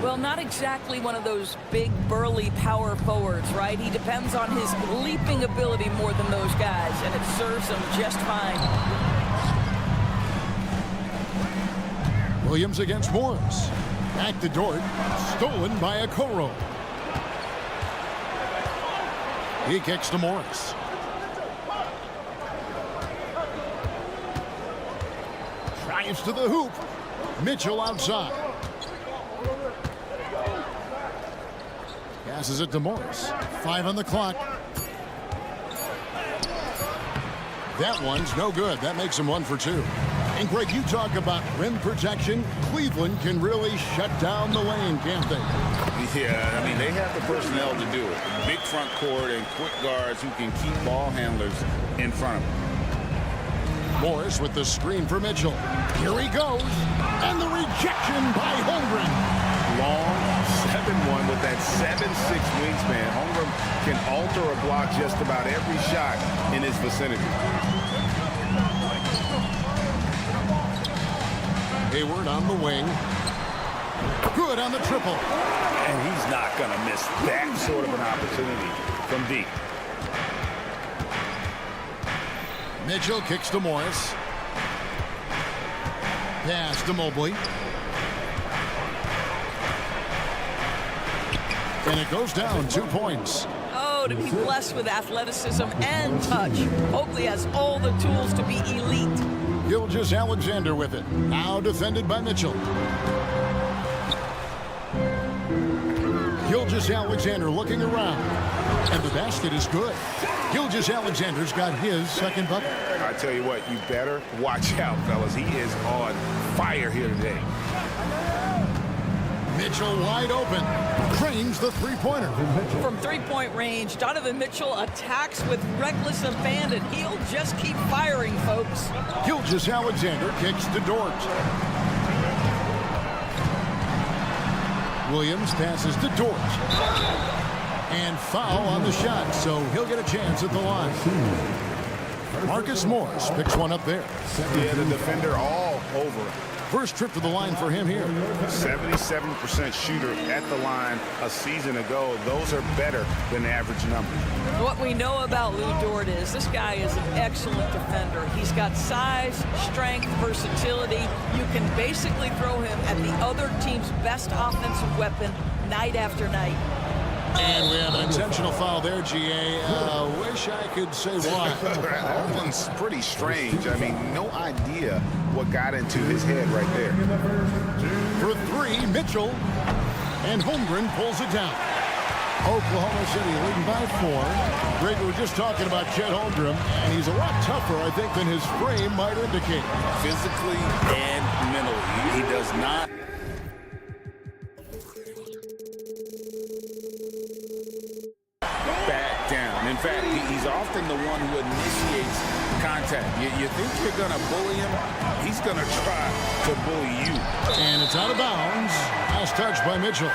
Well, not exactly one of those big, burly power forwards, right? He depends on his leaping ability more than those guys, and it serves him just fine. Williams against Morris. Back to Dort. Stolen by Okoro. He kicks to Morris. Drives to the hoop. Mitchell outside. Passes it to Morris. 5 on the clock. That one's no good. That makes him 1 for 2. And Greg, you talk about rim protection. Cleveland can really shut down the lane, can't they? Yeah, I mean, they have the personnel to do it. Big front court and quick guards who can keep ball handlers in front of them. Morris with the screen for Mitchell. Here he goes. And the rejection by Holmgren. Long 7-1 with that 7'6" wingspan. Holmgren can alter or block just about every shot in his vicinity. Hayward on the wing. Good on the triple. And he's not going to miss that sort of an opportunity from deep. Mitchell kicks to Morris. Pass to Mobley. And it goes down 2 points. Oh, to be blessed with athleticism and touch. Mobley has all the tools to be elite. Gilgeous-Alexander with it. Now defended by Mitchell. Gilgeous-Alexander looking around. And the basket is good. Gilgeous-Alexander's got his second bucket. I tell you what, you better watch out, fellas. He is on fire here today. Mitchell wide open. Cranes the three-pointer. From three-point range, Donovan Mitchell attacks with reckless abandon. He'll just keep firing, folks. Gilgeous-Alexander kicks to Dort. Williams passes to Dort. And foul on the shot, so he'll get a chance at the line. Marcus Morris picks one up there. Yeah, the defender all over it. First trip to the line for him here. 77% shooter at the line a season ago. Those are better than average numbers. What we know about Lou Dort is this guy is an excellent defender. He's got size, strength, versatility. You can basically throw him at the other team's best offensive weapon night after night. And we have an intentional foul there, GA. Wish I could say why. That one's pretty strange. I mean, no idea what got into his head right there. For 3, Mitchell. And Holmgren pulls it down. Oklahoma City leading by 4. Greg, we were just talking about Chet Holmgren, and he's a lot tougher, I think, than his frame might indicate. Physically and mentally. He does not. Back down. In fact, he's often the one who initiates contact. You think you're going to bully him? He's going to try to bully you. And it's out of bounds. Last touch by Mitchell.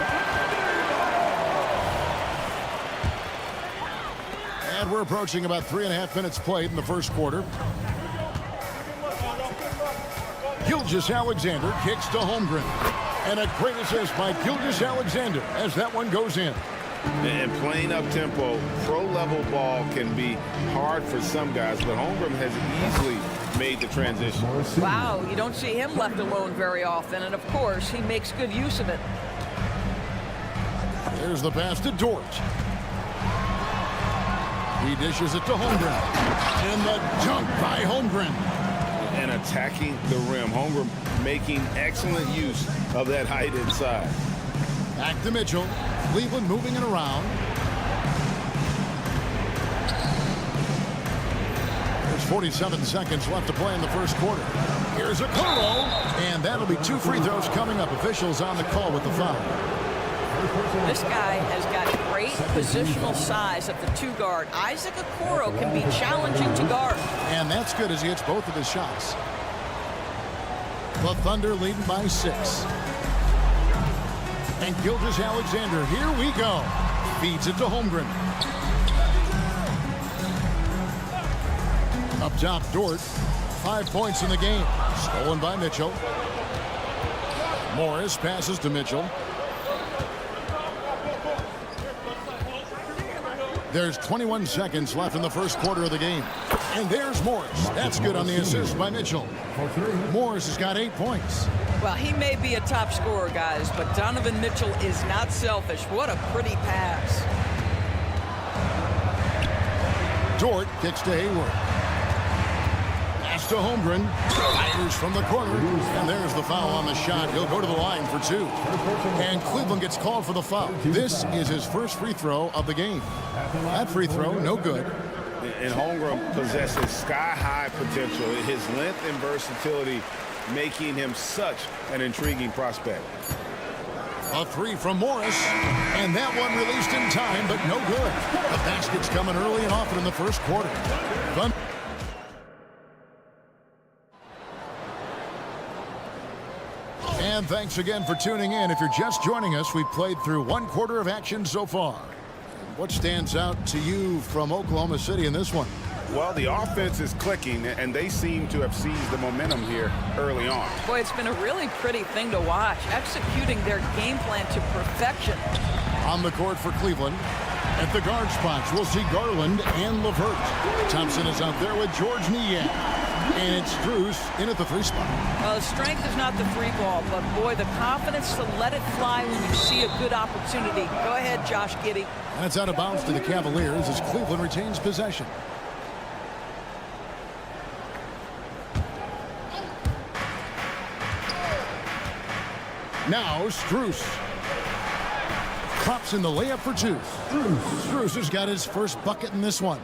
And we're approaching about 3.5 minutes played in the first quarter. Gilgeous-Alexander kicks to Holmgren. And a great assist by Gilgeous-Alexander as that one goes in. And playing up tempo, pro-level ball can be hard for some guys, but Holmgren has easily made the transition. Wow, you don't see him left alone very often, and of course, he makes good use of it. There's the pass to Dort. He dishes it to Holmgren. And the dunk by Holmgren. And attacking the rim. Holmgren making excellent use of that height inside. Back to Mitchell. Cleveland moving it around. 47 seconds left to play in the first quarter. Here's a Kuro, and that'll be 2 free throws coming up. Officials on the call with the foul. This guy has got great positional size at the 2 guard. Isaac Okoro can be challenging to guard. And that's good as he hits both of his shots. The Thunder leading by 6. And Gilgeous-Alexander, here we go. Feeds it to Holmgren. Up top, Dort. 5 points in the game. Stolen by Mitchell. Morris passes to Mitchell. There's 21 seconds left in the first quarter of the game. And there's Morris. That's good on the assist by Mitchell. Morris has got 8 points. Well, he may be a top scorer, guys, but Donovan Mitchell is not selfish. What a pretty pass. Dort kicks to Hayward. Pass to Holmgren. Fires from the corner. And there's the foul on the shot. He'll go to the line for 2. And Cleveland gets called for the foul. This is his first free throw of the game. That free throw, no good. And Holmgren possesses sky-high potential. His length and versatility making him such an intriguing prospect. A 3 from Morris, and that one released in time, but no good. The basket's coming early and often in the first quarter. And thanks again for tuning in. If you're just joining us, we've played through 1 quarter of action so far. What stands out to you from Oklahoma City in this one? Well, the offense is clicking, and they seem to have seized the momentum here early on. Boy, it's been a really pretty thing to watch, executing their game plan to perfection. On the court for Cleveland, at the guard spots, we'll see Garland and LeVert. Thompson is out there with George Niang. And it's Strus in at the 3 spot. Well, the strength is not the 3 ball, but boy, the confidence to let it fly when you see a good opportunity. Go ahead, Josh Giddey. That's out of bounds to the Cavaliers as Cleveland retains possession. Now Strus pops in the layup for 2. Strus has got his first bucket in this one.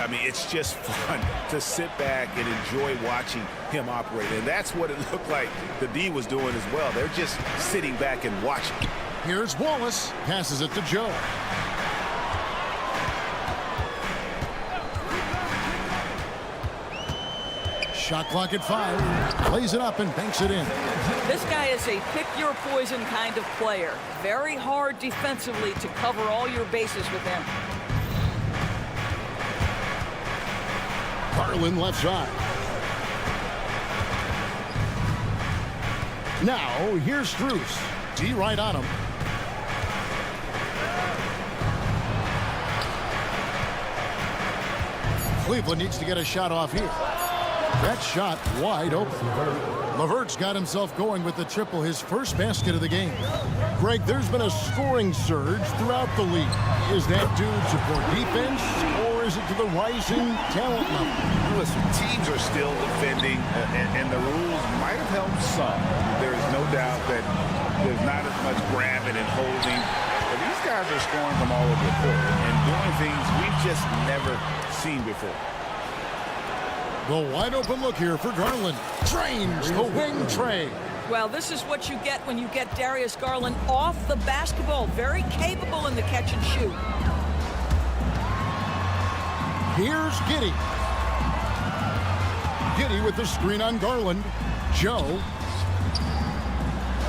I mean, it's just fun to sit back and enjoy watching him operate. And that's what it looked like the D was doing as well. They're just sitting back and watching. Here's Wallace. Passes it to Joe. Shot clock at 5. Plays it up and banks it in. This guy is a pick-your-poison kind of player. Very hard defensively to cover all your bases with him. Garland left side. Now, here's Strus. D right on him. Cleveland needs to get a shot off here. That shot wide open. LeVert's got himself going with the triple, his first basket of the game. Greg, there's been a scoring surge throughout the league. Is that due to poor defense, or is it to the rising talent level? Listen, teams are still defending, and the rules might have helped some. There is no doubt that there's not as much grabbing and holding. But these guys are scoring from all over the court and doing things we've just never seen before. The wide open look here for Garland. Drains the wing tray. Well, this is what you get when you get Darius Garland off the basketball. Very capable in the catch and shoot. Here's Giddey. Giddey with the screen on Garland. Joe.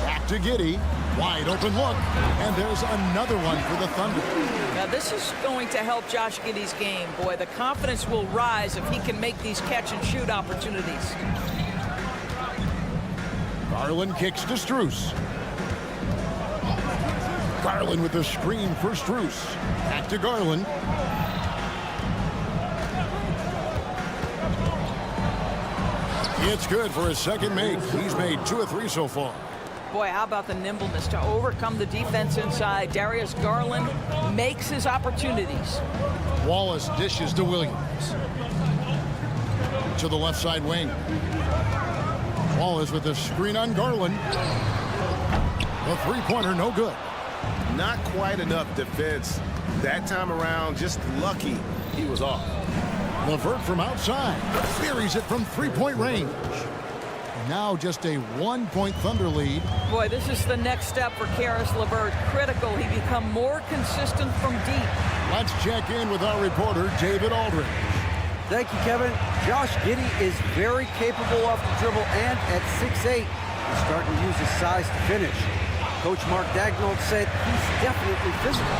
Back to Giddey. Wide open look. And there's another one for the Thunder. Now, this is going to help Josh Giddey's game. Boy, the confidence will rise if he can make these catch and shoot opportunities. Garland kicks to Strus. Garland with the screen for Strus. Back to Garland. It's good for his second make. He's made 2 of 3 so far. Boy, how about the nimbleness to overcome the defense inside. Darius Garland makes his opportunities. Wallace dishes to Williams. To the left side wing. Wallace with the screen on Garland. The 3-pointer, no good. Not quite enough defense that time around. Just lucky he was off. LeVert from outside. Buries it from three-point range. Now just a 1-point Thunder lead. Boy, this is the next step for Caris LeVert. Critical. He become more consistent from deep. Let's check in with our reporter, David Aldridge. Thank you, Kevin. Josh Giddey is very capable off the dribble, and at 6'8", he's starting to use his size to finish. Coach Mark Daigneault said he's definitely physical.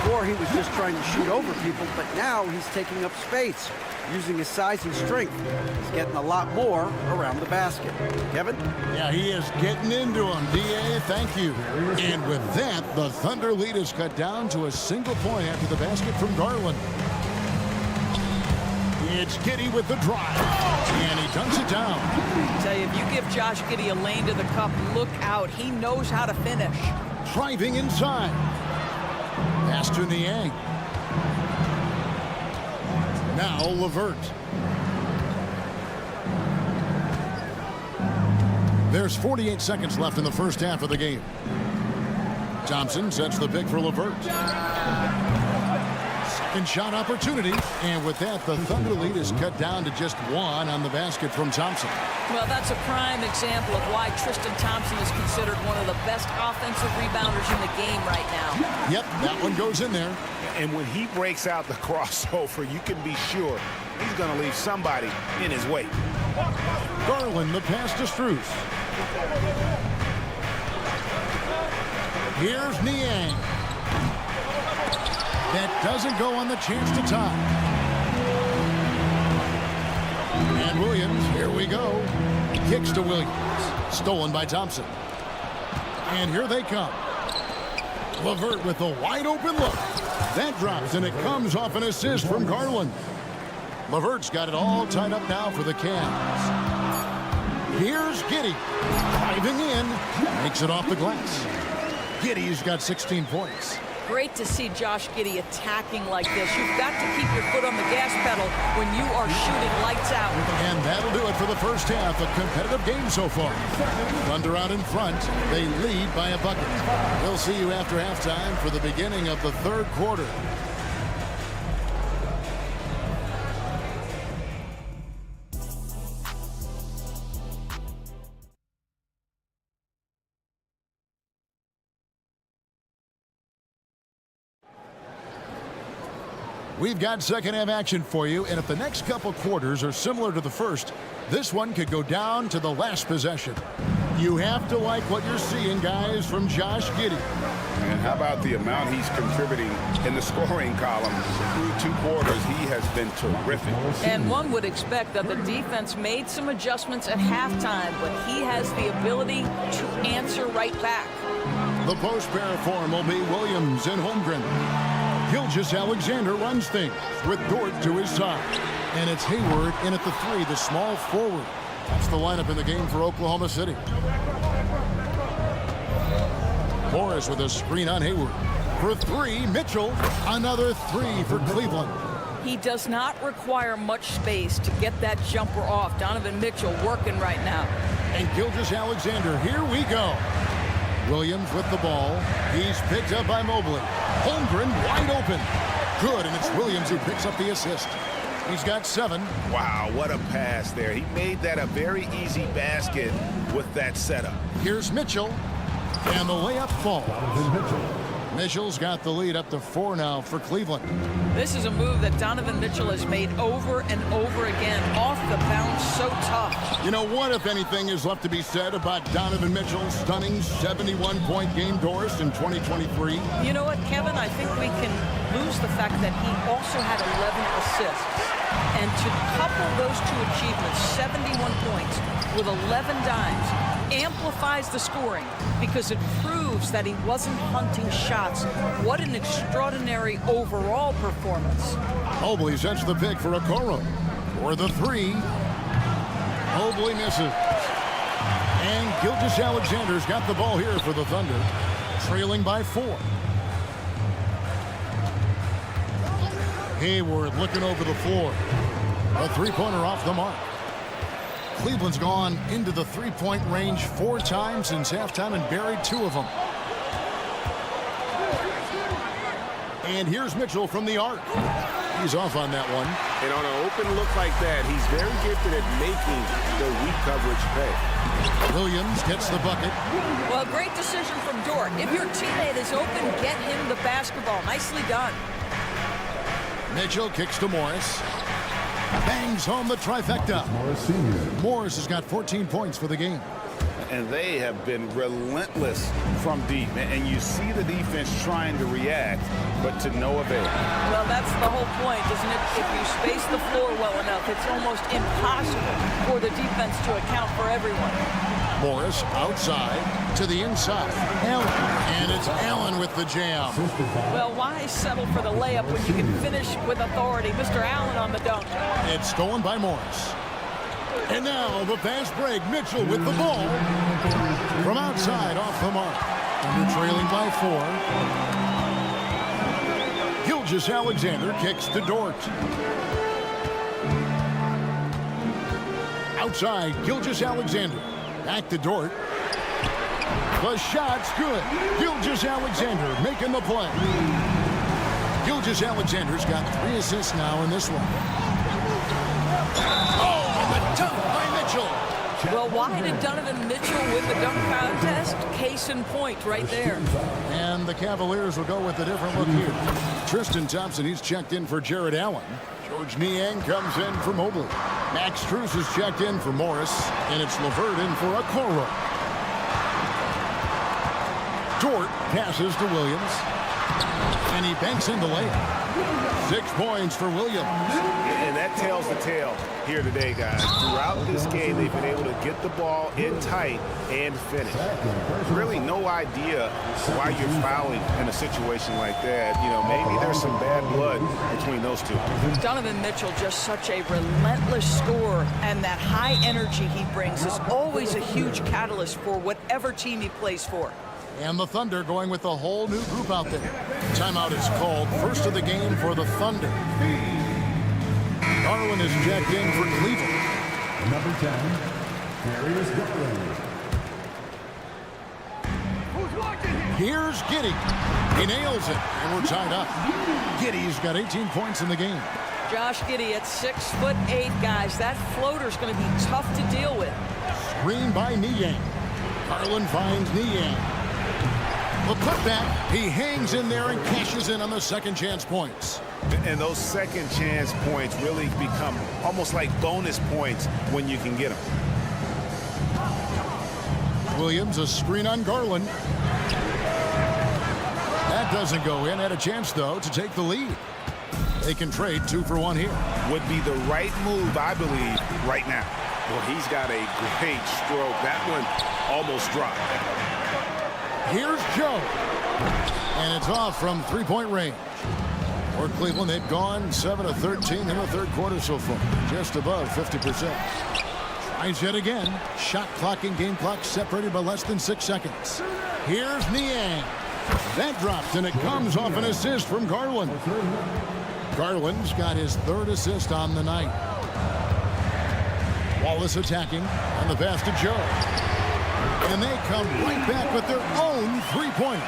Before, he was just trying to shoot over people, but now he's taking up space, using his size and strength. He's getting a lot more around the basket. Kevin? Yeah, he is getting into him. D.A., thank you. And with that, the Thunder lead is cut down to a single point after the basket from Garland. It's Giddey with the drive, and he dunks it down. I tell you, if you give Josh Giddey a lane to the cup, look out. He knows how to finish. Driving inside. Pass to Niang. Now LeVert. There's 48 seconds left in the first half of the game. Thompson sets the pick for LeVert. Second shot opportunity, and with that, the Thunder lead is cut down to just one on the basket from Thompson. Well, that's a prime example of why Tristan Thompson is considered one of the best offensive rebounders in the game right now. Yep, that one goes in there. And when he breaks out the crossover, you can be sure he's going to leave somebody in his way. Garland, the pass to Strus. Here's Niang. That doesn't go on the chance to tie. And Williams, here we go. Kicks to Williams. Stolen by Thompson. And here they come. LeVert with a wide open look. That drops, and it comes off an assist from Garland. LeVert's got it all tied up now for the Cavs. Here's Giddey. Diving in. Makes it off the glass. Giddey's got 16 points. Great to see Josh Giddey attacking like this. You've got to keep your foot on the gas pedal when you are shooting lights out. And that'll do it for the first half. A competitive game so far. Thunder out in front. They lead by a bucket. We'll see you after halftime for the beginning of the third quarter. We've got second half action for you, and if the next couple quarters are similar to the first, this one could go down to the last possession. You have to like what you're seeing, guys, from Josh Giddey. And how about the amount he's contributing in the scoring column? Through 2 quarters, he has been terrific. And one would expect that the defense made some adjustments at halftime, but he has the ability to answer right back. The post pair form will be Williams and Holmgren. Gilgeous-Alexander runs things with Dort to his side. And it's Hayward in at the 3, the small forward. That's the lineup in the game for Oklahoma City. Morris with a screen on Hayward. For 3, Mitchell. Another 3 for Cleveland. He does not require much space to get that jumper off. Donovan Mitchell working right now. And Gilgeous-Alexander, here we go. Williams with the ball. He's picked up by Mobley. Holmgren wide open. Good, and it's Williams who picks up the assist. He's got 7. Wow, what a pass there. He made that a very easy basket with that setup. Here's Mitchell, and the layup falls. Mitchell's got the lead up to 4 now for Cleveland. This is a move that Donovan Mitchell has made over and over again. Off the bounce, so tough. You know what, if anything, is left to be said about Donovan Mitchell's stunning 71-point game, Doris, in 2023? You know what, Kevin? I think we can lose the fact that he also had 11 assists. And to couple those 2 achievements, 71 points with 11 dimes, amplifies the scoring because it proves that he wasn't hunting shots. What an extraordinary overall performance. Mobley sets the pick for Okoro. For the 3. Mobley misses. And Gilgeous-Alexander's got the ball here for the Thunder, trailing by 4. Hayward looking over the floor. A 3-pointer off the mark. Cleveland's gone into the 3-point range 4 times since halftime and buried 2 of them. And here's Mitchell from the arc. He's off on that one. And on an open look like that, he's very gifted at making the weak coverage pay. Williams gets the bucket. Well, great decision from Dort. If your teammate is open, get him the basketball. Nicely done. Mitchell kicks to Morris. Bangs home the trifecta. Morris has got 14 points for the game. And they have been relentless from deep. And you see the defense trying to react, but to no avail. Well, that's the whole point, isn't it? If you space the floor well enough, it's almost impossible for the defense to account for everyone. Morris outside to the inside. Allen. And it's Allen with the jam. Well, why settle for the layup when you can finish with authority? Mr. Allen on the dunk. It's stolen by Morris. And now the fast break. Mitchell with the ball. From outside, off the mark. Under trailing by 4. Gilgeous-Alexander kicks to Dort. Outside, Gilgeous-Alexander. Back to Dort. The shot's good. Gilgeous-Alexander making the play. Gilgeous-Alexander's got 3 assists now in this one. Oh, and the dunk by Mitchell. Well, why did Donovan Mitchell win the dunk contest? Case in point right there. And the Cavaliers will go with a different look here. Tristan Thompson, he's checked in for Jared Allen. George Niang comes in for Mobley. Max Strus is checked in for Morris. And it's LeVert in for Okoro. Dort passes to Williams. And he banks in the layup. 6 points for Williams. And that tells the tale here today, guys. Throughout this game, they've been able to get the ball in tight and finish. Really no idea why you're fouling in a situation like that. You know, maybe there's some bad blood between those two. Donovan Mitchell, just such a relentless scorer, and that high energy he brings is always a huge catalyst for whatever team he plays for. And the Thunder going with a whole new group out there. Timeout is called. First of the game for the Thunder. Garland is checked in for Cleveland. Number 10, Darius Garland. Here's Giddey. He nails it, and we're tied up. Giddey's got 18 points in the game. Josh Giddey at 6'8", guys. That floater's going to be tough to deal with. Screen by Niang. Garland finds Niang. The putback, he hangs in there and cashes in on the second chance points. And those second chance points really become almost like bonus points when you can get them. Williams, a screen on Garland. That doesn't go in. Had a chance, though, to take the lead. They can trade 2 for 1 here. Would be the right move, I believe, right now. Well, he's got a great stroke. That one almost dropped. Here's Joe. And it's off from 3-point range. For Cleveland, they've gone 7 of 13 in the third quarter so far. Just above 50%. Tries yet again. Shot clock and game clock separated by less than 6 seconds. Here's Niang. That dropped, and it comes off an assist from Garland. Garland's got his 3rd assist on the night. Wallace attacking on the pass to Joe. And they come right back with their own 3-pointer.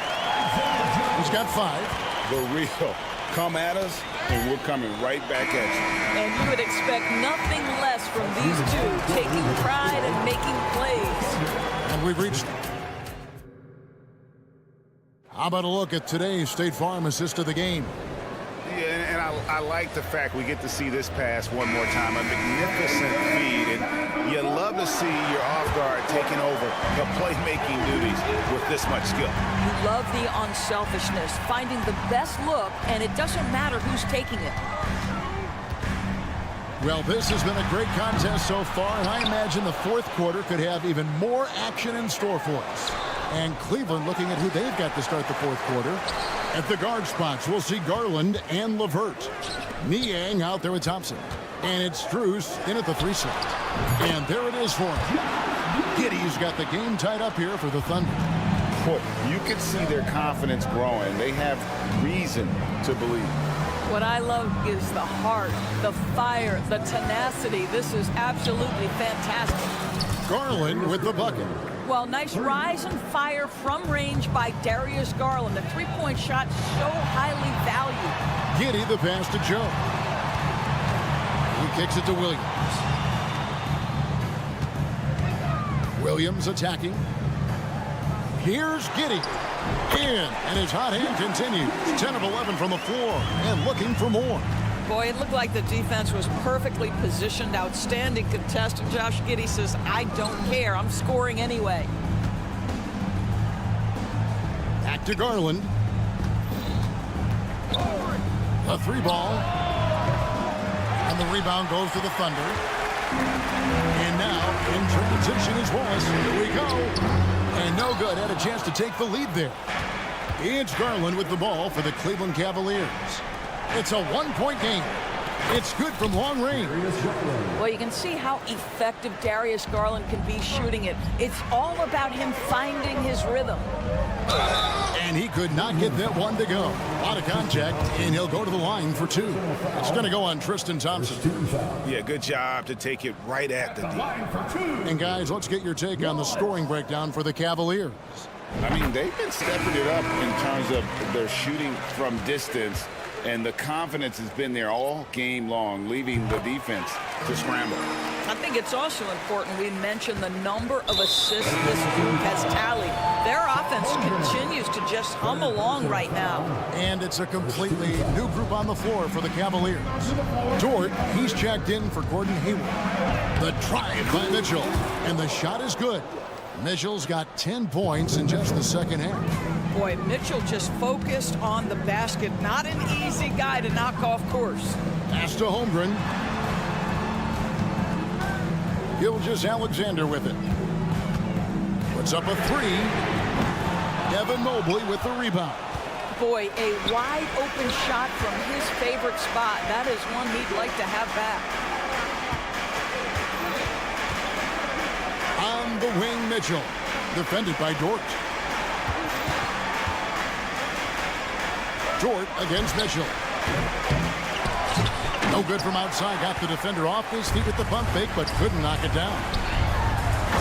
He's got 5. The real. Come at us, and we're coming right back at you. And you would expect nothing less from these two, taking pride and making plays. And we've reached. How about a look at today's State Farm assist of the game? Yeah, and I like the fact we get to see this pass one more time. A magnificent feed, and you love to see your off guard taking over the playmaking duties with this much skill. You love the unselfishness, finding the best look, and it doesn't matter who's taking it. Well, this has been a great contest so far, and I imagine the fourth quarter could have even more action in store for us. And Cleveland looking at who they've got to start the fourth quarter. At the guard spots, we'll see Garland and LeVert. Niang out there with Thompson. And it's Strus in at the 3 slot. And there it is for him. Giddey's got the game tied up here for the Thunder. Boy, you can see their confidence growing. They have reason to believe. What I love is the heart, the fire, the tenacity. This is absolutely fantastic. Garland with the bucket. Well, nice rise and fire from range by Darius Garland. The 3-point shot so highly valued. Giddey the pass to Joe. kicks it to Williams. Williams attacking. Here's Giddey. In, and his hot hand continues. 10 of 11 from the floor and looking for more. Boy, it looked like the defense was perfectly positioned. Outstanding contest. And Josh Giddey says, I don't care. I'm scoring anyway. Back to Garland. A 3-ball. And the rebound goes to the Thunder. And now, in transition is Wallace. Here we go. And no good. Had a chance to take the lead there. It's Garland with the ball for the Cleveland Cavaliers. It's a 1-point game. It's good from long range. Well, you can see how effective Darius Garland can be shooting it. It's all about him finding his rhythm. And he could not get that one to go. A lot of contact, and he'll go to the line for 2. It's going to go on Tristan Thompson. Yeah, good job to take it right at the D. And guys, let's get your take on the scoring breakdown for the Cavaliers. I mean, they've been stepping it up in terms of their shooting from distance, and the confidence has been there all game long, leaving the defense to scramble. I think it's also important we mention the number of assists this group has tallied. Their offense continues to just hum along right now. And it's a completely new group on the floor for the Cavaliers. Dort, he's checked in for Gordon Hayward. The drive by Mitchell, and the shot is good. Mitchell's got 10 points in just the second half. Boy, Mitchell just focused on the basket. Not an easy guy to knock off course. Pass to Holmgren. Gilgeous-Alexander with it. Puts up a 3. Evan Mobley with the rebound. Boy, a wide open shot from his favorite spot. That is one he'd like to have back. On the wing, Mitchell. Defended by Dort. Dort against Mitchell. No good from outside. Got the defender off his feet with the pump fake, but couldn't knock it down.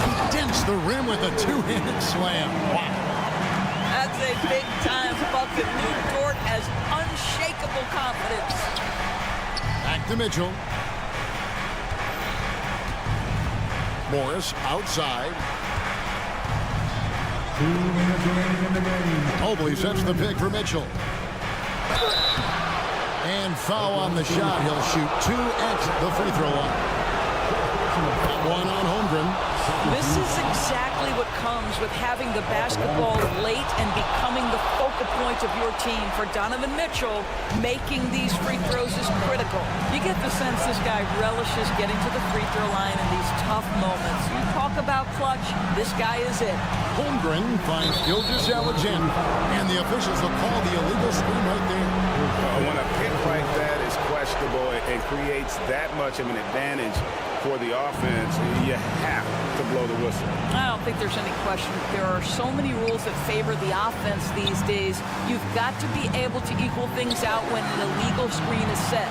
He dents the rim with a 2-handed slam. Wow. That's a big-time bucket. Lou Dort has unshakable confidence. Back to Mitchell. Morris outside. 2 minutes remaining in the game. Mobley sets the pick for Mitchell. And foul on the shot. He'll shoot 2 at the free throw line. One on Holmgren. This is exactly what comes with having the basketball late and becoming the focal point of your team. For Donovan Mitchell, making these free throws is critical. You get the sense this guy relishes getting to the free throw line in these tough moments. You talk about clutch, this guy is it. Holmgren finds Gilgeous-Alexander, and the officials will call the illegal screen right there. When a pick like that is questionable and creates that much of an advantage for the offense, you have to blow the whistle. I don't think there's any question. There are so many rules that favor the offense these days. You've got to be able to equal things out when an illegal screen is set.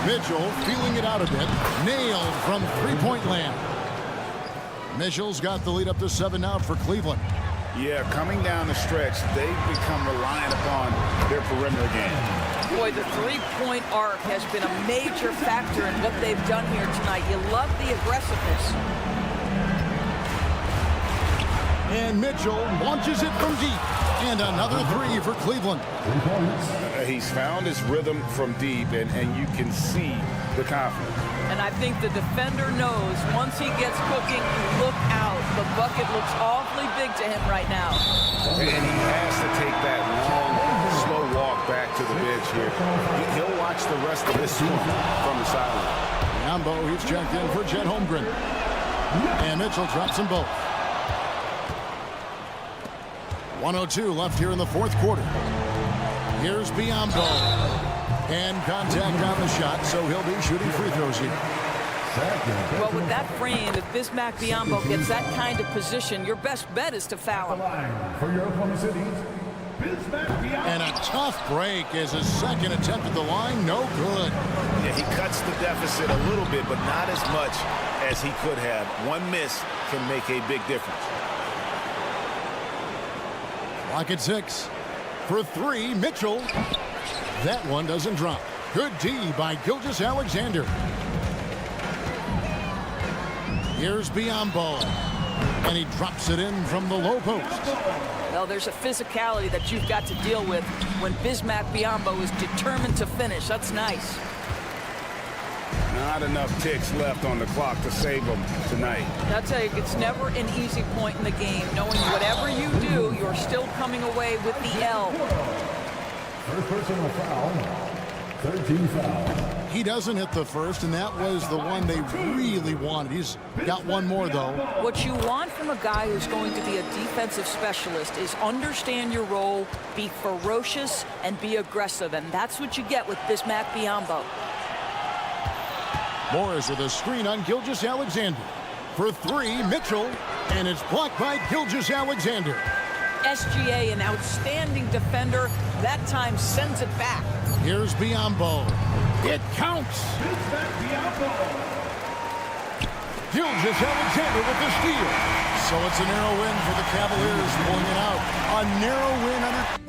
Mitchell feeling it out a bit. Nailed from three-point land. Mitchell's got the lead up to 7 now for Cleveland. Yeah, coming down the stretch, they've become reliant upon their perimeter game. Boy, the three-point arc has been a major factor in what they've done here tonight. You love the aggressiveness. And Mitchell launches it from deep. And another 3 for Cleveland. 3 points. He's found his rhythm from deep, and you can see the confidence. And I think the defender knows once he gets cooking, look out. The bucket looks awfully big to him right now. And he has to take that long, slow walk back to the bench here. He'll watch the rest of this one from the sideline. Yambo, he's checked in for Chet Holmgren. And Mitchell drops them both. 1:02 left here in the fourth quarter. Here's Biyombo. And contact on the shot, so he'll be shooting free throws here. Well, with that frame, if Bismack Biyombo gets that kind of position, your best bet is to foul him. For your Oklahoma City, Bismack Biyombo. And a tough break as his second attempt at the line, no good. Yeah, he cuts the deficit a little bit, but not as much as he could have. One miss can make a big difference. Clock at 6. For 3, Mitchell. That one doesn't drop. Good D by Gilgeous-Alexander. Here's Biyombo. And he drops it in from the low post. Well, there's a physicality that you've got to deal with when Bismack Biyombo is determined to finish. That's nice. Not enough ticks left on the clock to save them tonight. I'll tell you, it's never an easy point in the game, knowing whatever you do, you're still coming away with the L. First personal foul. 13 foul. He doesn't hit the first, and that was the one they really wanted. He's got one more, though. What you want from a guy who's going to be a defensive specialist is understand your role, be ferocious, and be aggressive, and that's what you get with Bismack Biyombo. Morris with a screen on Gilgeous-Alexander. For three, Mitchell, and it's blocked by Gilgeous-Alexander. SGA, an outstanding defender, that time sends it back. Here's Biyombo. It counts. Gilgeous-Alexander with the steal. So it's a narrow win for the Cavaliers, pulling it out. A narrow win under